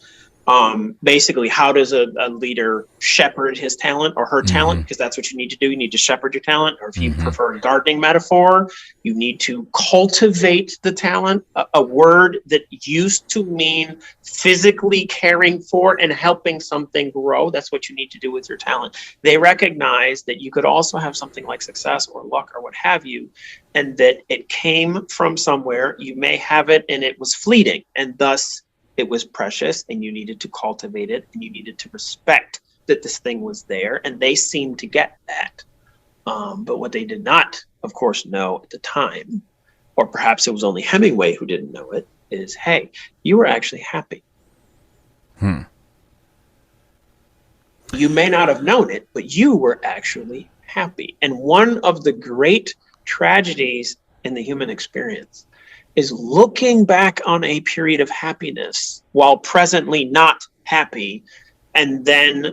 Basically, how does a leader shepherd his talent or her talent? Because that's what you need to do. You need to shepherd your talent. Or if you prefer a gardening metaphor, you need to cultivate the talent, a word that used to mean physically caring for and helping something grow. That's what you need to do with your talent. They recognize that you could also have something like success or luck or what have you, and that it came from somewhere. You may have it and it was fleeting, and thus it was precious, and you needed to cultivate it, and you needed to respect that this thing was there. And they seemed to get that. But what they did not, of course, know at the time, or perhaps it was only Hemingway who didn't know it, is, hey, you were actually happy. You may not have known it, but you were actually happy. And one of the great tragedies in the human experience is looking back on a period of happiness while presently not happy, and then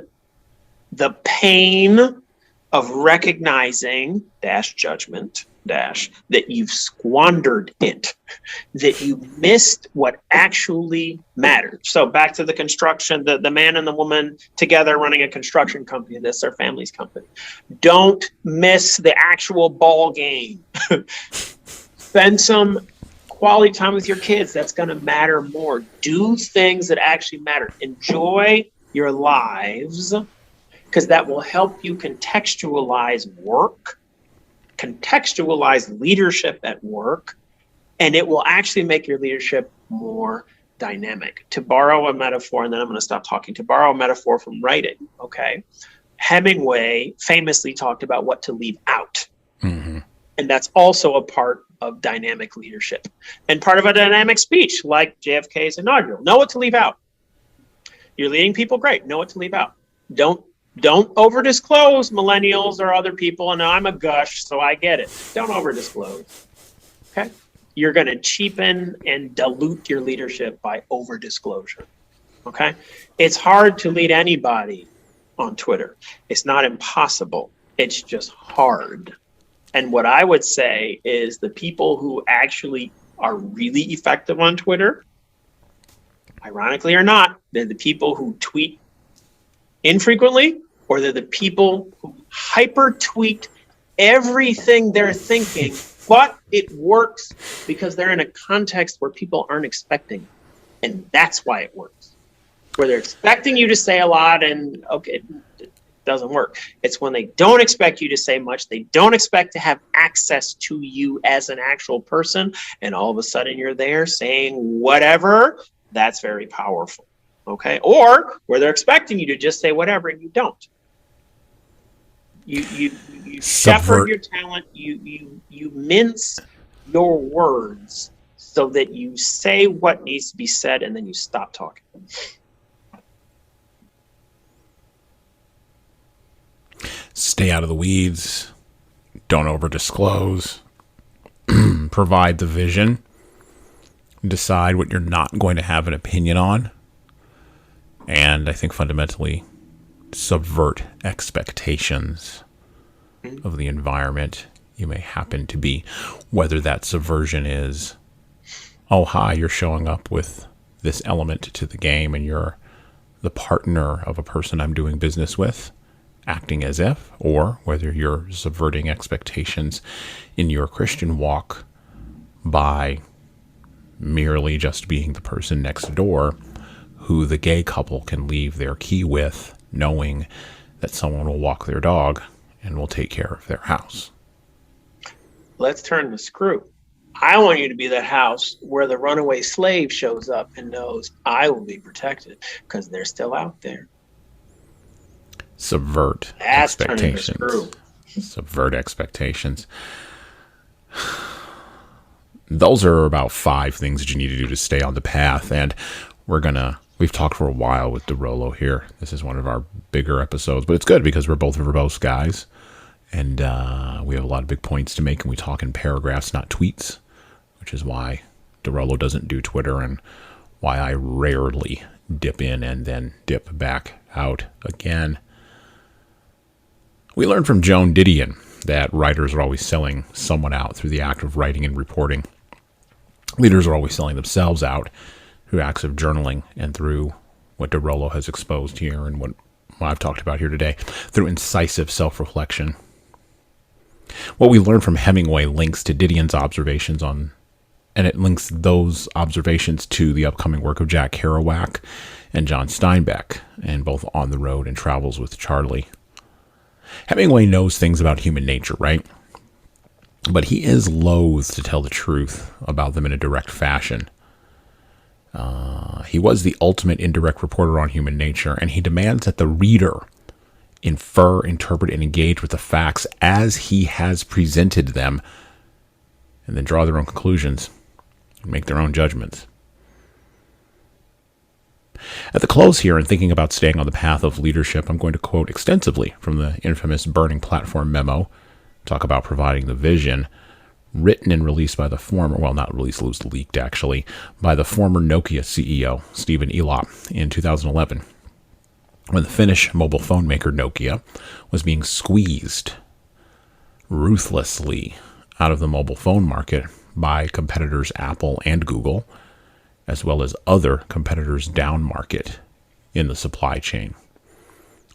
the pain of recognizing judgment that you've squandered it, that you missed what actually mattered. So back to the construction, the man and the woman together running a construction company, that's their family's company. Don't miss the actual ball game. Spend some quality time with your kids. That's going to matter more. Do things that actually matter. Enjoy your lives, because that will help you contextualize work, contextualize leadership at work, and it will actually make your leadership more dynamic. To borrow a metaphor, and then I'm going to stop talking, to borrow a metaphor from writing, okay? Hemingway famously talked about what to leave out. And that's also a part of dynamic leadership and part of a dynamic speech, like JFK's inaugural. Know what to leave out. You're leading people, great. Know what to leave out. Don't over disclose, millennials or other people. And I'm a gush, so I get it. Don't over disclose. Okay. You're going to cheapen and dilute your leadership by over disclosure. Okay. It's hard to lead anybody on Twitter. It's not impossible. It's just hard. And what I would say is the people who actually are really effective on Twitter, ironically or not, they're the people who tweet infrequently, or they're the people who hyper tweet everything they're thinking, but it works because they're in a context where people aren't expecting. And that's why it works. Where they're expecting you to say a lot and, okay, doesn't work. It's when they don't expect you to say much, they don't expect to have access to you as an actual person, and all of a sudden you're there saying whatever. That's very powerful. Okay? Or where they're expecting you to just say whatever and you don't. You shepherd your talent, you mince your words so that you say what needs to be said, and then you stop talking. Stay out of the weeds. Don't over disclose. Provide the vision. Decide what you're not going to have an opinion on. And I think fundamentally subvert expectations of the environment you may happen to be. Whether that subversion is, oh, hi, you're showing up with this element to the game and you're the partner of a person I'm doing business with, acting as if, or whether you're subverting expectations in your Christian walk by merely just being the person next door who the gay couple can leave their key with, knowing that someone will walk their dog and will take care of their house. Let's turn the screw. I want you to be that house where the runaway slave shows up and knows I will be protected because they're still out there. Subvert expectations. Subvert expectations. Those are about 5 things that you need to do to stay on the path. And we've talked for a while with Dorollo here. This is one of our bigger episodes, but it's good because we're both verbose guys. And we have a lot of big points to make, and we talk in paragraphs, not tweets, which is why Dorollo doesn't do Twitter and why I rarely dip in and then dip back out again. We learned from Joan Didion that writers are always selling someone out through the act of writing and reporting. Leaders are always selling themselves out through acts of journaling and through what Dorollo has exposed here and what I've talked about here today, through incisive self-reflection. What we learned from Hemingway links to Didion's observations on, and it links those observations to the upcoming work of Jack Kerouac and John Steinbeck, and both On the Road and Travels with Charlie. Hemingway knows things about human nature, right? But he is loath to tell the truth about them in a direct fashion. He was the ultimate indirect reporter on human nature, and he demands that the reader infer, interpret, and engage with the facts as he has presented them, and then draw their own conclusions and make their own judgments. At the close here, in thinking about staying on the path of leadership, I'm going to quote extensively from the infamous Burning Platform memo, talk about providing the vision, written and released by the former, well, not released, it was leaked actually, by the former Nokia CEO, Stephen Elop, in 2011, when the Finnish mobile phone maker Nokia was being squeezed ruthlessly out of the mobile phone market by competitors Apple and Google, as well as other competitors down market in the supply chain,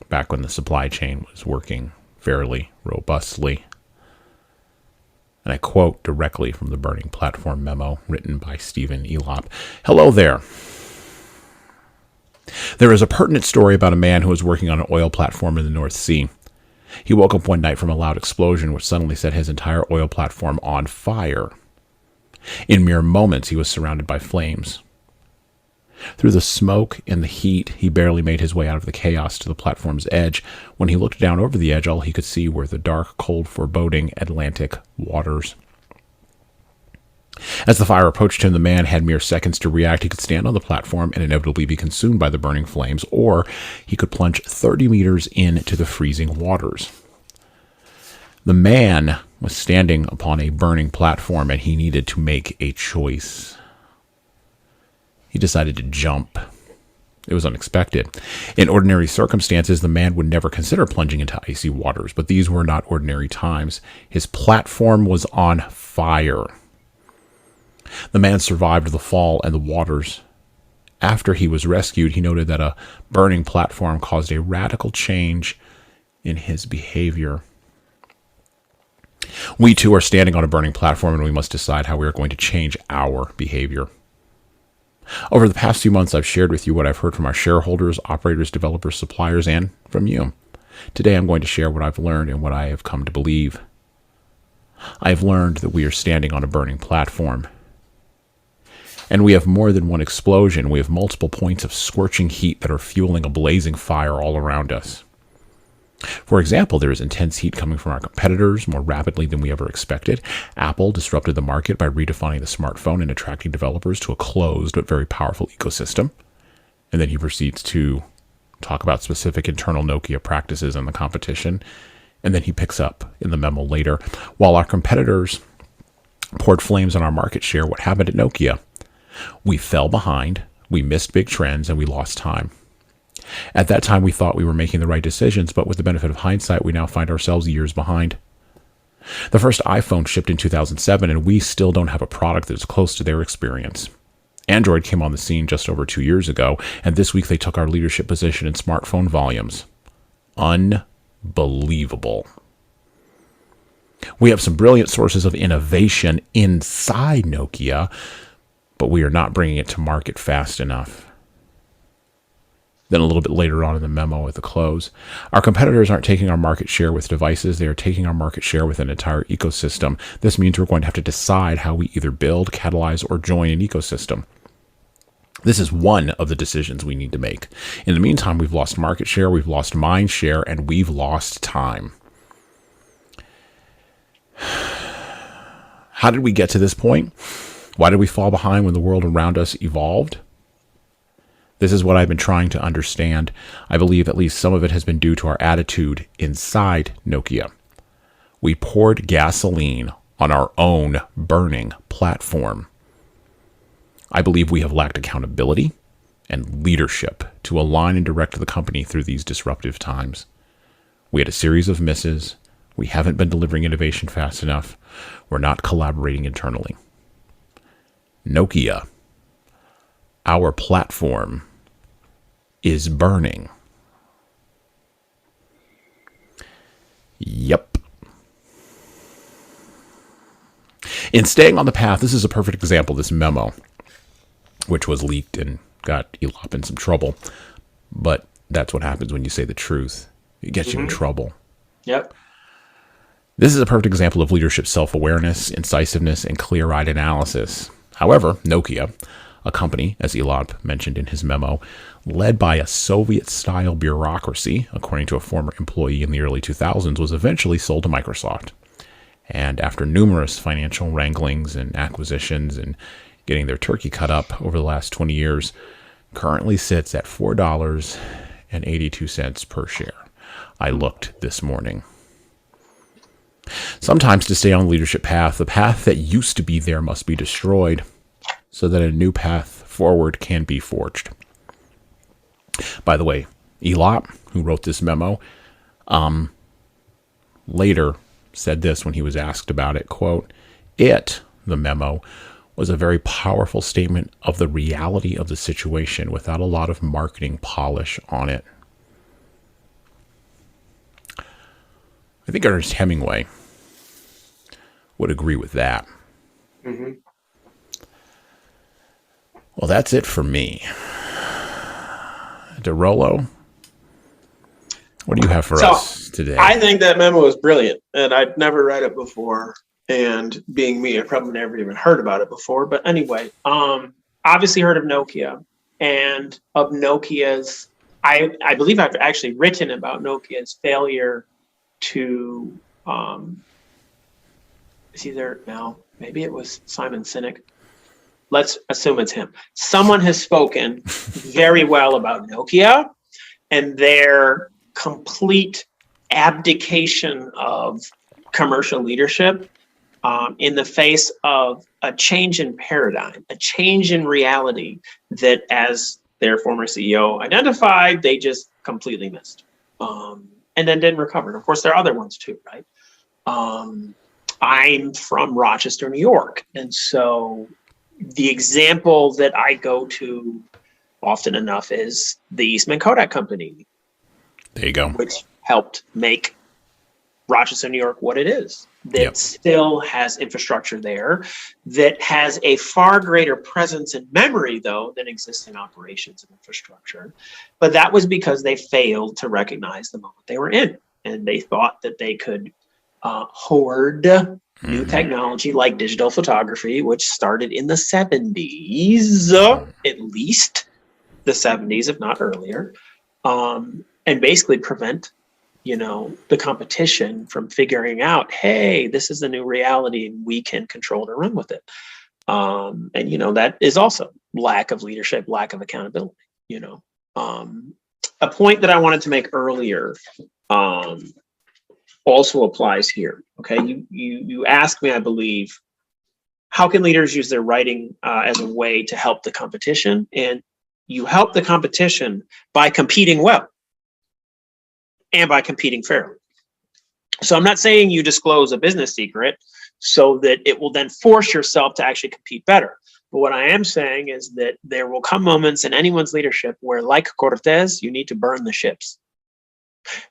back when the supply chain was working fairly robustly. And I quote directly from the Burning Platform memo written by Stephen Elop. Hello there. There is a pertinent story about a man who was working on an oil platform in the North Sea. He woke up one night from a loud explosion which suddenly set his entire oil platform on fire. In mere moments, he was surrounded by flames. Through the smoke and the heat, he barely made his way out of the chaos to the platform's edge. When he looked down over the edge, all he could see were the dark, cold, foreboding Atlantic waters. As the fire approached him, the man had mere seconds to react. He could stand on the platform and inevitably be consumed by the burning flames, or he could plunge 30 meters into the freezing waters. The man was standing upon a burning platform, and he needed to make a choice. He decided to jump. It was unexpected. In ordinary circumstances, the man would never consider plunging into icy waters, but these were not ordinary times. His platform was on fire. The man survived the fall and the waters. After he was rescued, he noted that a burning platform caused a radical change in his behavior. We too are standing on a burning platform, and we must decide how we are going to change our behavior. Over the past few months, I've shared with you what I've heard from our shareholders, operators, developers, suppliers, and from you. Today, I'm going to share what I've learned and what I have come to believe. I've learned that we are standing on a burning platform. And we have more than one explosion. We have multiple points of scorching heat that are fueling a blazing fire all around us. For example, there is intense heat coming from our competitors more rapidly than we ever expected. Apple disrupted the market by redefining the smartphone and attracting developers to a closed but very powerful ecosystem. And then he proceeds to talk about specific internal Nokia practices in the competition. And then he picks up in the memo later, while our competitors poured flames on our market share, what happened at Nokia? We fell behind, we missed big trends, and we lost time. At that time, we thought we were making the right decisions, but with the benefit of hindsight, we now find ourselves years behind. The first iPhone shipped in 2007, and we still don't have a product that is close to their experience. Android came on the scene just over 2 years ago, and this week they took our leadership position in smartphone volumes. Unbelievable. We have some brilliant sources of innovation inside Nokia, but we are not bringing it to market fast enough. Then a little bit later on in the memo at the close, our competitors aren't taking our market share with devices. They are taking our market share with an entire ecosystem. This means we're going to have to decide how we either build, catalyze, or join an ecosystem. This is one of the decisions we need to make. In the meantime, we've lost market share, we've lost mind share, and we've lost time. How did we get to this point? Why did we fall behind when the world around us evolved? This is what I've been trying to understand. I believe at least some of it has been due to our attitude inside Nokia. We poured gasoline on our own burning platform. I believe we have lacked accountability and leadership to align and direct the company through these disruptive times. We had a series of misses. We haven't been delivering innovation fast enough. We're not collaborating internally. Nokia, our platform, is burning. Yep. In staying on the path, this is a perfect example, this memo, which was leaked and got Elop in some trouble. But that's what happens when you say the truth. It gets you in trouble. Yep. This is a perfect example of leadership self-awareness, incisiveness, and clear-eyed analysis. However, Nokia, a company, as Elop mentioned in his memo, led by a Soviet-style bureaucracy, according to a former employee in the early 2000s, was eventually sold to Microsoft. And after numerous financial wranglings and acquisitions and getting their turkey cut up over the last 20 years, currently sits at $4.82 per share. I looked this morning. Sometimes to stay on the leadership path, the path that used to be there must be destroyed so that a new path forward can be forged. By the way, Elop, who wrote this memo, later said this when he was asked about it, quote, the memo, was a very powerful statement of the reality of the situation without a lot of marketing polish on it. I think Ernest Hemingway would agree with that. Mm-hmm. Well, that's it for me. Dorollo, what do you have for us today? I think that memo is brilliant, and I'd never read it before. And being me, I probably never even heard about it before. But anyway, obviously heard of Nokia, and of Nokia's, I believe I've actually written about Nokia's failure to, maybe it was Simon Sinek. Let's assume it's him. Someone has spoken very well about Nokia and their complete abdication of commercial leadership in the face of a change in paradigm, a change in reality that, as their former CEO identified, they just completely missed and then didn't recover. And of course, there are other ones too, right? I'm from Rochester, New York. And so the example that I go to often enough is the Eastman Kodak Company. There you go. Which helped make Rochester, New York what it is. That still has infrastructure there, that has a far greater presence and memory, though, than existing operations and infrastructure. But that was because they failed to recognize the moment they were in. And they thought that they could hoard new technology like digital photography, which started in the 70s, at least the 70s, if not earlier, and basically prevent the competition from figuring out, hey, this is the new reality and we can control it or run with it. And that is also lack of leadership, lack of accountability. A point that I wanted to make earlier also applies here. Okay, you asked me, I believe, how can leaders use their writing as a way to help the competition? And you help the competition by competing well and by competing fairly. So I'm not saying you disclose a business secret so that it will then force yourself to actually compete better. But what I am saying is that there will come moments in anyone's leadership where, like Cortez, you need to burn the ships.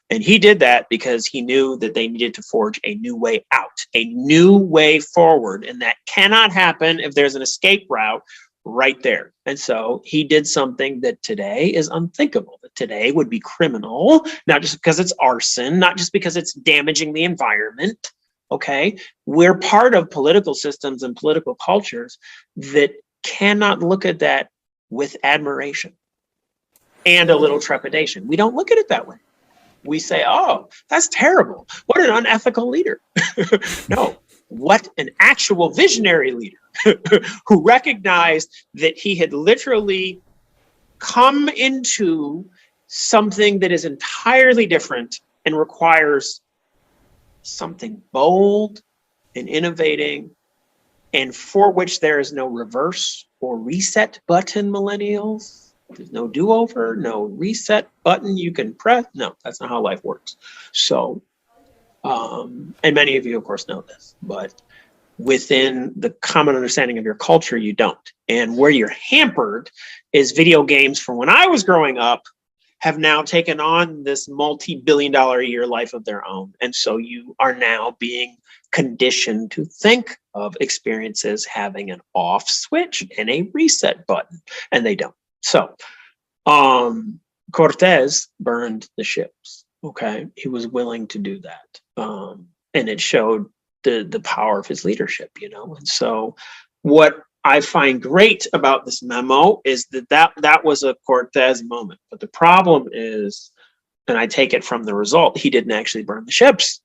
And he did that because he knew that they needed to forge a new way out, a new way forward. And that cannot happen if there's an escape route right there. And so he did something that today is unthinkable, that today would be criminal, not just because it's arson, not just because it's damaging the environment. Okay, we're part of political systems and political cultures that cannot look at that with admiration and a little trepidation. We don't look at it that way. We say, oh, that's terrible. What an unethical leader. No, what an actual visionary leader who recognized that he had literally come into something that is entirely different and requires something bold and innovating, and for which there is no reverse or reset button, millennials. There's no do-over, no reset button you can press. No, that's not how life works. So, and many of you, of course, know this, but within the common understanding of your culture, you don't. And where you're hampered is video games from when I was growing up have now taken on this multi-billion-dollar a year life of their own. And so you are now being conditioned to think of experiences having an off switch and a reset button, and they don't. So Cortez burned the ships. Okay, he was willing to do that, and it showed the power of his leadership, And so, what I find great about this memo is that was a Cortez moment. But the problem is, and I take it from the result, he didn't actually burn the ships.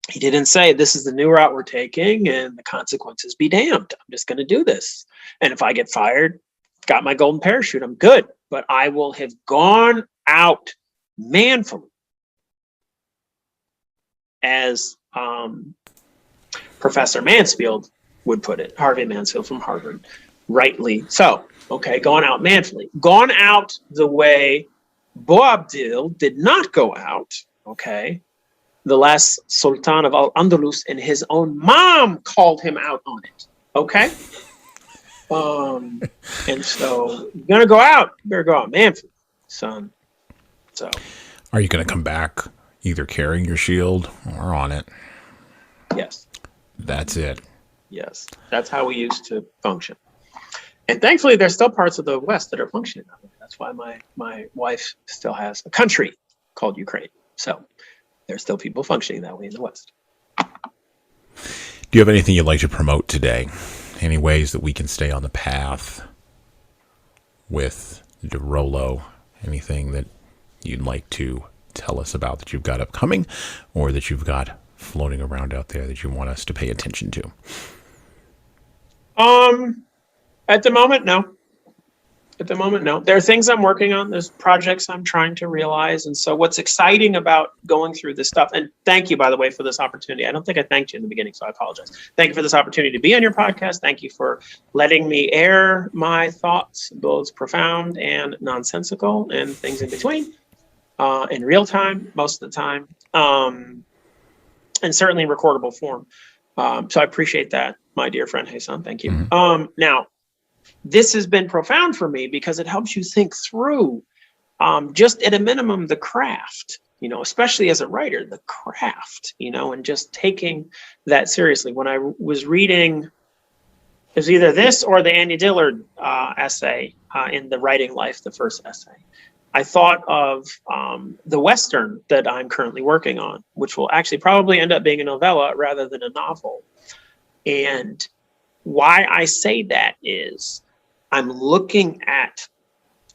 He didn't say, this is the new route we're taking and the consequences be damned. I'm just going to do this. And if I get fired, got my golden parachute, I'm good. But I will have gone out manfully, as Professor Mansfield would put it, Harvey Mansfield from Harvard, rightly so. Okay, gone out manfully. Gone out the way Boabdil did not go out, okay? The last Sultan of Al-Andalus and his own mom called him out on it, okay? And so you're going to go out, you better go out manfully, son. So, are you going to come back either carrying your shield or on it? Yes. That's it. Yes. That's how we used to function. And thankfully, there's still parts of the West that are functioning that way. That's why my wife still has a country called Ukraine. So there's still people functioning that way in the West. Do you have anything you'd like to promote today? Any ways that we can stay on the path with Dorollo? Anything that you'd like to tell us about that you've got upcoming or that you've got floating around out there that you want us to pay attention to? At the moment, no. There are things I'm working on. There's projects I'm trying to realize. And so what's exciting about going through this stuff, and thank you, by the way, for this opportunity. I don't think I thanked you in the beginning, so I apologize. Thank you for this opportunity to be on your podcast. Thank you for letting me air my thoughts, both profound and nonsensical and things in between, in real time, most of the time, and certainly in recordable form. So I appreciate that, my dear friend Jesan. Thank you. Mm-hmm. Now, this has been profound for me because it helps you think through, just at a minimum, the craft, especially as a writer, the craft, and just taking that seriously. When I was reading, it was either this or the Andy Dillard essay in The Writing Life, the first essay. I thought of the Western that I'm currently working on, which will actually probably end up being a novella rather than a novel. And why I say that is I'm looking at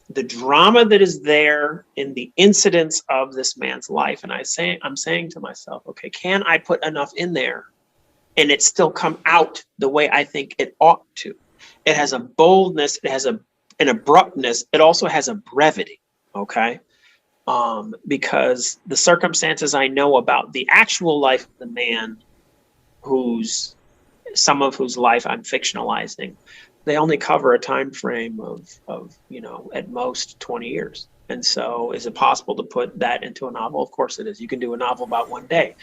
the drama that is there in the incidents of this man's life. And I'm saying to myself, okay, can I put enough in there and it still come out the way I think it ought to? It has a boldness, it has an abruptness, it also has a brevity, okay? Because the circumstances I know about the actual life of the man some of whose life I'm fictionalizing, they only cover a time frame of at most 20 years. And so is it possible to put that into a novel? Of course it is. You can do a novel about one day,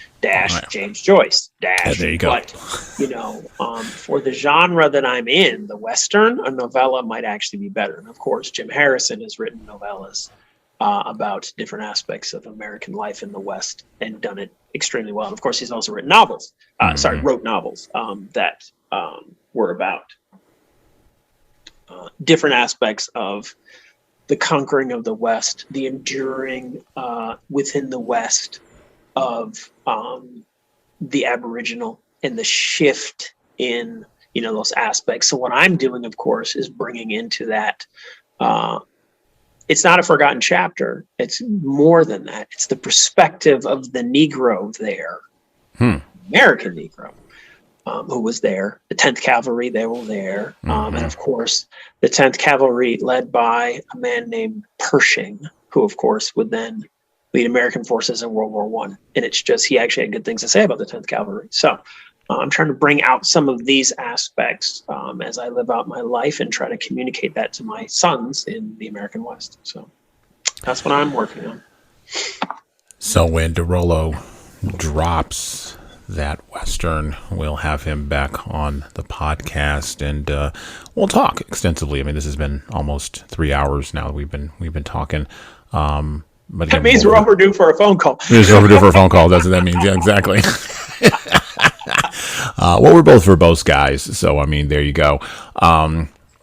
James Joyce, there you go. But, for the genre that I'm in, the Western, a novella might actually be better. And of course, Jim Harrison has written novellas about different aspects of American life in the West and done it extremely well. And of course, he's also written novels, wrote novels that were about different aspects of the conquering of the West, the enduring within the West of the Aboriginal and the shift in, those aspects. So what I'm doing, of course, is bringing into that it's not a forgotten chapter. It's more than that. It's the perspective of the Negro there, American Negro, who was there. The 10th Cavalry, they were there. And of course, the 10th Cavalry led by a man named Pershing, who of course would then lead American forces in World War I. And it's just, he actually had good things to say about the 10th Cavalry. So I'm trying to bring out some of these aspects as I live out my life and try to communicate that to my sons in the American West. So that's what I'm working on. So when Dorollo drops that Western, we'll have him back on the podcast and we'll talk extensively. I mean, this has been almost 3 hours now. We've been talking. But That again, means we're overdue for a phone call. it's overdue for a phone call. That's what that means. Yeah, exactly. Well, we're both verbose guys, so I mean, there you go.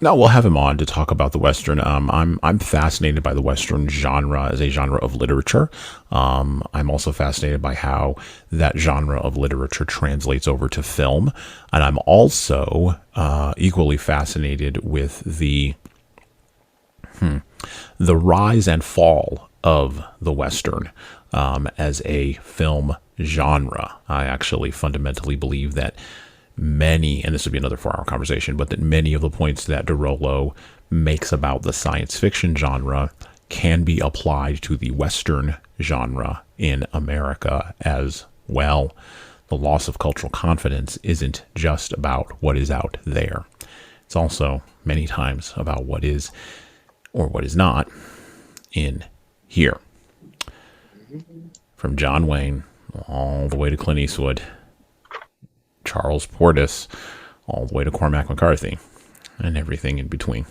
No, we'll have him on to talk about the Western. I'm fascinated by the Western genre as a genre of literature. I'm also fascinated by how that genre of literature translates over to film, and I'm also equally fascinated with the rise and fall of the Western as a film genre. I actually fundamentally believe that many, and this would be another 4-hour conversation, but that many of the points that Dorollo makes about the science fiction genre can be applied to the Western genre in America as well. The loss of cultural confidence isn't just about what is out there. It's also many times about what is or what is not in here. From John Wayne all the way to Clint Eastwood, Charles Portis, all the way to Cormac McCarthy, and everything in between.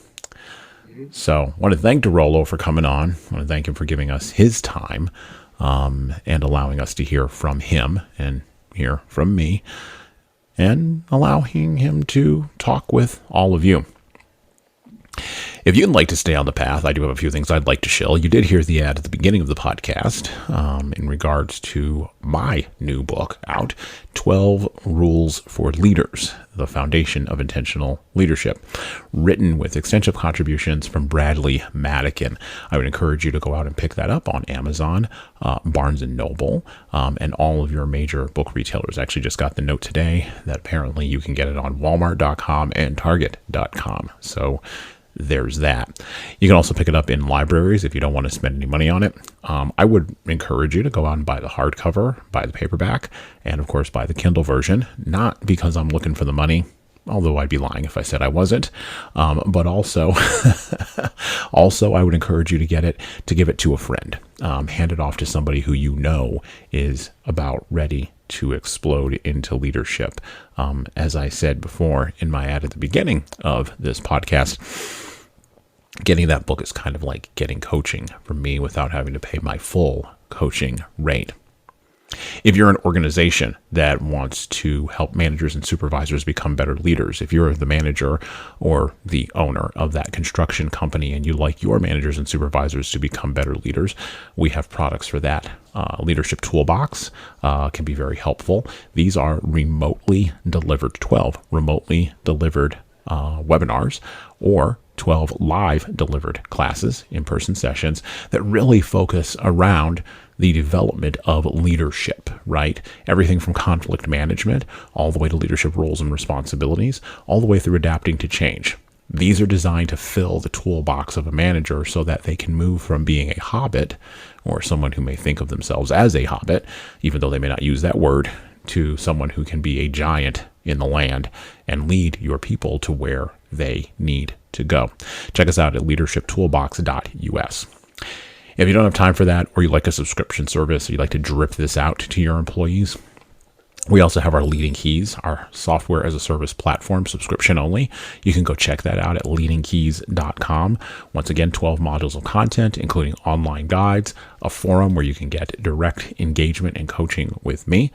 So I want to thank Dorollo for coming on. I want to thank him for giving us his time and allowing us to hear from him and hear from me and allowing him to talk with all of you. If you'd like to stay on the path, I do have a few things I'd like to shill. You did hear the ad at the beginning of the podcast in regards to my new book out, 12 Rules for Leaders, the Foundation of Intentional Leadership, written with extensive contributions from Bradley Madigan. I would encourage you to go out and pick that up on Amazon, Barnes & Noble, and all of your major book retailers. I actually just got the note today that apparently you can get it on Walmart.com and Target.com. So there's that. You can also pick it up in libraries if you don't want to spend any money on it. I would encourage you to go out and buy the hardcover, buy the paperback, and of course buy the Kindle version, not because I'm looking for the money, although I'd be lying if I said I wasn't, but also I would encourage you to get it, to give it to a friend, hand it off to somebody who you know is about ready to explode into leadership. As I said before in my ad at the beginning of this podcast, getting that book is kind of like getting coaching from me without having to pay my full coaching rate. If you're an organization that wants to help managers and supervisors become better leaders, if you're the manager or the owner of that construction company and you like your managers and supervisors to become better leaders, we have products for that. Leadership Toolbox can be very helpful. These are remotely delivered, 12 remotely delivered webinars or 12 live delivered classes, in-person sessions that really focus around the development of leadership, right? Everything from conflict management all the way to leadership roles and responsibilities, all the way through adapting to change. These are designed to fill the toolbox of a manager so that they can move from being a hobbit, or someone who may think of themselves as a hobbit, even though they may not use that word, to someone who can be a giant in the land and lead your people to where they need to go. Check us out at leadershiptoolbox.us. If you don't have time for that, or you like a subscription service, or you'd like to drip this out to your employees, we also have our Leading Keys, our software as a service platform, subscription only. You can go check that out at leadingkeys.com. Once again, 12 modules of content, including online guides, a forum where you can get direct engagement and coaching with me,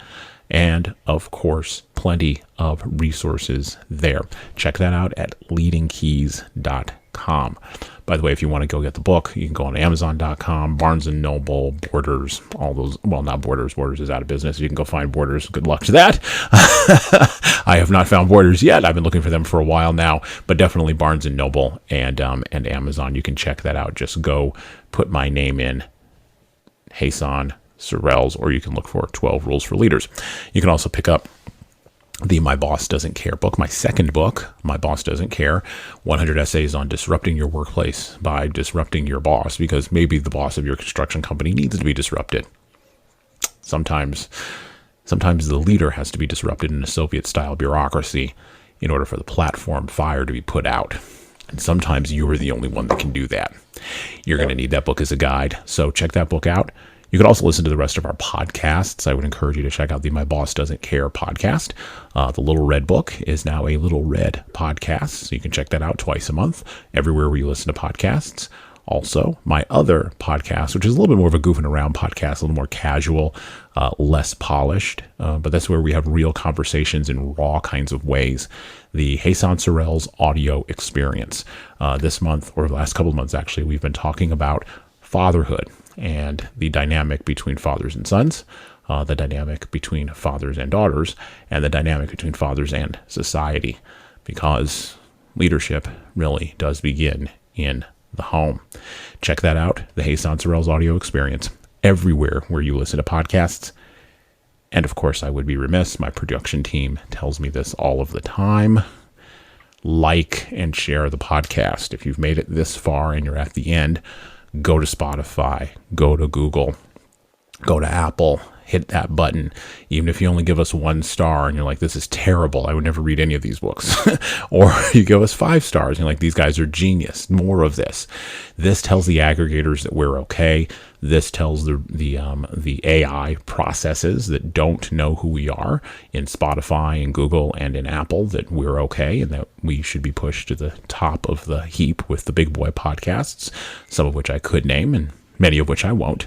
and of course, plenty of resources there. Check that out at leadingkeys.com. By the way, if you want to go get the book, you can go on Amazon.com, Barnes & Noble, Borders, all those. Well, not Borders. Borders is out of business. You can go find Borders. Good luck to that. I have not found Borders yet. I've been looking for them for a while now, but definitely Barnes & Noble and Amazon. You can check that out. Just go put my name in, Jesan, Sorrells, or you can look for 12 Rules for Leaders. You can also pick up the My Boss Doesn't Care book, my second book, My Boss Doesn't Care, 100 essays on disrupting your workplace by disrupting your boss, because maybe the boss of your construction company needs to be disrupted. Sometimes the leader has to be disrupted in a Soviet-style bureaucracy in order for the platform fire to be put out. And sometimes you are the only one that can do that. You're going to need that book as a guide, so check that book out. You can also listen to the rest of our podcasts. I would encourage you to check out the My Boss Doesn't Care podcast. The Little Red Book is now a Little Red podcast, so you can check that out twice a month, everywhere where you listen to podcasts. Also, my other podcast, which is a little bit more of a goofing around podcast, a little more casual, less polished, but that's where we have real conversations in raw kinds of ways. The Jesan Sorrells audio experience. This month, or the last couple of months actually, we've been talking about fatherhood and the dynamic between fathers and sons, the dynamic between fathers and daughters, and the dynamic between fathers and society, because leadership really does begin in the home. Check that out, the Jesan Sorrells audio experience, everywhere where you listen to podcasts. And of course, I would be remiss, my production team tells me this all of the time: like and share the podcast. If you've made it this far and you're at the end, go to Spotify, go to Google, go to Apple, hit that button. Even if you only give us 1 star and you're like, this is terrible, I would never read any of these books. Or you give us 5 stars and you're like, these guys are genius, more of this. This tells the aggregators that we're okay. This tells the AI processes that don't know who we are in Spotify and Google and in Apple that we're okay and that we should be pushed to the top of the heap with the big boy podcasts, some of which I could name and many of which I won't.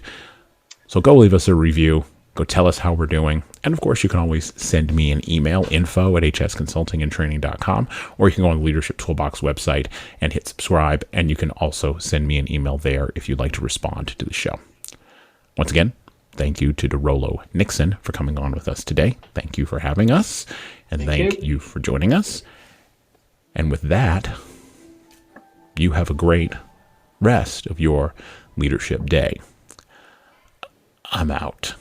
So go leave us a review. Go tell us how we're doing. And of course, you can always send me an email, info@hsconsultingandtraining.com, or you can go on the Leadership Toolbox website and hit subscribe. And you can also send me an email there if you'd like to respond to the show. Once again, thank you to Dorollo Nixon for coming on with us today. Thank you for having us. And thank you for joining us. And with that, you have a great rest of your leadership day. I'm out.